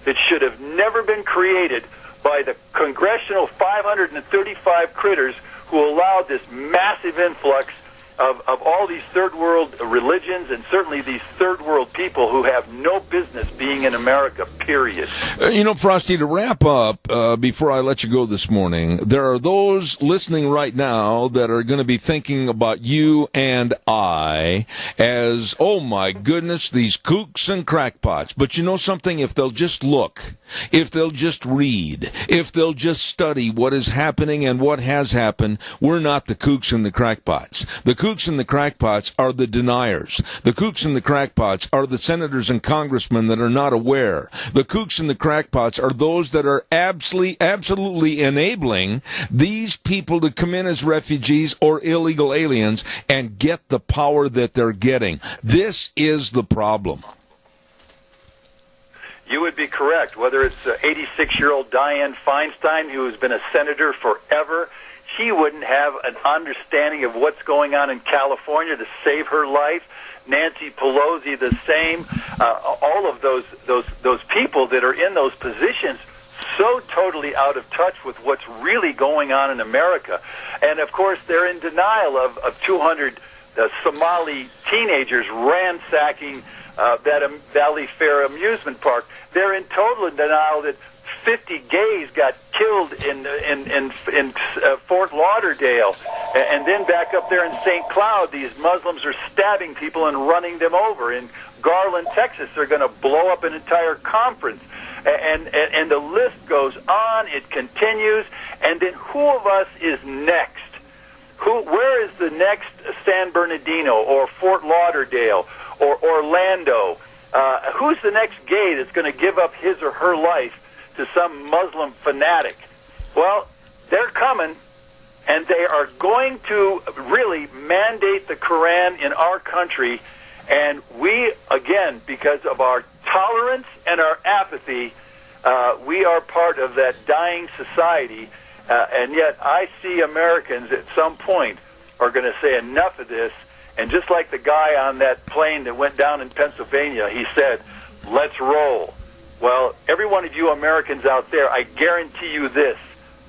that should have never been created by the congressional 535 critters who allowed this massive influx of all these third world religions and certainly these third world people who have no business being in America, period. Frosty, to wrap up, before I let you go this morning, there are those listening right now that are going to be thinking about you and I as, oh my goodness, these kooks and crackpots. But you know something? If they'll just look, if they'll just read, if they'll just study what is happening and what has happened, we're not the kooks and the crackpots. The kooks and the crackpots are the deniers. The kooks and the crackpots are the senators and congressmen that are not aware. The kooks and the crackpots are those that are absolutely enabling these people to come in as refugees or illegal aliens and get the power that they're getting. This is the problem. You would be correct. Whether it's 86-year-old Dianne Feinstein, who has been a senator forever, she wouldn't have an understanding of what's going on in California to save her life. Nancy Pelosi, the same. All of those people that are in those positions, so totally out of touch with what's really going on in America. And, of course, they're in denial of 200 Somali teenagers ransacking that Valley Fair amusement park. They're in total denial that 50 gays got killed in Fort Lauderdale, and then back up there in St. Cloud, these Muslims are stabbing people and running them over. In Garland, Texas, they're going to blow up an entire conference, and the list goes on. It continues, and then who of us is next? Where is the next San Bernardino or Fort Lauderdale or Orlando? Who's the next gay that's going to give up his or her life to some Muslim fanatic. Well, they're coming, and they are going to really mandate the Quran in our country. And we, again, because of our tolerance and our apathy, we are part of that dying society. And yet I see Americans at some point are going to say enough of this. And just like the guy on that plane that went down in Pennsylvania, he said, let's roll. Well, every one of you Americans out there, I guarantee you this.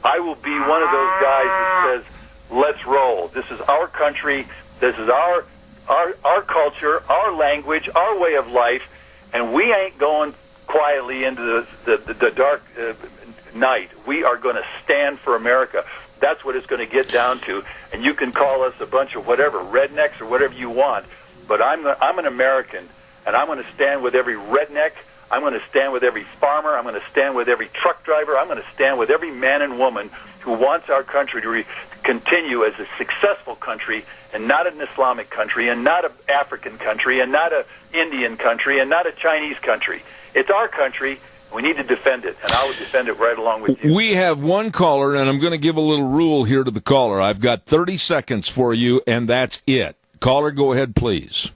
I will be one of those guys that says, let's roll. This is our country. This is our culture, our language, our way of life. And we ain't going quietly into the dark night. We are going to stand for America. That's what it's going to get down to. And you can call us a bunch of whatever, rednecks or whatever you want. But I'm an American, and I'm going to stand with every redneck. I'm going to stand with every farmer. I'm going to stand with every truck driver. I'm going to stand with every man and woman who wants our country to continue as a successful country and not an Islamic country and not an African country and not an Indian country and not a Chinese country. It's our country. We need to defend it, and I will defend it right along with you. We have one caller, and I'm going to give a little rule here to the caller. I've got 30 seconds for you, and that's it. Caller, go ahead, please.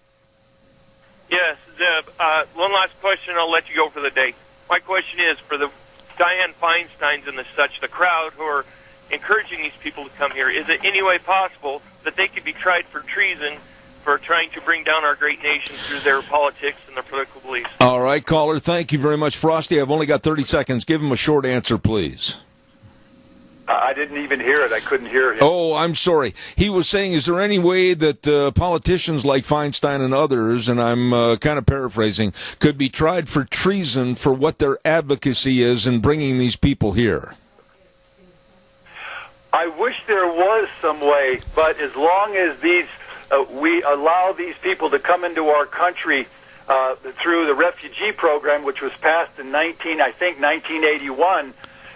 Yes, Zeb. One last question, I'll let you go for the day. My question is for the Dianne Feinsteins and the crowd who are encouraging these people to come here, is it any way possible that they could be tried for treason for trying to bring down our great nation through their politics and their political beliefs? All right, caller, thank you very much. Frosty, I've only got 30 seconds. Give him a short answer, please. I didn't even hear it. I couldn't hear him. Oh, I'm sorry. He was saying, is there any way that politicians like Feinstein and others, and I'm kind of paraphrasing, could be tried for treason for what their advocacy is in bringing these people here? I wish there was some way, but as long as we allow these people to come into our country through the refugee program, which was passed in 1981,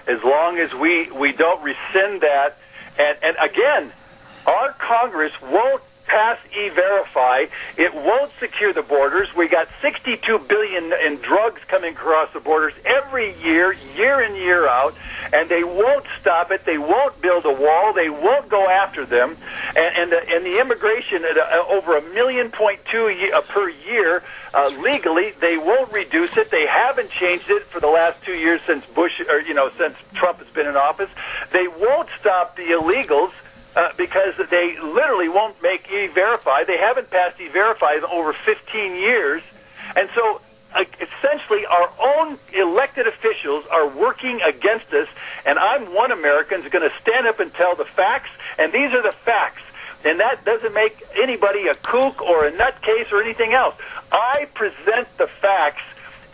as long as we don't rescind that, and again, our Congress won't pass E-Verify. It won't secure the borders. We got $62 billion in drugs coming across the borders every year, year in, year out, and they won't stop it. They won't build a wall. They won't go after them. And the immigration at over 1.2 million per year legally, they won't reduce it. They haven't changed it for the last 2 years since since Trump has been in office. They won't stop the illegals. Because they literally won't make E-Verify. They haven't passed E-Verify in over 15 years. And so essentially our own elected officials are working against us, and I'm one American who's going to stand up and tell the facts, and these are the facts. And that doesn't make anybody a kook or a nutcase or anything else. I present the facts,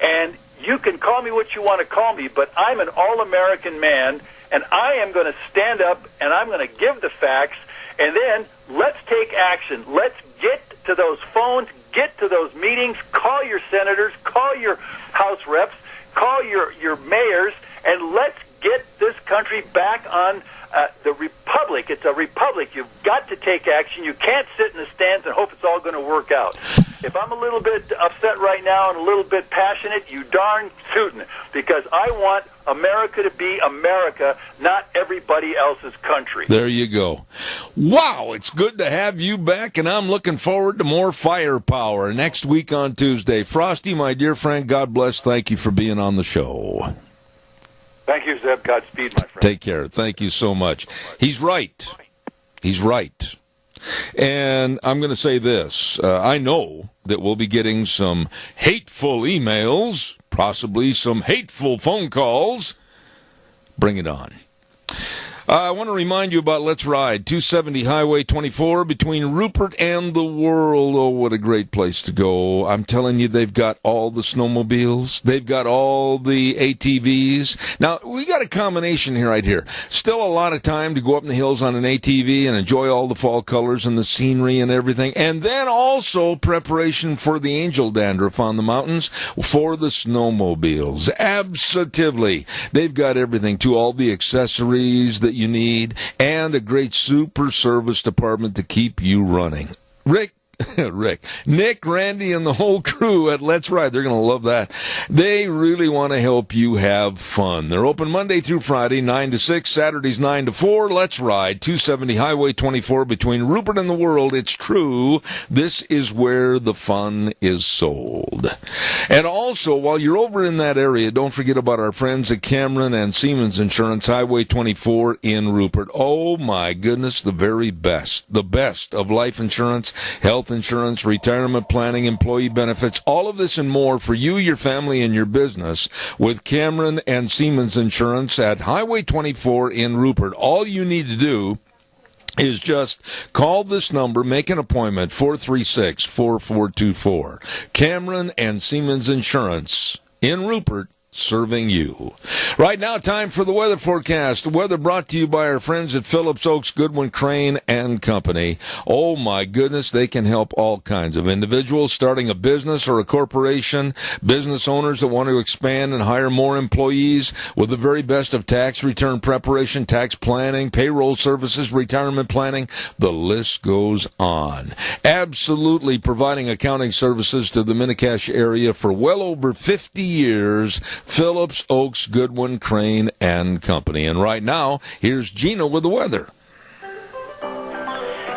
and you can call me what you want to call me, but I'm an all-American man, and I am going to stand up, and I'm going to give the facts, and then let's take action. Let's get to those phones, get to those meetings, call your senators, call your House reps, call your mayors, and let's get this country back on the republic. It's a republic. You've got to take action. You can't sit in the stands and hope it's all going to work out. If I'm a little bit upset right now and a little bit passionate, you darn tootin', because I want America to be America, not everybody else's country. There you go. Wow, it's good to have you back, and I'm looking forward to more firepower next week on Tuesday. Frosty, my dear friend, God bless. Thank you for being on the show. Thank you, Zeb. Godspeed, my friend. Take care. Thank you so much. He's right. He's right. And I'm going to say this. I know that we'll be getting some hateful emails, possibly some hateful phone calls. Bring it on. I want to remind you about Let's Ride, 270 Highway 24 between Rupert and the World. Oh, what a great place to go. I'm telling you, they've got all the snowmobiles. They've got all the ATVs. Now, we got a combination here right here. Still a lot of time to go up in the hills on an ATV and enjoy all the fall colors and the scenery and everything. And then also preparation for the angel dandruff on the mountains for the snowmobiles. Absolutely. They've got everything, too, all the accessories that you need, and a great super service department to keep you running. Rick, Nick, Randy, and the whole crew at Let's Ride. They're going to love that. They really want to help you have fun. They're open Monday through Friday, 9 to 6, Saturdays 9 to 4. Let's Ride, 270 Highway 24 between Rupert and the World. It's true. This is where the fun is sold. And also, while you're over in that area, don't forget about our friends at Cameron and Siemens Insurance, Highway 24 in Rupert. Oh, my goodness, the very best. The best of life insurance, health insurance, retirement planning, employee benefits, all of this and more for you, your family, and your business with Cameron and Siemens Insurance at Highway 24 in Rupert. All you need to do is just call this number, make an appointment, 436-4424. Cameron and Siemens Insurance in Rupert, serving you. Right now, time for the weather forecast. The weather brought to you by our friends at Phillips Oaks, Goodwin, Crane and Company. Oh my goodness, they can help all kinds of individuals starting a business or a corporation, business owners that want to expand and hire more employees with the very best of tax return preparation, tax planning, payroll services, retirement planning. The list goes on. Absolutely providing accounting services to the Mini-Cash area for well over 50 years. Phillips Oaks, Goodwin, Crane and Company. And right now, here's Gina with the weather.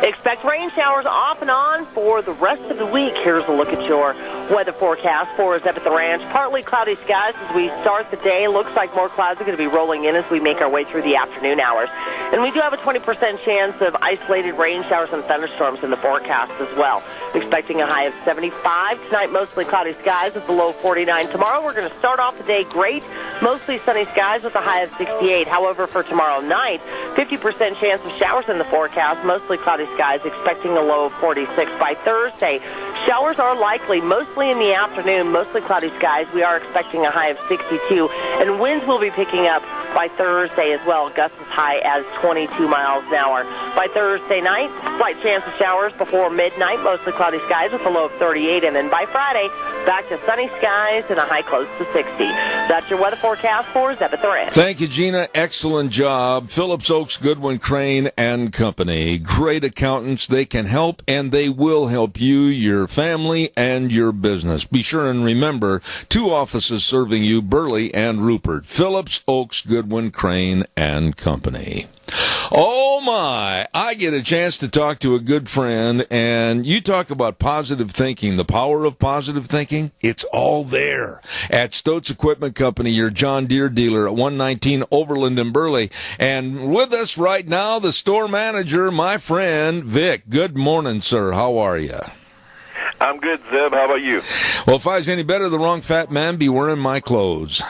Expect rain showers off and on for the rest of the week. Here's a look at your weather forecast for us up at the ranch. Partly cloudy skies as we start the day. Looks like more clouds are going to be rolling in as we make our way through the afternoon hours. And we do have a 20% chance of isolated rain showers and thunderstorms in the forecast as well. Expecting a high of 75. Tonight, mostly cloudy skies with the low 49. Tomorrow, we're going to start off the day great. Mostly sunny skies with a high of 68. However, for tomorrow night, 50% chance of showers in the forecast. Mostly cloudy skies, expecting a low of 46. By Thursday, showers are likely, mostly in the afternoon, mostly cloudy skies. We are expecting a high of 62, and winds will be picking up by Thursday as well, gusts as high as 22 miles an hour. By Thursday night, slight chance of showers before midnight, mostly cloudy skies with a low of 38, and then by Friday, back to sunny skies and a high close to 60. That's your weather forecast for Zeb at the Ranch. Thank you, Gina. Excellent job. Phillips Oaks, Goodwin, Crane and Company. Great accountants. They can help, and they will help you, your family, and your business. Be sure and remember, 2 offices serving you, Burley and Rupert. Phillips Oaks, Goodwin, Crane and Company. Oh my, I get a chance to talk to a good friend, and you talk about positive thinking, the power of positive thinking. It's all there at Stotz Equipment Company, your John Deere dealer at 119 Overland in Burley. And with us right now, the store manager, my friend Vic. Good morning, sir. How are you? I'm good, Zeb. How about you? Well, if I was any better, the wrong fat man be wearing my clothes.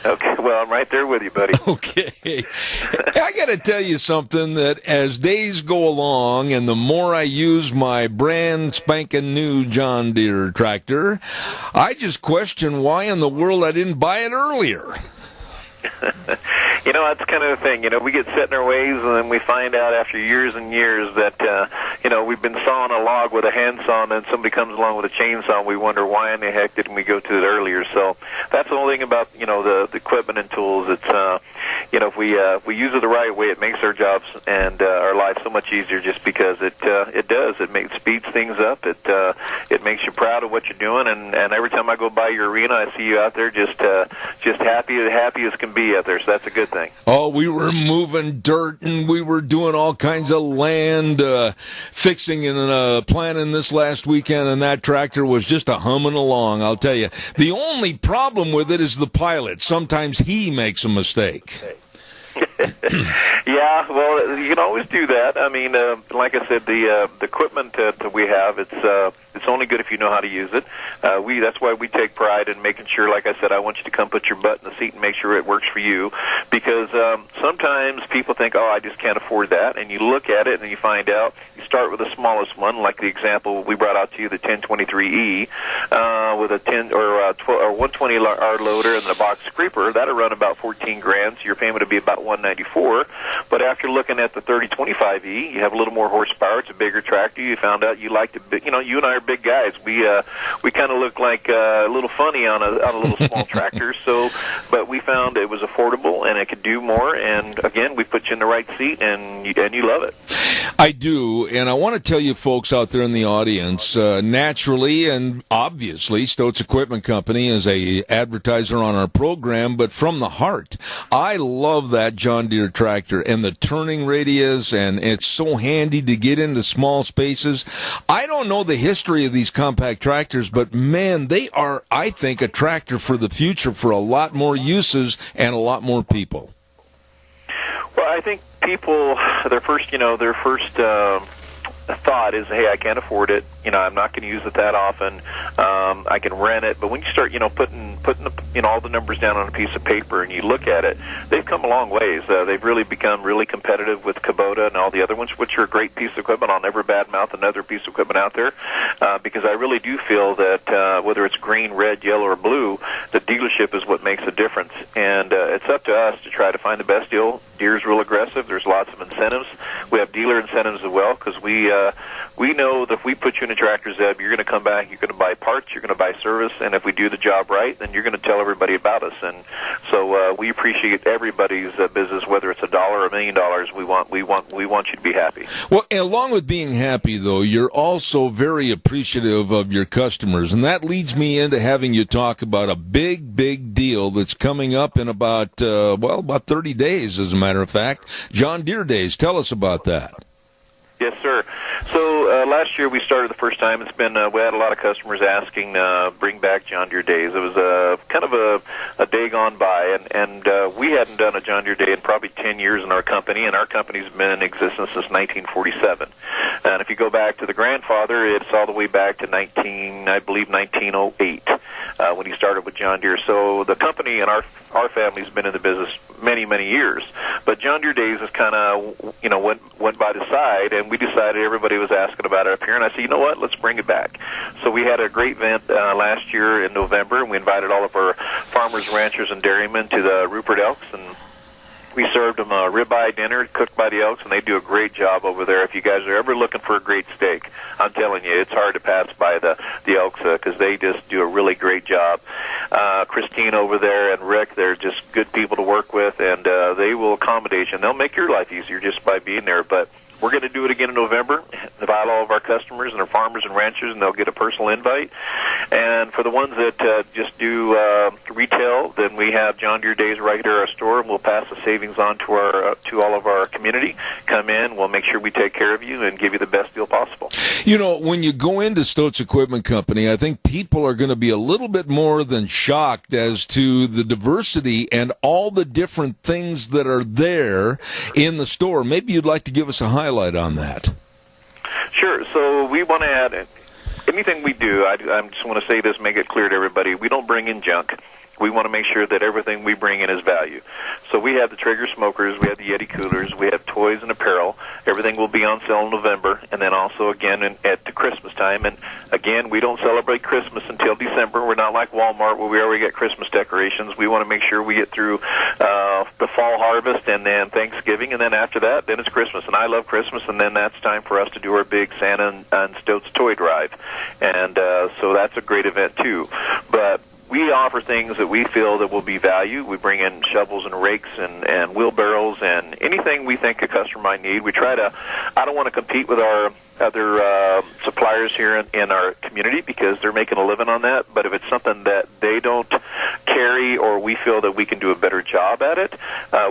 Okay, well, I'm right there with you, buddy. Okay. I got to tell you something, that as days go along and the more I use my brand spanking new John Deere tractor, I just question why in the world I didn't buy it earlier. You know, that's kind of the thing. You know, we get set in our ways, and then we find out after years and years that, you know, we've been sawing a log with a handsaw, and then somebody comes along with a chainsaw, and we wonder why in the heck didn't we go to it earlier. So that's the whole thing about, you know, the equipment and tools. It's, you know, if we use it the right way, it makes our jobs and our lives so much easier just because it does. It speeds things up. It makes you proud of what you're doing, and every time I go by your arena, I see you out there just happy as can be out there. So that's a good thing. Oh, we were moving dirt, and we were doing all kinds of land fixing and planning this last weekend, and that tractor was just humming along, I'll tell you. The only problem with it is the pilot. Sometimes he makes a mistake. Yeah, well, you can always do that. I mean, like I said, the equipment that we have, it's only good if you know how to use it. That's why we take pride in making sure, like I said, I want you to come put your butt in the seat and make sure it works for you. Because sometimes people think, oh, I just can't afford that. And you look at it and you find out, you start with the smallest one, like the example we brought out to you, the 1023E, with a 120R loader and the box scraper. That'll run about 14 grand, so your payment would be about $194. But after looking at the 3025E, you have a little more horsepower. It's a bigger tractor. You found out you like to, you know, you and I are big guys. We kind of look like a little funny on a little small tractor. So, but we found it was affordable and it could do more. And again, we put you in the right seat, and you love it. I do, and I want to tell you folks out there in the audience, naturally and obviously, Stoats Equipment Company is a advertiser on our program, but from the heart, I love that John Deere tractor and the turning radius, and it's so handy to get into small spaces. I don't know the history of these compact tractors, but man, they are, I think, a tractor for the future for a lot more uses and a lot more people. Well, I think people, their first thought is, hey, I can't afford it. I'm not going to use it that often. I can rent it. But when you start, putting all the numbers down on a piece of paper and you look at it, they've come a long ways. They've really become really competitive with Kubota and all the other ones, which are a great piece of equipment. I'll never badmouth another piece of equipment out there because I really do feel that whether it's green, red, yellow, or blue, the dealership is what makes a difference. And it's up to us to try to find the best deal. Deere's real aggressive. There's lots of incentives. We have dealer incentives as well because we know that if we put you in a tractor, Zeb, you're going to come back, you're going to buy parts, you're going to buy service, and if we do the job right, then you're going to tell everybody about us. And so we appreciate everybody's business, whether it's $1 or $1 million. We want you to be happy. Well, and along with being happy, though, you're also very appreciative of your customers, and that leads me into having you talk about a big deal that's coming up in about 30 days, as a matter of fact. John Deere Days. Tell us about that. Yes, sir. So last year we started the first time. It's been we had a lot of customers asking bring back John Deere Days. It was kind of a day gone by, and we hadn't done a John Deere Day in probably 10 years in our company, and our company's been in existence since 1947. And if you go back to the grandfather, it's all the way back to 1908 when he started with John Deere. So the company and our family's been in the business many years. But John Deere Days is kind of went by the side, and we decided everybody was asking about it up here, and I said, you know what, let's bring it back. So we had a great event last year in November, and we invited all of our farmers, ranchers, and dairymen to the Rupert Elks, and we served them a ribeye dinner cooked by the Elks, and they do a great job over there. If you guys are ever looking for a great steak, I'm telling you, it's hard to pass by the Elks because they just do a really great job. Christine over there and Rick, they're just good people to work with, and they will accommodate you, and they'll make your life easier just by being there. But we're going to do it again in November, invite all of our customers and our farmers and ranchers, and they'll get a personal invite. And for the ones that just do retail, then we have John Deere Days right here at our store, and we'll pass the savings on to all of our community. Come in, we'll make sure we take care of you and give you the best deal possible. When you go into Stoats Equipment Company, I think people are going to be a little bit more than shocked as to the diversity and all the different things that are there in the store. Maybe you'd like to give us a highlight on that. Sure. So we want to add anything we do. I just want to say this, make it clear to everybody. We don't bring in junk. We want to make sure that everything we bring in is value. So we have the Traeger smokers, we have the Yeti coolers, we have toys and apparel. Everything will be on sale in November, and then also again at the Christmas time. And again, we don't celebrate Christmas until December. We're not like Walmart where we already get Christmas decorations. We want to make sure we get through the fall harvest and then Thanksgiving, and then after that, then it's Christmas. And I love Christmas, and then that's time for us to do our big Santa and Stoats toy drive. And so that's a great event too. But we offer things that we feel that will be value. We bring in shovels and rakes and wheelbarrows and anything we think a customer might need. We try to, I don't want to compete with our other suppliers here in our community because they're making a living on that. But if it's something that they don't carry or we feel that we can do a better job at it,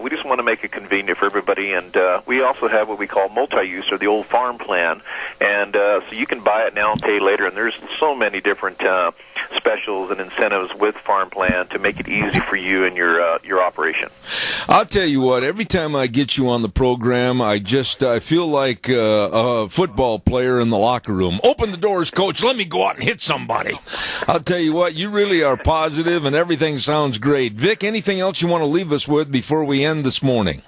we just want to make it convenient for everybody. And we also have what we call multi-use, or the old farm plan. And so you can buy it now and pay later. And there's so many different specials and incentives with farm plan to make it easy for you and your operation. I'll tell you what, every time I get you on the program, I feel like a football player in the locker room. Open the doors, coach. Let me go out and hit somebody. I'll tell you what, you really are positive and everything sounds great. Vic, anything else you want to leave us with before we end this morning?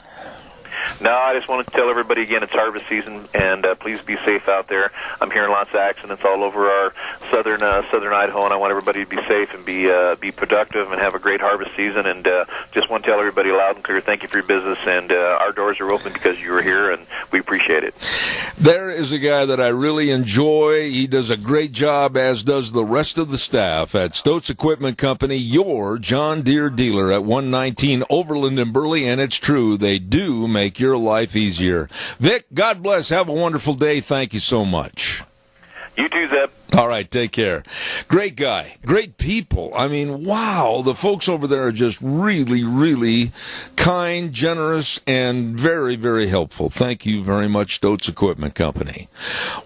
No, I just wanted to tell everybody again it's harvest season, and please be safe out there. I'm hearing lots of accidents all over our southern Idaho, and I want everybody to be safe and be productive and have a great harvest season. And just want to tell everybody loud and clear, thank you for your business, and our doors are open because you were here, and we appreciate it. There is a guy that I really enjoy. He does a great job, as does the rest of the staff at Stoats Equipment Company, your John Deere dealer at 119 Overland in Burley, and it's true, they do make your life easier. Vic, God bless. Have a wonderful day. Thank you so much. You too, Zeb. All right, take care. Great guy. Great people. I mean, wow, the folks over there are just really, really kind, generous, and very, very helpful. Thank you very much, Stoats Equipment Company.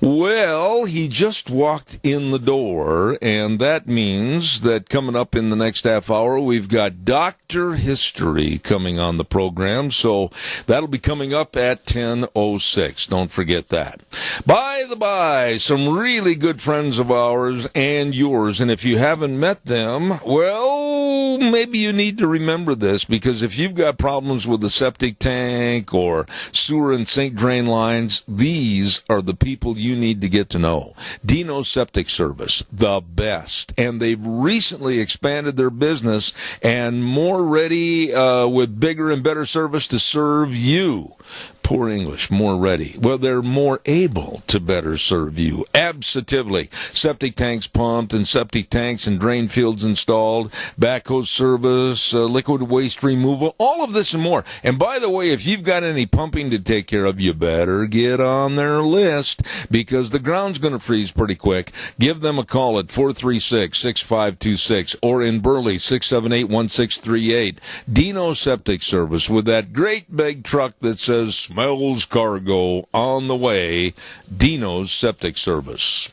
Well, he just walked in the door, and that means that coming up in the next half hour, we've got Dr. History coming on the program, so that'll be coming up at 10:06. Don't forget that. By the by, some really good friends of ours and yours, and if you haven't met them, well, maybe you need to remember this, because if you've got problems with the septic tank or sewer and sink drain lines, these are the people you need to get to know. Dino Septic Service, the best, and they've recently expanded their business and more ready with bigger and better service to serve you. Poor English, more ready. Well, they're more able to better serve you. Absolutely. Septic tanks pumped and septic tanks and drain fields installed, backhoe service, liquid waste removal, all of this and more. And by the way, if you've got any pumping to take care of, you better get on their list, because the ground's going to freeze pretty quick. Give them a call at 436-6526 or in Burley, 678-1638. Dino Septic Service, with that great big truck that says smells cargo on the way. Dino's Septic Service.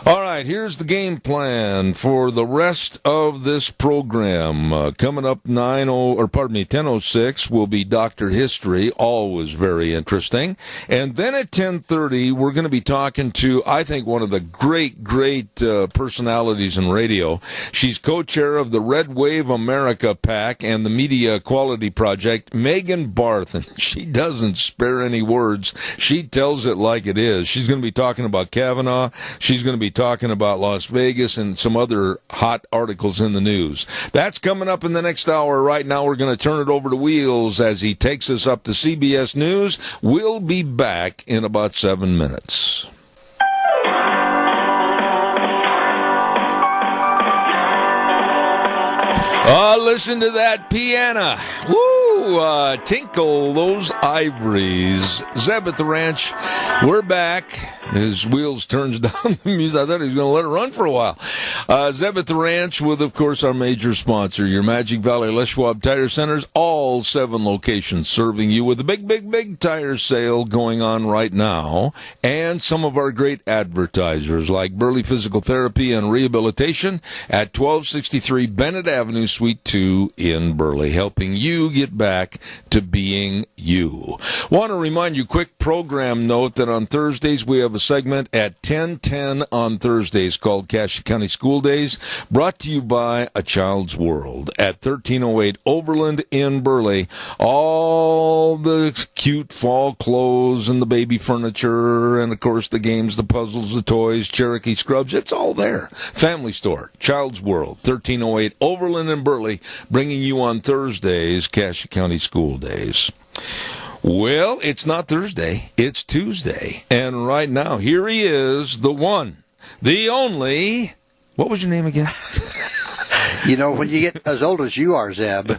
All right, here's the game plan for the rest of this program. Coming up 10:06 will be Dr. History, always very interesting. And then at 10:30, we're going to be talking to, I think, one of the great personalities in radio. She's co-chair of the Red Wave America PAC and the Media Quality Project, Megan Barth. And she doesn't spare any words. She tells it like it is. She's going to be talking about Kavanaugh. She's going to be talking about Las Vegas and some other hot articles in the news. That's coming up in the next hour. Right now, we're going to turn it over to Wheels as he takes us up to CBS News. We'll be back in about 7 minutes. Listen to that piano. Woo! Tinkle those ivories. Zeb at the Ranch. We're back. His Wheels turns down the music. I thought he was going to let it run for a while. Zeb at the Ranch with, of course, our major sponsor, your Magic Valley Les Schwab Tire Centers. All 7 locations serving you with a big tire sale going on right now. And some of our great advertisers like Burley Physical Therapy and Rehabilitation at 1263 Bennett Avenue, Suite 2 in Burley, helping you get back to being you. Want to remind you, quick program note, that on Thursdays we have a segment at 10:10 on Thursdays called Cassia County School Days, brought to you by A Child's World at 1308 Overland in Burley. All the cute fall clothes and the baby furniture and, of course, the games, the puzzles, the toys, Cherokee scrubs, it's all there. Family store, Child's World, 1308 Overland in Burley, bringing you on Thursdays Cassia County School Days. Well, it's not Thursday, it's Tuesday. And right now, here he is, the one, the only, what was your name again? You know, when you get as old as you are, Zeb,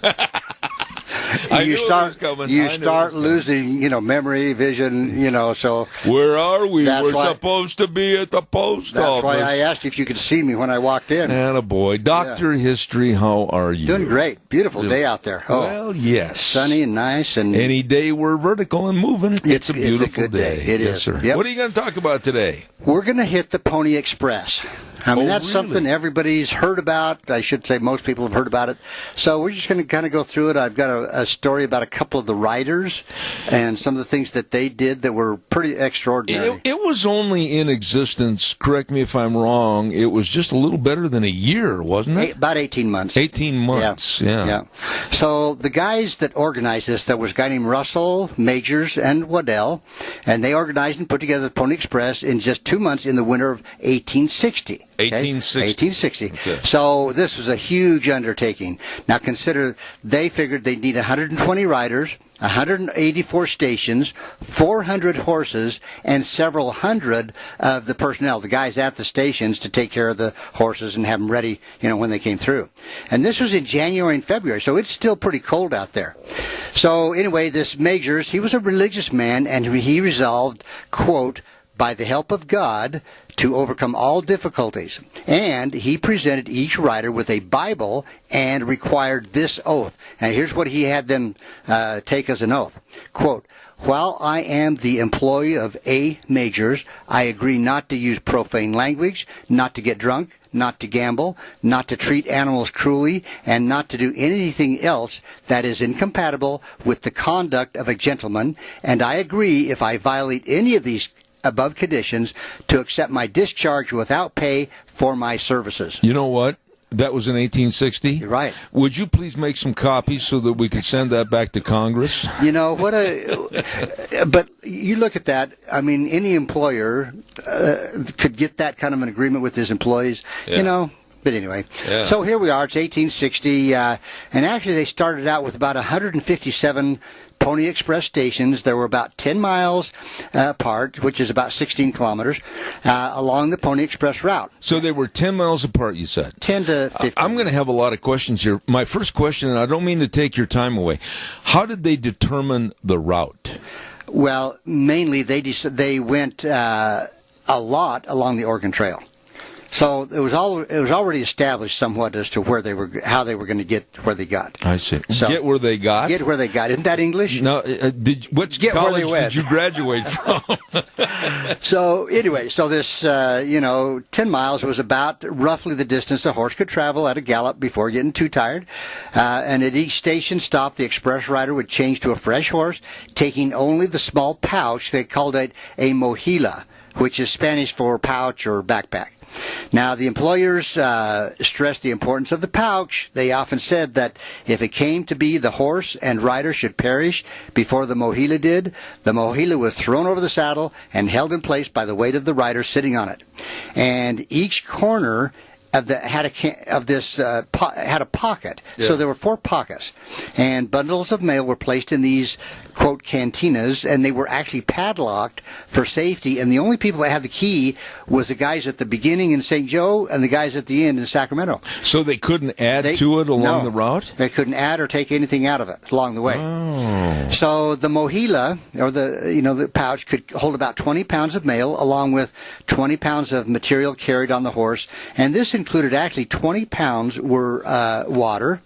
you start losing, memory, vision, so. Where are we? We're supposed to be at the post office. That's why I asked if you could see me when I walked in. Attaboy. Dr. History, how are you? Doing great. Beautiful day out there. Oh, well, yes. Sunny and nice. And any day we're vertical and moving, it's a beautiful good day. Yes, It is. sir. Yep. What are you going to talk about today? We're going to hit the Pony Express. I mean, Oh, that's really? something everybody's heard about. I should say most people have heard about it. So we're just going to kind of go through it. I've got a story about a couple of the riders and some of the things that they did that were pretty extraordinary. It was only in existence, correct me if I'm wrong, it was just a little better than a year, wasn't it? About 18 months. 18 months, yeah. So the guys that organized this, there was a guy named Russell, Majors, and Waddell, and they organized and put together the Pony Express in just 2 months in the winter of 1860. Okay? 1860. Okay. So this was a huge undertaking. Now consider, they figured they'd need 120 riders, 184 stations, 400 horses, and several hundred of the personnel, the guys at the stations, to take care of the horses and have them ready, when they came through. And this was in January and February, so it's still pretty cold out there. So anyway, this Majors, he was a religious man, and he resolved, quote, by the help of God, to overcome all difficulties. And he presented each rider with a Bible and required this oath. And here's what he had them take as an oath. Quote, while I am the employee of A. Majors, I agree not to use profane language, not to get drunk, not to gamble, not to treat animals cruelly, and not to do anything else that is incompatible with the conduct of a gentleman. And I agree, if I violate any of these above conditions, to accept my discharge without pay for my services. You know what? That was in 1860? You're right. Would you please make some copies so that we can send that back to Congress? But you look at that, I mean, any employer could get that kind of an agreement with his employees, But anyway, So here we are. It's 1860, and actually they started out with about 157 Pony Express stations. There were about 10 miles apart, which is about 16 kilometers, along the Pony Express route. So they were 10 miles apart, you said? 10 to 15. I'm going to have a lot of questions here. My first question, and I don't mean to take your time away, how did they determine the route? Well, mainly they went a lot along the Oregon Trail. So it was already established somewhat as to how they were going to get where they got. I see. So, get where they got? Get where they got. Isn't that English? No. What college did you graduate from? So anyway, this 10 miles was about roughly the distance a horse could travel at a gallop before getting too tired. And at each station stop, the express rider would change to a fresh horse, taking only the small pouch. They called it a mohila, which is Spanish for pouch or backpack. Now, the employers stressed the importance of the pouch. They often said that if it came to be the horse and rider should perish before the mohila did, the mohila was thrown over the saddle and held in place by the weight of the rider sitting on it. And each corner had a pocket. Yeah. So there were 4 pockets, and bundles of mail were placed in these, quote, cantinas, and they were actually padlocked for safety. And the only people that had the key was the guys at the beginning in St. Joe and the guys at the end in Sacramento. So they couldn't add to it along the route? They couldn't add or take anything out of it along the way. Oh. So the mohila, or the pouch, could hold about 20 pounds of mail along with 20 pounds of material carried on the horse, and this included actually 20 pounds were water.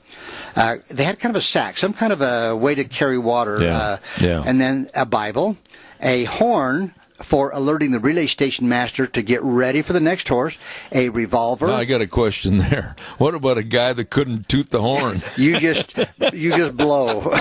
They had kind of a sack, some kind of a way to carry water, and then a Bible, a horn for alerting the relay station master to get ready for the next horse, a revolver. Now I got a question there. What about a guy that couldn't toot the horn? You just blow.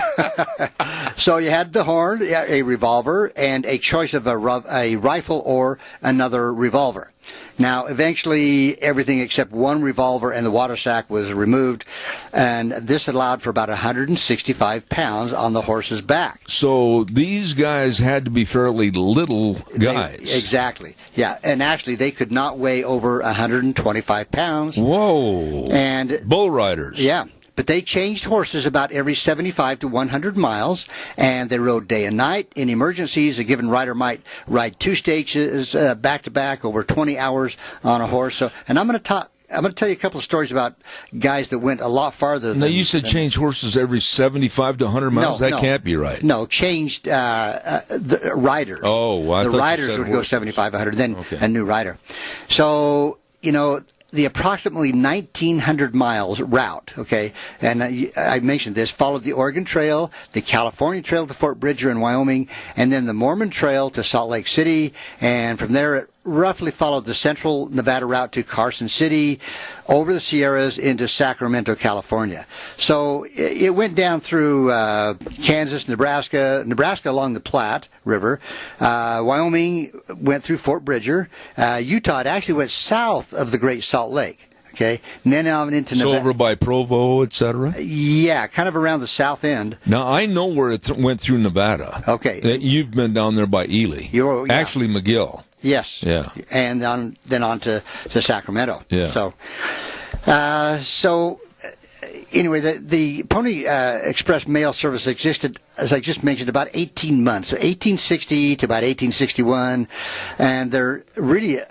So you had the horn, a revolver, and a choice of a rifle or another revolver. Now, eventually, everything except one revolver and the water sack was removed, and this allowed for about 165 pounds on the horse's back. So these guys had to be fairly little guys. Exactly. Yeah, and actually, they could not weigh over 125 pounds. Whoa. And bull riders. Yeah. But they changed horses about every 75 to 100 miles, and they rode day and night. In emergencies, a given rider might ride 2 stages back to back over 20 hours on a horse. So, and I'm going to tell you a couple of stories about guys that went a lot farther. Now, you said change horses every 75 to 100 miles? No, that can't be right. No, changed the riders. Oh, well, the riders would go 75, 100, then a new rider. So, the approximately 1,900 miles route, and I mentioned this, followed the Oregon Trail, the California Trail to Fort Bridger in Wyoming, and then the Mormon Trail to Salt Lake City, and from there it roughly followed the central Nevada route to Carson City, over the Sierras into Sacramento, California. So it went down through Kansas, Nebraska along the Platte River. Wyoming went through Fort Bridger. Utah, it actually went south of the Great Salt Lake. Okay, and then on into Nevada. So over by Provo, etc.? Yeah, kind of around the south end. Now, I know where it went through Nevada. Okay. You've been down there by Ely. Actually, McGill. Yes. Yeah. And then on to Sacramento. Yeah. So anyway, the Pony Express mail service existed, as I just mentioned, about 18 months, so 1860 to about 1861, and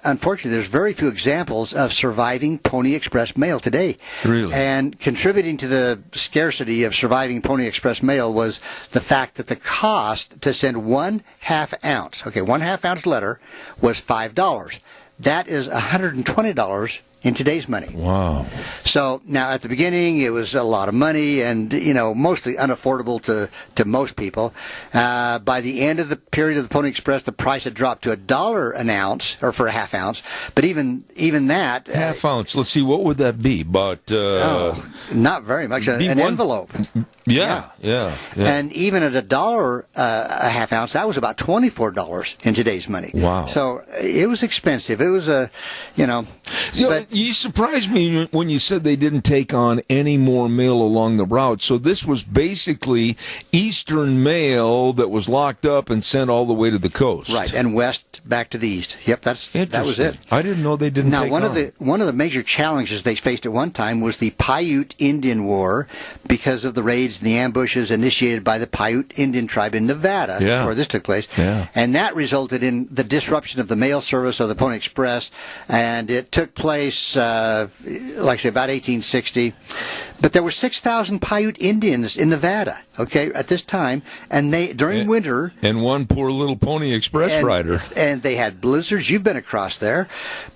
unfortunately, there's very few examples of surviving Pony Express mail today. Really? And contributing to the scarcity of surviving Pony Express mail was the fact that the cost to send 1/2 ounce, one 1/2 ounce letter, was $5. That is $120 in today's money. Wow. So now at the beginning it was a lot of money and, mostly unaffordable to most people. By the end of the period of the Pony Express, the price had dropped to $1 an ounce, or for a 1/2 ounce. But even that... 1/2 ounce. Let's see, what would that be? About... not very much. An envelope. Yeah. And even at $1 a 1/2 ounce, that was about $24 in today's money. Wow. So it was expensive. It was but you surprised me when you said they didn't take on any more mail along the route. So this was basically Eastern mail that was locked up and sent all the way to the coast. Right, and west back to the east. Yep, that was it. I didn't know they didn't take on. Now, one of the major challenges they faced at one time was the Paiute Indian War, because of the raids and the ambushes initiated by the Paiute Indian tribe in Nevada. Yeah. That's where this took place. Yeah. And that resulted in the disruption of the mail service of the Pony Express, and it took place, like I say, about 1860. But there were 6,000 Paiute Indians in Nevada, at this time, and during winter... And one poor little Pony Express rider. And they had blizzards. You've been across there.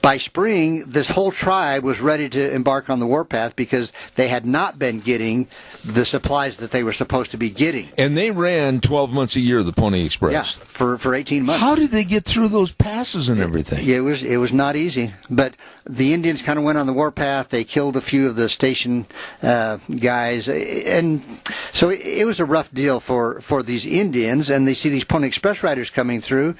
By spring, this whole tribe was ready to embark on the warpath because they had not been getting the supplies that they were supposed to be getting. And they ran 12 months a year, the Pony Express. Yeah, for 18 months. How did they get through those passes and everything? It was not easy. But the Indians kind of went on the warpath. They killed a few of the station guys, and so it was a rough deal for these Indians, and they see these Pony Express riders coming through.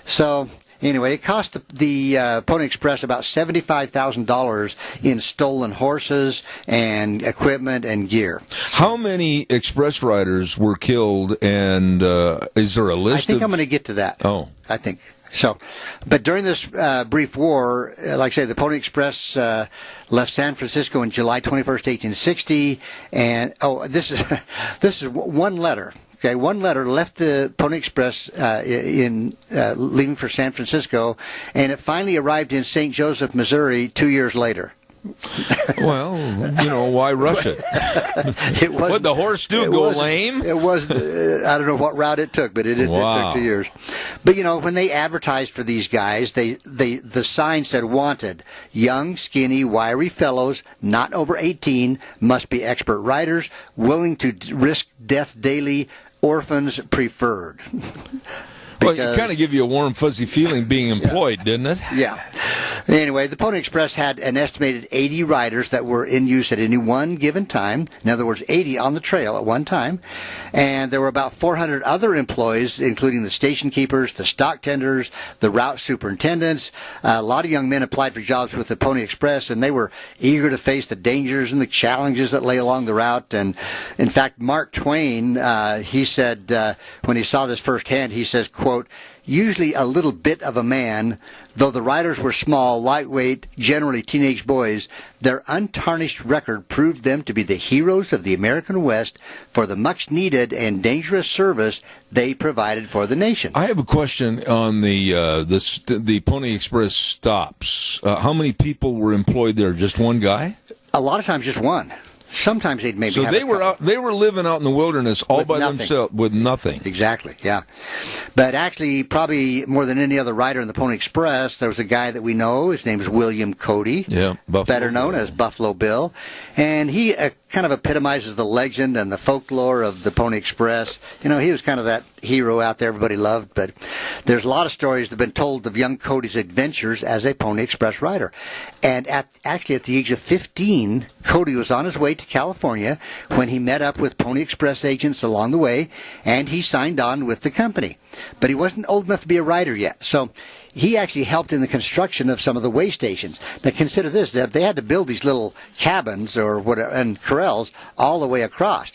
So anyway, it cost the Pony Express about $75,000 in stolen horses and equipment and gear. How many express riders were killed, and is there a list? I think I'm going to get to that. Oh. I think. So, but during this brief war, like I say, the Pony Express left San Francisco on July 21st, 1860, and this is one letter. Okay, one letter left the Pony Express leaving for San Francisco, and it finally arrived in St. Joseph, Missouri, 2 years later. Well, why rush it? What the horse do? Go lame? It was. I don't know what route it took, but it took 2 years. But when they advertised for these guys, the sign said "Wanted: young, skinny, wiry fellows, not over 18, must be expert riders, willing to risk death daily. Orphans preferred." Well, it kind of give you a warm, fuzzy feeling being employed, didn't it? Yeah. Anyway, the Pony Express had an estimated 80 riders that were in use at any one given time. In other words, 80 on the trail at one time. And there were about 400 other employees, including the station keepers, the stock tenders, the route superintendents. A lot of young men applied for jobs with the Pony Express, and they were eager to face the dangers and the challenges that lay along the route. And in fact, Mark Twain, he said, when he saw this firsthand, he says, quote, "Usually a little bit of a man, though the riders were small, lightweight, generally teenage boys, their untarnished record proved them to be the heroes of the American West for the much-needed and dangerous service they provided for the nation." I have a question on the Pony Express stops. How many people were employed there? Just one guy? A lot of times just one. Sometimes they'd maybe have they were living out in the wilderness all by nothing. themselves with nothing. Exactly, yeah. But actually, probably more than any other rider in the Pony Express, there was a guy that we know. His name is William Cody, better known as Buffalo Bill. And he kind of epitomizes the legend and the folklore of the Pony Express. He was kind of that hero out there everybody loved. But there's a lot of stories that have been told of young Cody's adventures as a Pony Express rider. And actually at the age of 15, Cody was on his way to California when he met up with Pony Express agents along the way, and he signed on with the company. But he wasn't old enough to be a rider yet. So he actually helped in the construction of some of the way stations. Now consider this, that they had to build these little cabins or whatever and corrals all the way across.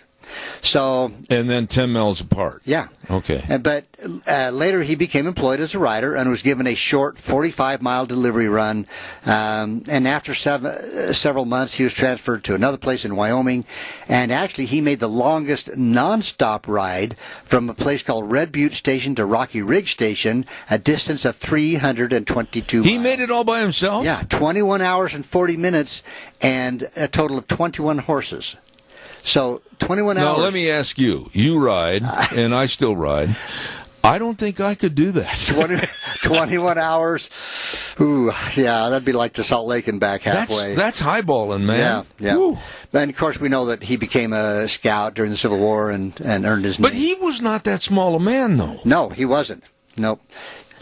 So, and then 10 miles apart. Yeah. Okay. But later he became employed as a rider and was given a short 45-mile delivery run. And after several months, he was transferred to another place in Wyoming. And actually, he made the longest nonstop ride from a place called Red Butte Station to Rocky Ridge Station, a distance of 322 miles. He made it all by himself? Yeah, 21 hours and 40 minutes and a total of 21 horses. So 21 hours. Now, let me ask you. You ride, and I still ride. I don't think I could do that. 21 hours. Ooh, yeah, that'd be like to Salt Lake and back halfway. That's highballing, man. Yeah. Woo. And, of course, we know that he became a scout during the Civil War and earned his name. But he was not that small a man, though. No, he wasn't. Nope.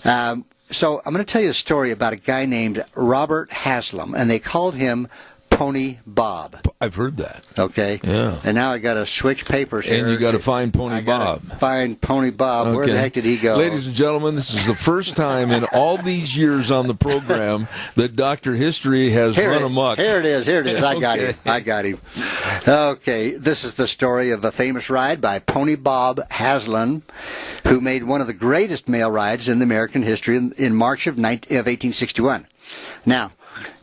So I'm going to tell you a story about a guy named Robert Haslam, and they called him Pony Bob. I've heard that. Okay. Yeah. And now I got to switch papers here. And you got to find Pony Bob. Find Pony Bob. Okay. Where the heck did he go? Ladies and gentlemen, this is the first time in all these years on the program that Dr. History has run amok. Here it is. I got him. Okay. This is the story of a famous ride by Pony Bob Haslam, who made one of the greatest mail rides in American history in March of 1861. Now,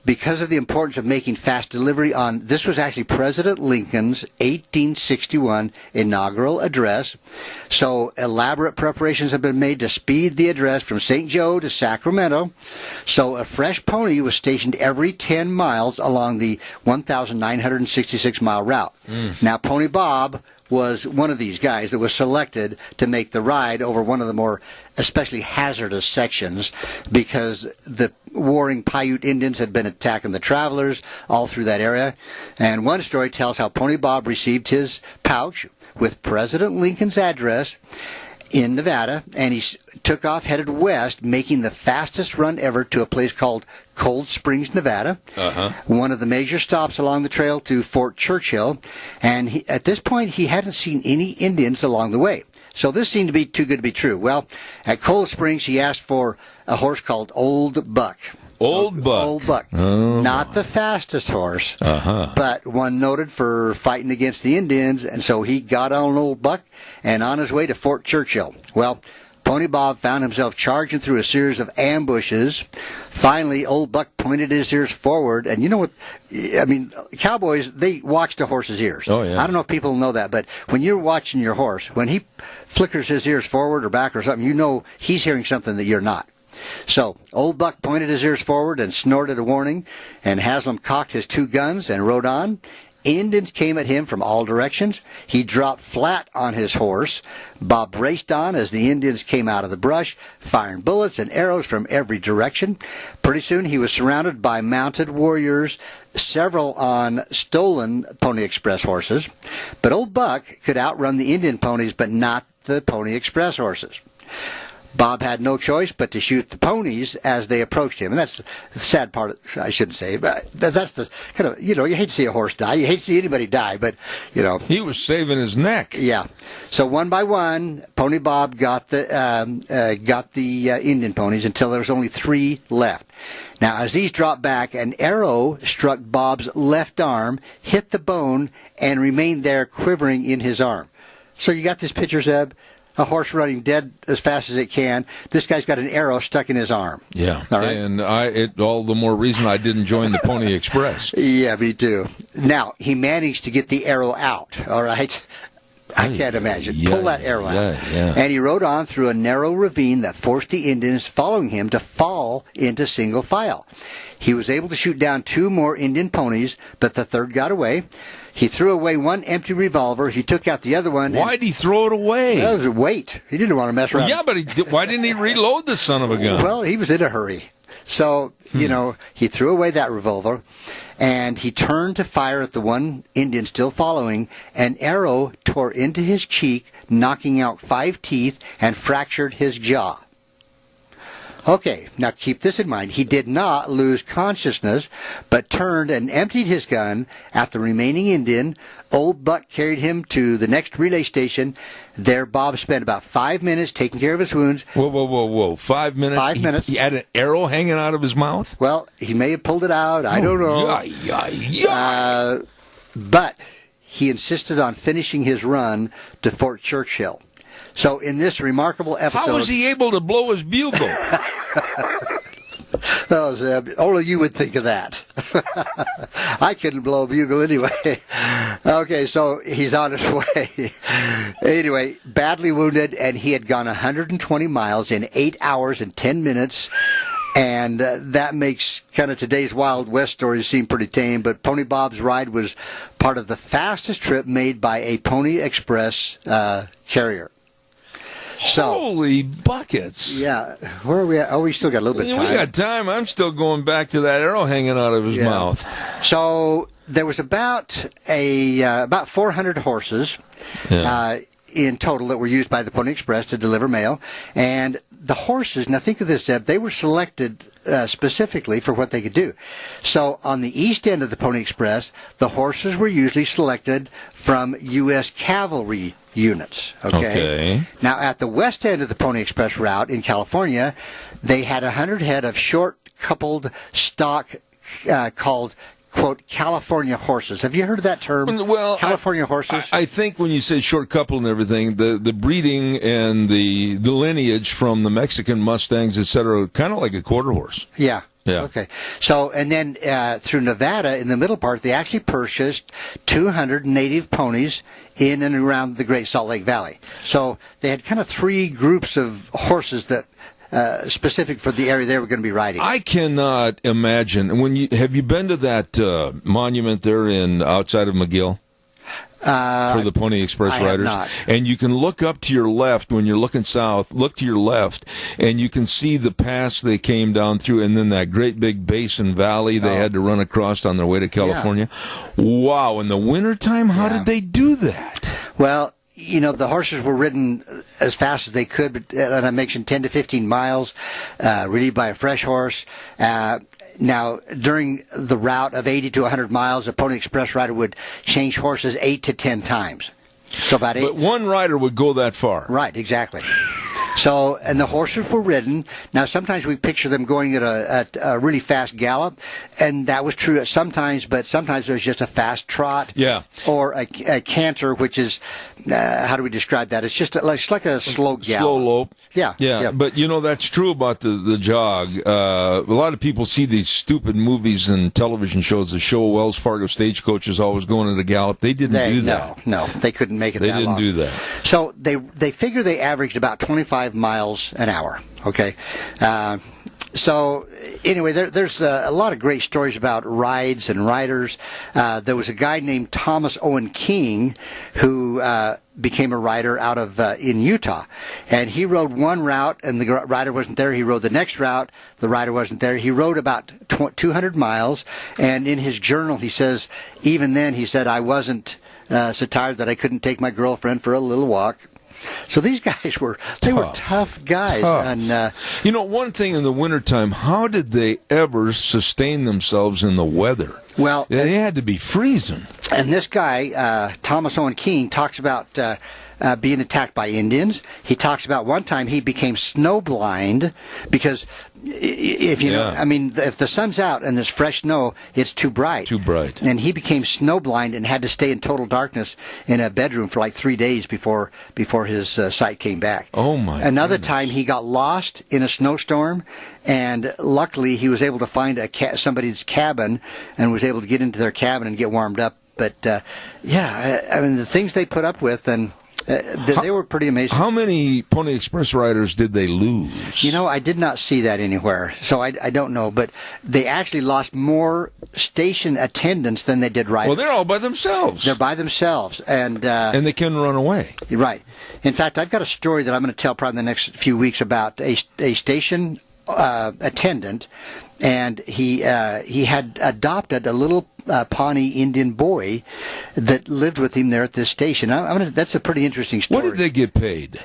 because of the importance of making fast delivery this was actually President Lincoln's 1861 inaugural address. So elaborate preparations have been made to speed the address from St. Joe to Sacramento. So a fresh pony was stationed every 10 miles along the 1,966-mile route. Now, Pony Bob was one of these guys that was selected to make the ride over one of the more especially hazardous sections because the warring Paiute Indians had been attacking the travelers all through that area. And one story tells how Pony Bob received his pouch with President Lincoln's address in Nevada, and he took off, headed west, making the fastest run ever to a place called Cold Springs, Nevada, one of the major stops along the trail to Fort Churchill. And at this point, he hadn't seen any Indians along the way. So this seemed to be too good to be true. Well, at Cold Springs, he asked for a horse called Old Buck. Old Buck. Oh. Not the fastest horse, but one noted for fighting against the Indians, and so he got on Old Buck and on his way to Fort Churchill. Well, Pony Bob found himself charging through a series of ambushes. Finally, Old Buck pointed his ears forward, and you know what? I mean, cowboys, they watch the horse's ears. Oh, yeah. I don't know if people know that, but when you're watching your horse, when he flickers his ears forward or back or something, you know he's hearing something that you're not. So, Old Buck pointed his ears forward and snorted a warning, and Haslam cocked his two guns and rode on. Indians came at him from all directions. He dropped flat on his horse. Bob raced on as the Indians came out of the brush, firing bullets and arrows from every direction. Pretty soon he was surrounded by mounted warriors, several on stolen Pony Express horses. But Old Buck could outrun the Indian ponies, but not the Pony Express horses. Bob had no choice but to shoot the ponies as they approached him. And that's the sad part, I shouldn't say, but that's the kind of, you hate to see a horse die. You hate to see anybody die, but, He was saving his neck. Yeah. So one by one, Pony Bob got the Indian ponies until there was only 3 left. Now, as these dropped back, an arrow struck Bob's left arm, hit the bone, and remained there quivering in his arm. So you got this picture, Zeb? A horse running dead as fast as it can. This guy's got an arrow stuck in his arm. Yeah. All right? And all the more reason I didn't join the Pony Express. Yeah, me too. Now, he managed to get the arrow out, all right? I can't imagine. Pull that arrow out. Yeah. And he rode on through a narrow ravine that forced the Indians following him to fall into single file. He was able to shoot down 2 more Indian ponies, but the third got away. He threw away one empty revolver. He took out the other one. Why'd he throw it away? That was a weight. He didn't want to mess around. Yeah, but why didn't he reload the son of a gun? Well, he was in a hurry. So, he threw away that revolver, and he turned to fire at the one Indian still following. An arrow tore into his cheek, knocking out 5 teeth and fractured his jaw. Okay, now keep this in mind. He did not lose consciousness, but turned and emptied his gun at the remaining Indian. Old Buck carried him to the next relay station. There, Bob spent about 5 minutes taking care of his wounds. Whoa. 5 minutes? 5 minutes. He had an arrow hanging out of his mouth? Well, he may have pulled it out. I don't know. But he insisted on finishing his run to Fort Churchill. So in this remarkable episode... How was he able to blow his bugle? Oh, Zeb, only you would think of that. I couldn't blow a bugle anyway. Okay, so he's on his way. Anyway, badly wounded, and he had gone 120 miles in 8 hours and 10 minutes. And that makes kind of today's Wild West stories seem pretty tame, but Pony Bob's ride was part of the fastest trip made by a Pony Express carrier. So, holy buckets. Yeah. Where are we at? Oh, we still got a little bit of time. We got time. I'm still going back to that arrow hanging out of his mouth. So there was about 400 horses in total that were used by the Pony Express to deliver mail. And the horses, now think of this, Zeb, they were selected specifically for what they could do. So on the east end of the Pony Express, the horses were usually selected from U.S. cavalry units. Okay. Now at the west end of the Pony Express route in California, they had 100 head of short coupled stock called, quote, California horses. Have you heard of that term? Well, California horses? I think when you say short couple and everything, the breeding and the lineage from the Mexican Mustangs, et cetera, kind of like a quarter horse. Yeah. Yeah. Okay. So, and then through Nevada, in the middle part, they actually purchased 200 native ponies in and around the Great Salt Lake Valley. So they had kind of 3 groups of horses that specific for the area they were going to be riding. I cannot imagine. Have you been to that monument there outside of McGill? For the Pony Express riders. Not. And you can look up to your left when you're looking south, look to your left, and you can see the pass they came down through, and then that great big basin valley they had to run across on their way to California. Yeah. Wow, in the wintertime, how did they do that? Well, you know, the horses were ridden as fast as they could, and I mentioned 10 to 15 miles, really by a fresh horse. Now, during the route of 80 to 100 miles, a Pony Express rider would change horses 8 to 10 times. So about 8. But one rider would go that far. Right, exactly. So, and the horses were ridden. Now, sometimes we picture them going at a really fast gallop, and that was true sometimes, but sometimes it was just a fast trot. Yeah. Or a canter, which is, how do we describe that? It's just like a slow gallop. Slow lope. Yeah. But, you know, that's true about the jog. A lot of people see these stupid movies and television shows that show Wells Fargo stagecoaches always going at a gallop. They didn't do that. No, they couldn't make it that long. They didn't do that. So they figure they averaged about 25 miles an hour. Okay. So anyway, there's a lot of great stories about rides and riders. There was a guy named Thomas Owen King who became a rider out of in Utah, and he rode one route, and the rider wasn't there. He rode the next route, the rider wasn't there. He rode about 200 miles, and in his journal he says, even then he said, I wasn't so tired that I couldn't take my girlfriend for a little walk. So these guys were tough guys. Tough. And you know, one thing in the wintertime, how did they ever sustain themselves in the weather? Well, they had to be freezing. And this guy, Thomas Owen King, talks about being attacked by Indians. He talks about one time he became snowblind because if you know, I mean, if the sun's out and there's fresh snow, it's too bright. Too bright. And he became snowblind and had to stay in total darkness in a bedroom for like 3 days before his sight came back. Oh my! Another time he got lost in a snowstorm, and luckily he was able to find somebody's cabin and was able to get into their cabin and get warmed up. But I mean, the things they put up with, and they were pretty amazing. How many Pony Express riders did they lose? You know, I did not see that anywhere, so I don't know. But they actually lost more station attendants than they did riders. Well, they're all by themselves. They're by themselves, and they can run away. Right. In fact, I've got a story that I'm going to tell probably in the next few weeks about a station attendant, and he had adopted a little Pawnee Indian boy that lived with him there at this station. That's a pretty interesting story. What did they get paid?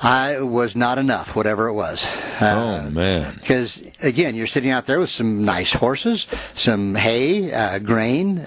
It was not enough, whatever it was. Oh, man. Because, again, you're sitting out there with some nice horses, some hay, grain,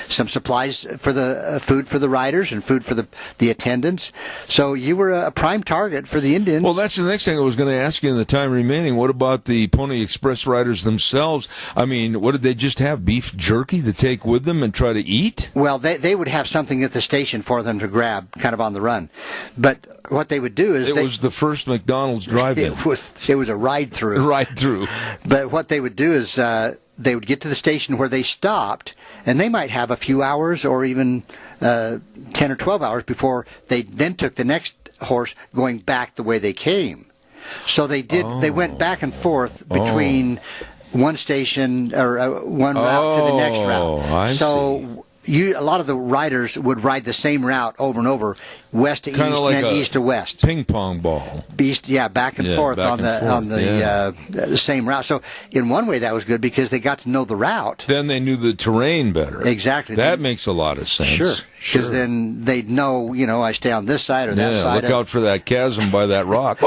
some supplies for the food for the riders and food for the attendants. So you were a prime target for the Indians. Well, that's the next thing I was going to ask you in the time remaining. What about the Pony Express riders themselves? I mean, what did they just have, beef jerky to take with them and try to eat? Well, they would have something at the station for them to grab, kind of on the run. But what they would do is it was the first McDonald's drive-in. It was a ride-through. Ride-through. But what they would do is they would get to the station where they stopped, and they might have a few hours or even 10 or 12 hours before they then took the next horse going back the way they came. So they did. They went back and forth between one station or one route to the next route. I see. A lot of the riders would ride the same route over and over, west to east, like and then east to west. Ping pong ball. Back and forth on the same route. So in one way that was good because they got to know the route. Then they knew the terrain better. Exactly. That makes a lot of sense. Sure. Because then they'd know, I stay on this side or that side. Look out for that chasm by that rock.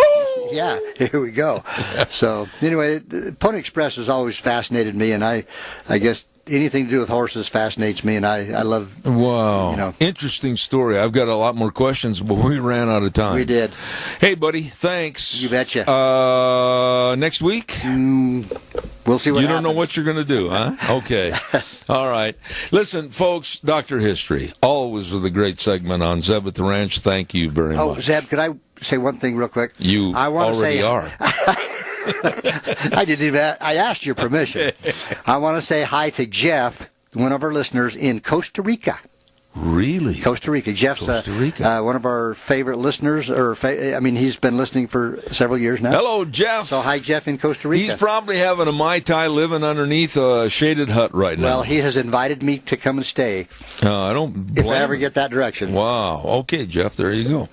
Yeah, here we go. So anyway, Pony Express has always fascinated me, and I guess anything to do with horses fascinates me, and I love. Wow, interesting story. I've got a lot more questions, but we ran out of time. We did. Hey, buddy, thanks. You betcha. Next week, we'll see what you happens. don't know what you're going to do, huh? Okay. All right. Listen, folks, Dr. History, always with a great segment on Zeb at the Ranch. Thank you very much. Oh, Zeb, could I say one thing real quick? You already are. I asked your permission. I want to say hi to Jeff, one of our listeners in Costa Rica. Really? Costa Rica. Jeff's one of our favorite listeners. He's been listening for several years now. Hello, Jeff. So hi, Jeff in Costa Rica. He's probably having a Mai Tai living underneath a shaded hut right now. Well, he has invited me to come and stay. I don't blame if I ever get that direction. Wow. Okay, Jeff, there you go.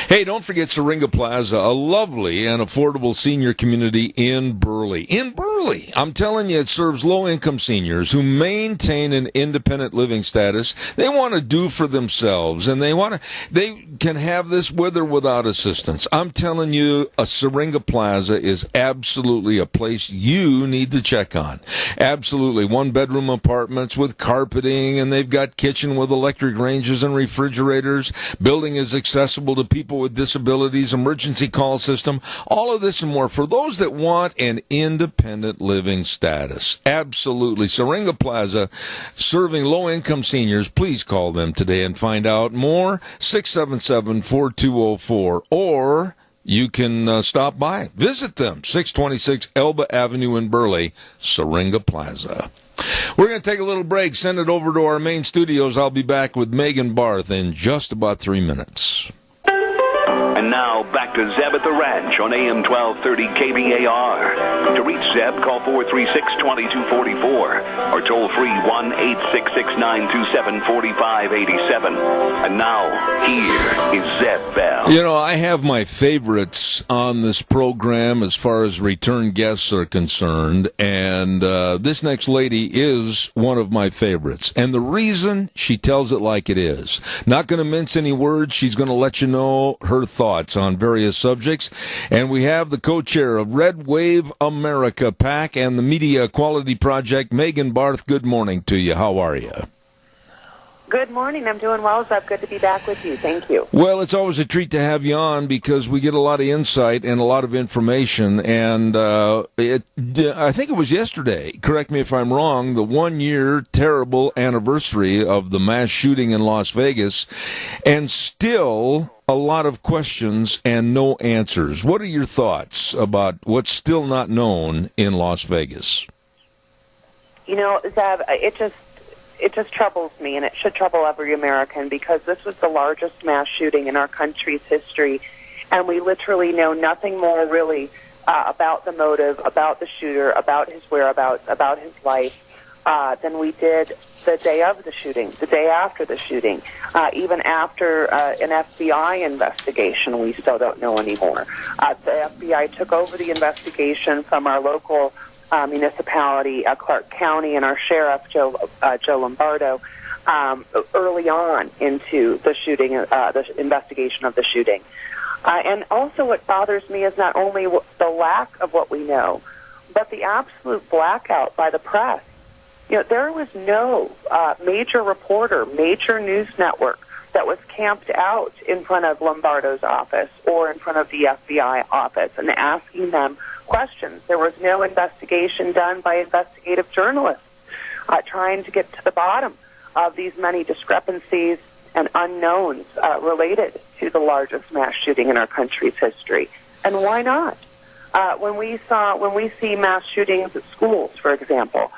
Hey, don't forget Syringa Plaza, a lovely and affordable senior community in Burley. I'm telling you, it serves low-income seniors who maintain an independent living status. They want to do for themselves, and they can have this with or without assistance. I'm telling you, a Syringa Plaza is absolutely a place you need to check on. Absolutely. One-bedroom apartments with carpeting, and they've got kitchen with electric ranges and refrigerators. Building is accessible to people with disabilities, emergency call system, all of this and more for those that want an independent living status. Absolutely. Syringa Plaza, serving low-income seniors. Please call them today and find out more. 677-4204, or you can stop by. Visit them. 626 Elba Avenue in Burley, Syringa Plaza. We're going to take a little break, send it over to our main studios. I'll be back with Megan Barth in just about 3 minutes. And now, back to Zeb at the Ranch on AM 1230 KBAR. To reach Zeb, call 436-2244 or toll free 1-866-927-4587. And now, here is Zeb Bell. I have my favorites on this program as far as return guests are concerned, and this next lady is one of my favorites. And the reason, she tells it like it is. Not going to mince any words. She's going to let you know her thoughts on various subjects. And we have the co-chair of Red Wave America PAC and the Media Quality Project, Megan Barth. Good morning to you. How are you? Good morning. I'm doing well, Zeb. Good to be back with you. Thank you. Well, it's always a treat to have you on because we get a lot of insight and a lot of information. And I think it was yesterday, correct me if I'm wrong, the 1-year terrible anniversary of the mass shooting in Las Vegas. And still a lot of questions and no answers. What are your thoughts about what's still not known in Las Vegas? Zeb, it just troubles me, and it should trouble every American, because this was the largest mass shooting in our country's history, and we literally know nothing more really about the motive, about the shooter, about his whereabouts, about his life, than we did the day of the shooting, the day after the shooting. Even after an FBI investigation, we still don't know anymore. The FBI took over the investigation from our local municipality, Clark County, and our sheriff, Joe Lombardo, early on into the shooting, the investigation of the shooting. And also what bothers me is not only the lack of what we know, but the absolute blackout by the press. You know, there was no major reporter, major news network that was camped out in front of Lombardo's office or in front of the FBI office and asking them questions. There was no investigation done by investigative journalists trying to get to the bottom of these many discrepancies and unknowns related to the largest mass shooting in our country's history. And why not? When we see mass shootings at schools, for example,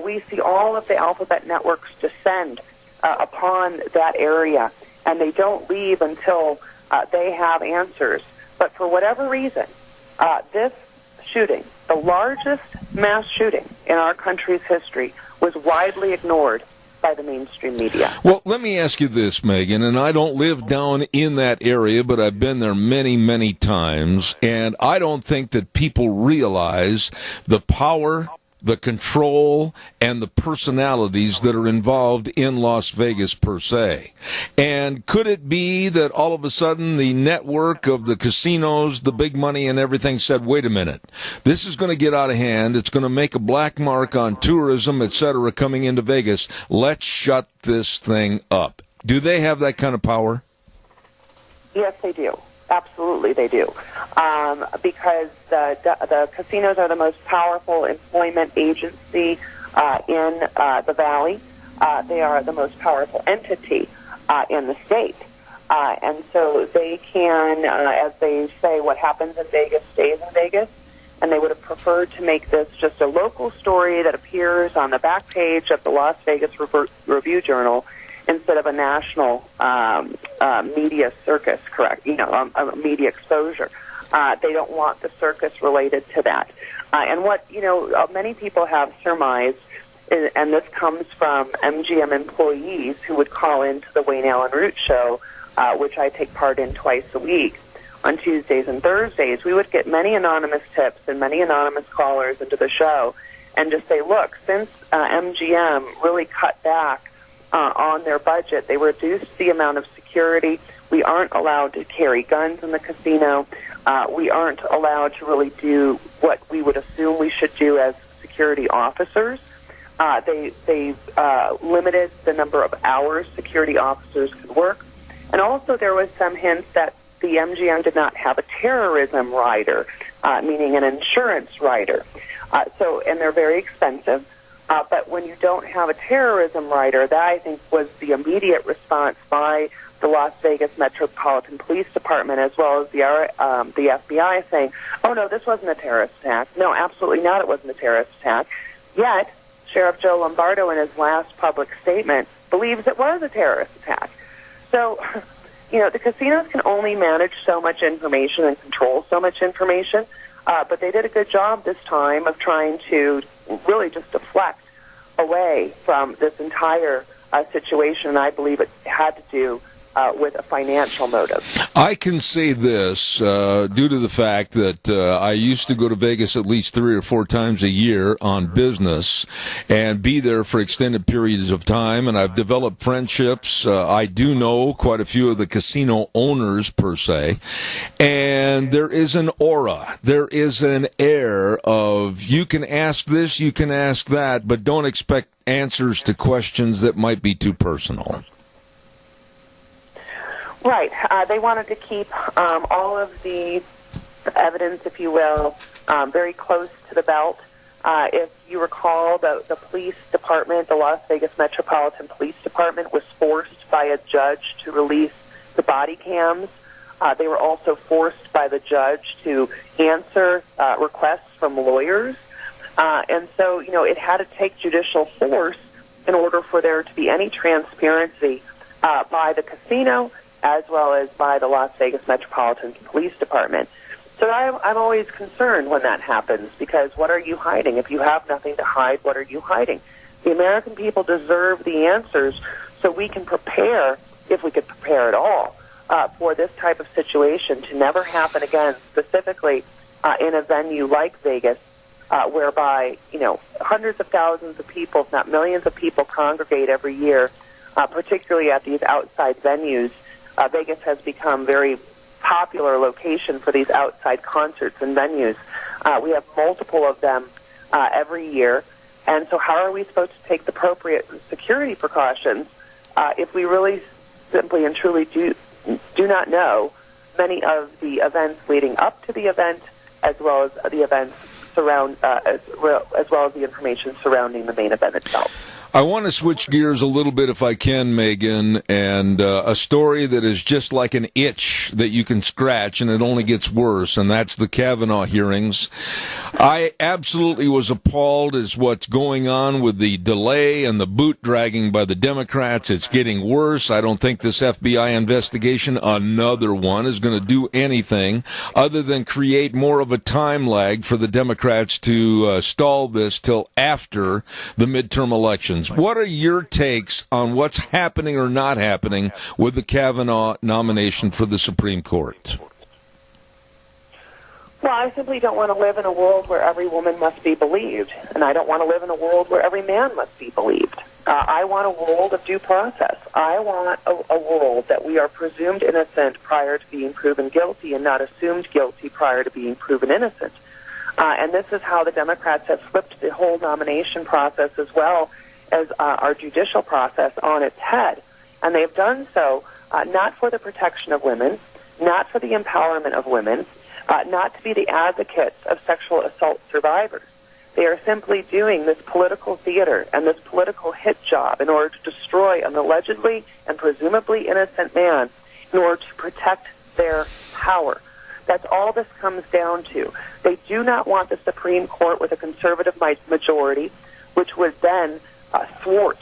we see all of the alphabet networks descend upon that area, and they don't leave until they have answers. But for whatever reason, this shooting, the largest mass shooting in our country's history, was widely ignored by the mainstream media. Well, let me ask you this, Megan, and I don't live down in that area, but I've been there many, many times, and I don't think that people realize the power, the control, and the personalities that are involved in Las Vegas per se. And could it be that all of a sudden the network of the casinos, the big money and everything said, wait a minute, this is going to get out of hand, it's going to make a black mark on tourism, etc., coming into Vegas, let's shut this thing up. Do they have that kind of power? Yes, they do. Absolutely, they do. Because the casinos are the most powerful employment agency in the Valley. They are the most powerful entity in the state. And so they can, as they say, what happens in Vegas stays in Vegas. And they would have preferred to make this just a local story that appears on the back page of the Las Vegas Review-Journal instead of a national media circus, correct? Media exposure. They don't want the circus related to that. And what, many people have surmised, and this comes from MGM employees who would call into the Wayne Allen Root Show, which I take part in twice a week on Tuesdays and Thursdays. We would get many anonymous tips and many anonymous callers into the show and just say, look, since MGM really cut back on their budget, they reduced the amount of security. We aren't allowed to carry guns in the casino. We aren't allowed to really do what we would assume we should do as security officers. They limited the number of hours security officers could work. And also there was some hints that the MGM did not have a terrorism rider, meaning an insurance rider. And they're very expensive. But when you don't have a terrorism rider, that I think was the immediate response by the Las Vegas Metropolitan Police Department as well as the FBI saying, oh, no, this wasn't a terrorist attack. No, absolutely not, it wasn't a terrorist attack. Yet, Sheriff Joe Lombardo in his last public statement believes it was a terrorist attack. So, the casinos can only manage so much information and control so much information, but they did a good job this time of trying to really just deflect away from this entire situation. I believe it had to do with a financial motive. I can say this due to the fact that I used to go to Vegas at least 3 or 4 times a year on business and be there for extended periods of time, and I've developed friendships. I do know quite a few of the casino owners per se, and there is an aura, there is an air of you can ask this, you can ask that, but don't expect answers to questions that might be too personal. Right. They wanted to keep all of the evidence, if you will, very close to the belt. If you recall, the police department, the Las Vegas Metropolitan Police Department, was forced by a judge to release the body cams. They were also forced by the judge to answer requests from lawyers. And so, it had to take judicial force in order for there to be any transparency by the casino as well as by the Las Vegas Metropolitan Police Department. So I'm always concerned when that happens, because what are you hiding? If you have nothing to hide, what are you hiding? The American people deserve the answers so we can prepare, if we could prepare at all, for this type of situation to never happen again, specifically in a venue like Vegas, whereby, hundreds of thousands of people, if not millions of people, congregate every year, particularly at these outside venues. Vegas has become very popular location for these outside concerts and venues. We have multiple of them every year. And so how are we supposed to take the appropriate security precautions if we really simply and truly do not know many of the events leading up to the event, as well as the events as well as the information surrounding the main event itself? I want to switch gears a little bit, if I can, Megan, and a story that is just like an itch that you can scratch, and it only gets worse, and that's the Kavanaugh hearings. I absolutely was appalled as what's going on with the delay and the boot dragging by the Democrats. It's getting worse. I don't think this FBI investigation, another one, is going to do anything other than create more of a time lag for the Democrats to stall this till after the midterm elections. What are your takes on what's happening or not happening with the Kavanaugh nomination for the Supreme Court? Well, I simply don't want to live in a world where every woman must be believed, and I don't want to live in a world where every man must be believed. I want a world of due process. I want a world that we are presumed innocent prior to being proven guilty and not assumed guilty prior to being proven innocent. And this is how the Democrats have flipped the whole nomination process as well as our judicial process on its head. And they've done so not for the protection of women, not for the empowerment of women, not to be the advocates of sexual assault survivors. They are simply doing this political theater and this political hit job in order to destroy an allegedly and presumably innocent man in order to protect their power. That's all this comes down to. They do not want the Supreme Court with a conservative majority, which would then thwart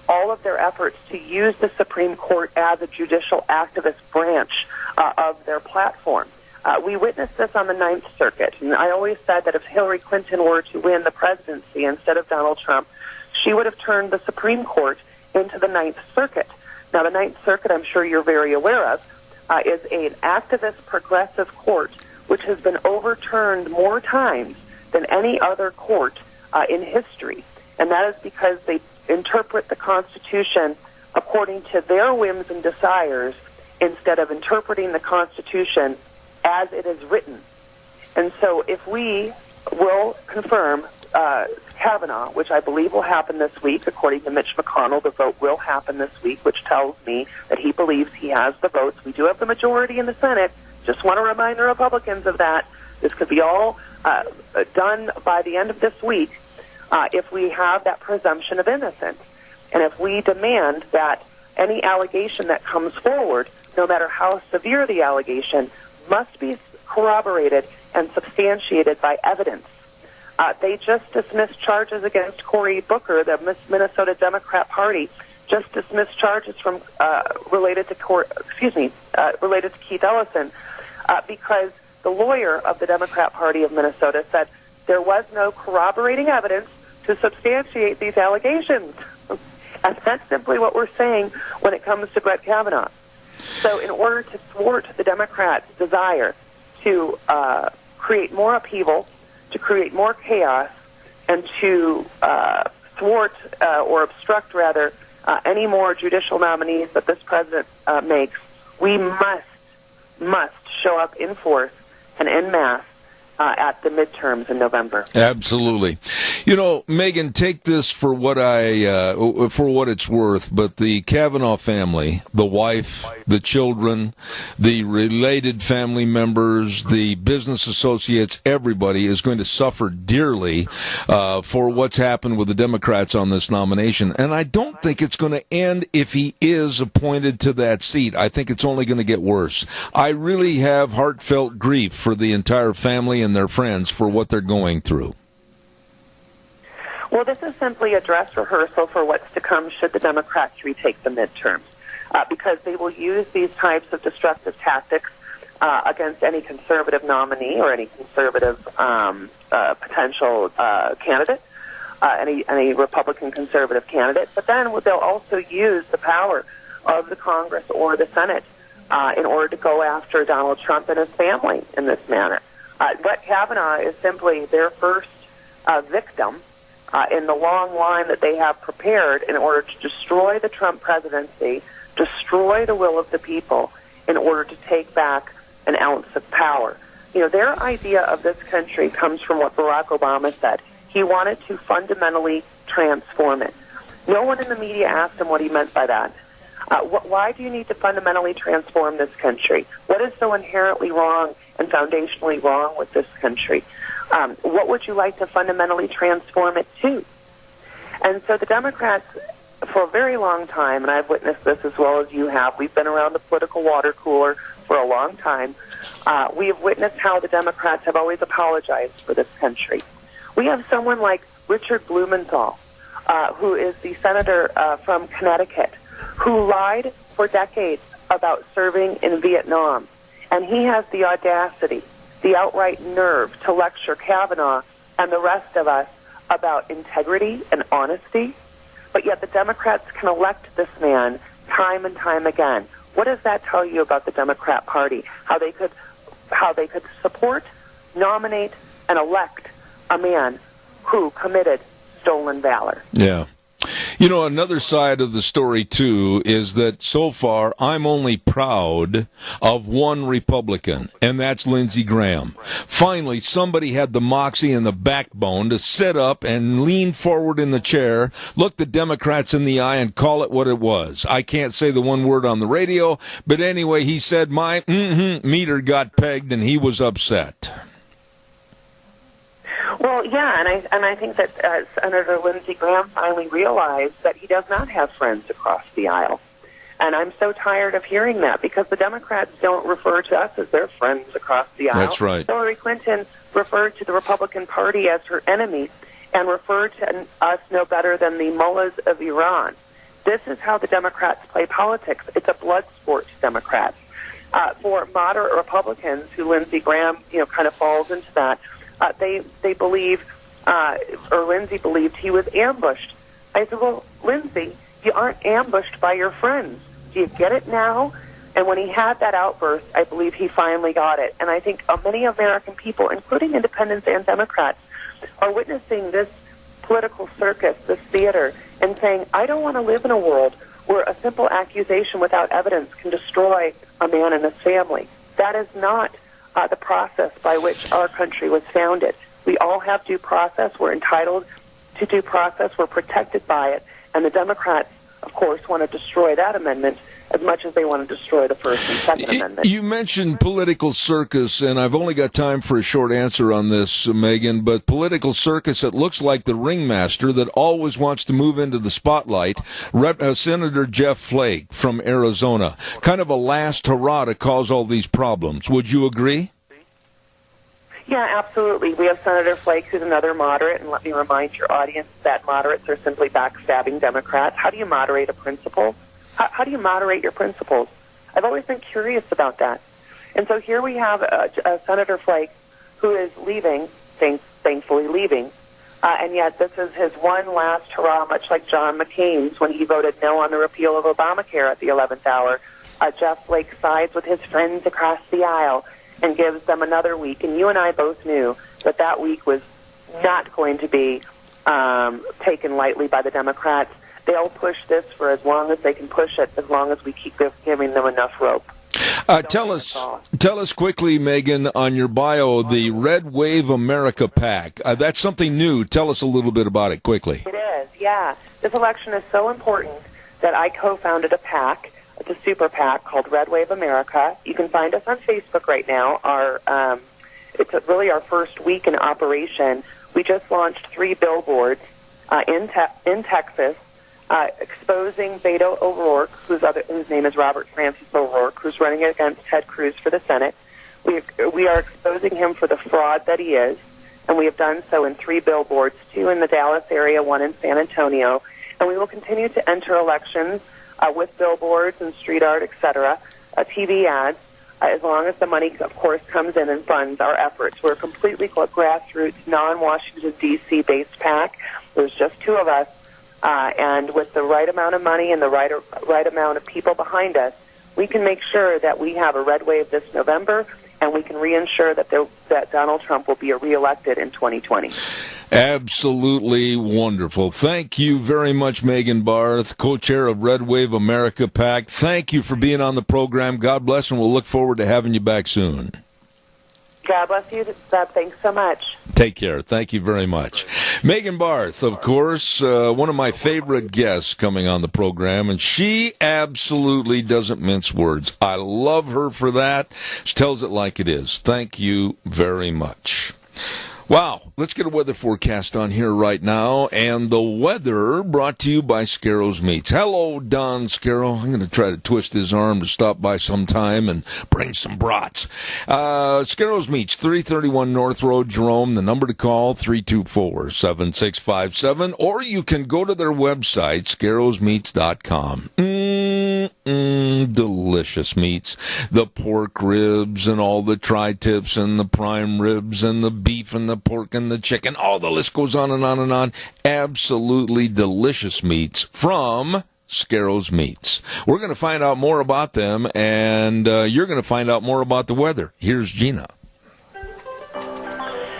all of their efforts to use the Supreme Court as a judicial activist branch of their platform. We witnessed this on the Ninth Circuit, and I always said that if Hillary Clinton were to win the presidency instead of Donald Trump, she would have turned the Supreme Court into the Ninth Circuit. Now, the Ninth Circuit, I'm sure you're very aware of, is an activist progressive court which has been overturned more times than any other court in history. And that is because they interpret the Constitution according to their whims and desires instead of interpreting the Constitution as it is written. And so if we will confirm Kavanaugh, which I believe will happen this week, according to Mitch McConnell, the vote will happen this week, which tells me that he believes he has the votes. We do have the majority in the Senate. Just want to remind the Republicans of that. This could be all done by the end of this week. If we have that presumption of innocence. And if we demand that any allegation that comes forward, no matter how severe the allegation, must be corroborated and substantiated by evidence. They just dismissed charges against Cory Booker, the Minnesota Democrat Party, just dismissed charges from related to Keith Ellison because the lawyer of the Democrat Party of Minnesota said there was no corroborating evidence to substantiate these allegations. And that's simply what we're saying when it comes to Brett Kavanaugh. So in order to thwart the Democrats' desire to create more upheaval, to create more chaos, and to thwart or obstruct, rather, any more judicial nominees that this president makes, we must show up in force and en masse at the midterms in November. Absolutely. You know, Megan, take this for what it's worth, but the Kavanaugh family, the wife, the children, the related family members, the business associates, everybody is going to suffer dearly for what's happened with the Democrats on this nomination. And I don't think it's going to end if he is appointed to that seat. I think it's only going to get worse. I really have heartfelt grief for the entire family and their friends for what they're going through. Well, this is simply a dress rehearsal for what's to come should the Democrats retake the midterms, because they will use these types of destructive tactics against any conservative nominee or any conservative potential candidate, any Republican conservative candidate. But then they'll also use the power of the Congress or the Senate in order to go after Donald Trump and his family in this manner. Brett Kavanaugh is simply their first victim in the long line that they have prepared in order to destroy the Trump presidency, destroy the will of the people in order to take back an ounce of power. You know, their idea of this country comes from what Barack Obama said. He wanted to fundamentally transform it. No one in the media asked him what he meant by that. Why do you need to fundamentally transform this country? What is so inherently wrong and foundationally wrong with this country? What would you like to fundamentally transform it to? And so the Democrats, for a very long time, and I've witnessed this as well as you have, we've been around the political water cooler for a long time, we have witnessed how the Democrats have always apologized for this country. We have someone like Richard Blumenthal, who is the senator from Connecticut, who lied for decades about serving in Vietnam. And he has the audacity, the outright nerve to lecture Kavanaugh and the rest of us about integrity and honesty. But yet the Democrats can elect this man time and time again. What does that tell you about the Democrat Party? How they could support, nominate, and elect a man who committed stolen valor. Yeah. You know, another side of the story, too, is that so far I'm only proud of one Republican, and that's Lindsey Graham. Finally, somebody had the moxie and the backbone to sit up and lean forward in the chair, look the Democrats in the eye, and call it what it was. I can't say the one word on the radio, but anyway, he said my meter got pegged, and he was upset. Well, yeah, and I think that Senator Lindsey Graham finally realized that he does not have friends across the aisle. And I'm so tired of hearing that because the Democrats don't refer to us as their friends across the aisle. That's right. Hillary Clinton referred to the Republican Party as her enemy and referred to us no better than the mullahs of Iran. This is how the Democrats play politics. It's a blood sport to Democrats. For moderate Republicans, who Lindsey Graham, kind of falls into that, they believe, or Lindsey believed he was ambushed. I said, well, Lindsey, you aren't ambushed by your friends. Do you get it now? And when he had that outburst, I believe he finally got it. And I think many American people, including independents and Democrats, are witnessing this political circus, this theater, and saying, I don't want to live in a world where a simple accusation without evidence can destroy a man and his family. That is not the process by which our country was founded. We all have due process. We're entitled to due process. We're protected by it. And the Democrats, of course, want to destroy that amendment as much as they want to destroy the First and Second Amendment. You mentioned political circus, and I've only got time for a short answer on this, Megan, but political circus, it looks like the ringmaster that always wants to move into the spotlight, Senator Jeff Flake from Arizona. Kind of a last hurrah to cause all these problems. Would you agree? Yeah, absolutely. We have Senator Flake, who's another moderate, and let me remind your audience that moderates are simply backstabbing Democrats. How do you moderate a principle? How do you moderate your principles? I've always been curious about that. And so here we have Senator Flake, who is leaving, thankfully leaving, and yet this is his one last hurrah, much like John McCain's when he voted no on the repeal of Obamacare at the 11th hour. Jeff Flake sides with his friends across the aisle and gives them another week. And you and I both knew that that week was not going to be taken lightly by the Democrats. They'll push this for as long as they can push it, as long as we keep giving them enough rope. Tell us quickly, Megan, on your bio, the Red Wave America PAC. That's something new. Tell us a little bit about it quickly. It is, yeah. This election is so important that I co-founded a PAC. It's a super PAC called Red Wave America. You can find us on Facebook right now. It's really our first week in operation. We just launched 3 billboards in Texas, exposing Beto O'Rourke, whose name is Robert Francis O'Rourke, who's running against Ted Cruz for the Senate. We are exposing him for the fraud that he is, and we have done so in 3 billboards, 2 in the Dallas area, 1 in San Antonio. And we will continue to enter elections with billboards and street art, etc., TV ads, as long as the money, of course, comes in and funds our efforts. We're a completely grassroots, non-Washington, D.C. based PAC. There's just 2 of us, and with the right amount of money and the right amount of people behind us, we can make sure that we have a red wave this November, and we can reinsure that Donald Trump will be reelected in 2020. Absolutely wonderful. Thank you very much, Megan Barth, co-chair of Red Wave America PAC. Thank you for being on the program. God bless, and we'll look forward to having you back soon. God bless you, Seb. Thanks so much. Take care. Thank you very much. Megan Barth, of course, one of my favorite guests coming on the program, and she absolutely doesn't mince words. I love her for that. She tells it like it is. Thank you very much. Wow, let's get a weather forecast on here right now, and the weather brought to you by Scarrows Meats. Hello, Don Scarrow. I'm going to try to twist his arm to stop by sometime and bring some brats. Scarrows Meats, 331 North Road, Jerome. The number to call, 324-7657, or you can go to their website, scarrowsmeats.com. Delicious meats. The pork ribs and all the tri-tips and the prime ribs and the beef and the pork and the chicken. All the list goes on and on and on. Absolutely delicious meats from Scarrows Meats. We're going to find out more about them, and you're going to find out more about the weather. Here's Gina.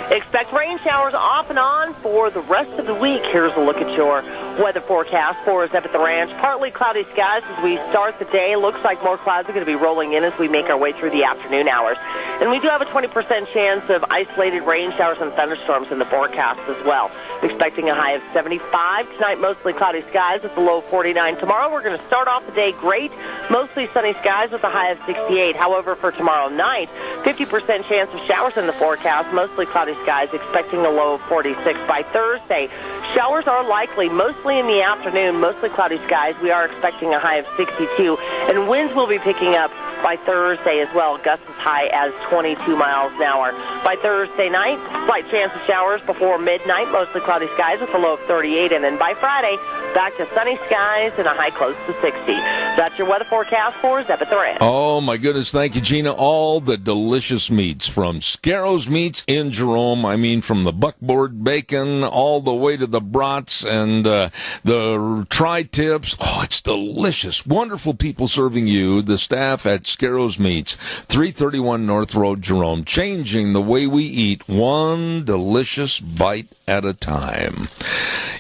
Expect rain showers off and on for the rest of the week. Here's a look at your weather forecast for us up at the ranch. Partly cloudy skies as we start the day. Looks like more clouds are going to be rolling in as we make our way through the afternoon hours. And we do have a 20% chance of isolated rain showers and thunderstorms in the forecast as well. Expecting a high of 75 tonight, mostly cloudy skies with a low of 49. Tomorrow we're going to start off the day great, mostly sunny skies with a high of 68. However, for tomorrow night, 50% chance of showers in the forecast, mostly cloudy skies, expecting a low of 46. By Thursday, showers are likely, mostly in the afternoon, mostly cloudy skies. We are expecting a high of 62, and winds will be picking up by Thursday as well, gusts as high as 22 miles an hour. By Thursday night, slight chance of showers before midnight, mostly cloudy skies with a low of 38, and then by Friday, back to sunny skies and a high close to 60. That's your weather forecast for Zeb at the Ranch. Oh, my goodness. Thank you, Gina. All the delicious meats from Scarrows Meats in Jerome. I mean, from the buckboard bacon all the way to the brats and the tri-tips. Oh, it's delicious. Wonderful people serving you, the staff at Scarrows Meats, 331 North Road, Jerome, changing the way we eat one delicious bite at a time.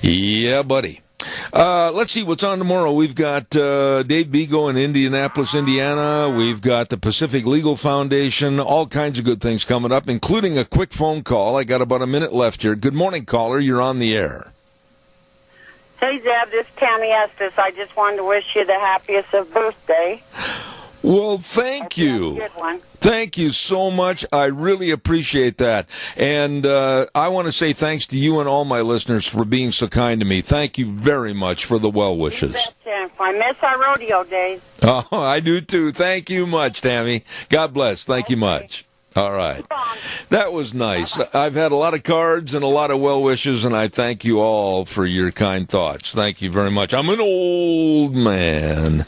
Yeah, buddy. Let's see what's on tomorrow. We've got Dave Bego in Indianapolis, Indiana. We've got the Pacific Legal Foundation. All kinds of good things coming up, including a quick phone call. I got about a minute left here. Good morning, caller. You're on the air. Hey, Zeb. This is Tammy Estes. I just wanted to wish you the happiest of birthday. Well, thank you. Good one. Thank you so much. I really appreciate that. And I want to say thanks to you and all my listeners for being so kind to me. Thank you very much for the well wishes. I miss our rodeo days. Oh, I do too. Thank you much, Tammy. God bless. Thank you much. All right. That was nice. I've had a lot of cards and a lot of well wishes, and I thank you all for your kind thoughts. Thank you very much. I'm an old man.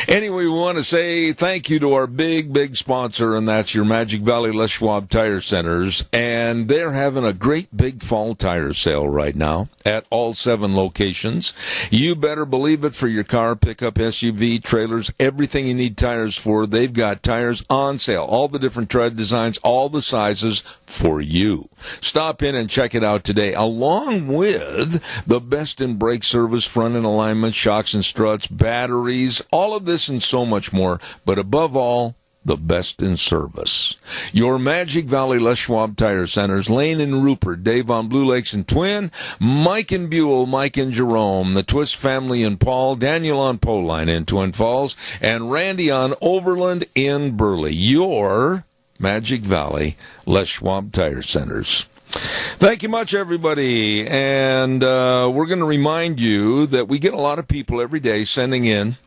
Anyway, we want to say thank you to our big sponsor, and that's your Magic Valley Les Schwab Tire Centers. And they're having a great big fall tire sale right now at all 7 locations. You better believe it, for your car, pickup, SUV, trailers, everything you need tires for. They've got tires on sale, all the different tread designs, all the sizes for you. Stop in and check it out today, along with the best in brake service, front end alignment, shocks and struts, batteries, all of this and so much more. But above all, the best in service. Your Magic Valley Les Schwab Tire Centers, Lane and Rupert, Dave on Blue Lakes and Twin, Mike and Buell, Mike and Jerome, the Twist family in Paul, Daniel on Poline in Twin Falls, and Randy on Overland in Burley. Your Magic Valley Les Schwab Tire Centers. Thank you much, everybody. And we're going to remind you that we get a lot of people every day sending in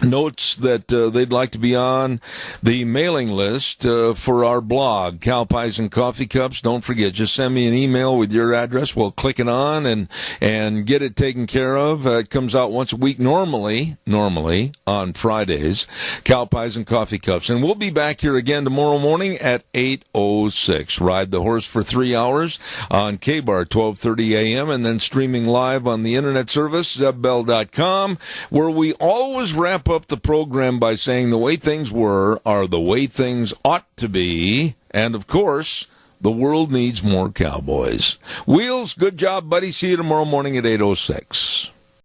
notes that they'd like to be on the mailing list for our blog, Cow Pies and Coffee Cups. Don't forget, just send me an email with your address. We'll click it on and get it taken care of. It comes out once a week, normally on Fridays, Cow Pies and Coffee Cups. And we'll be back here again tomorrow morning at 8:06. Ride the horse for 3 hours on K-Bar, 12:30 a.m., and then streaming live on the internet service, zebbell.com, where we always wrap up the program by saying the way things were are the way things ought to be, and of course, The world needs more cowboys. Wheels, good job, buddy. See you tomorrow morning at 8:06.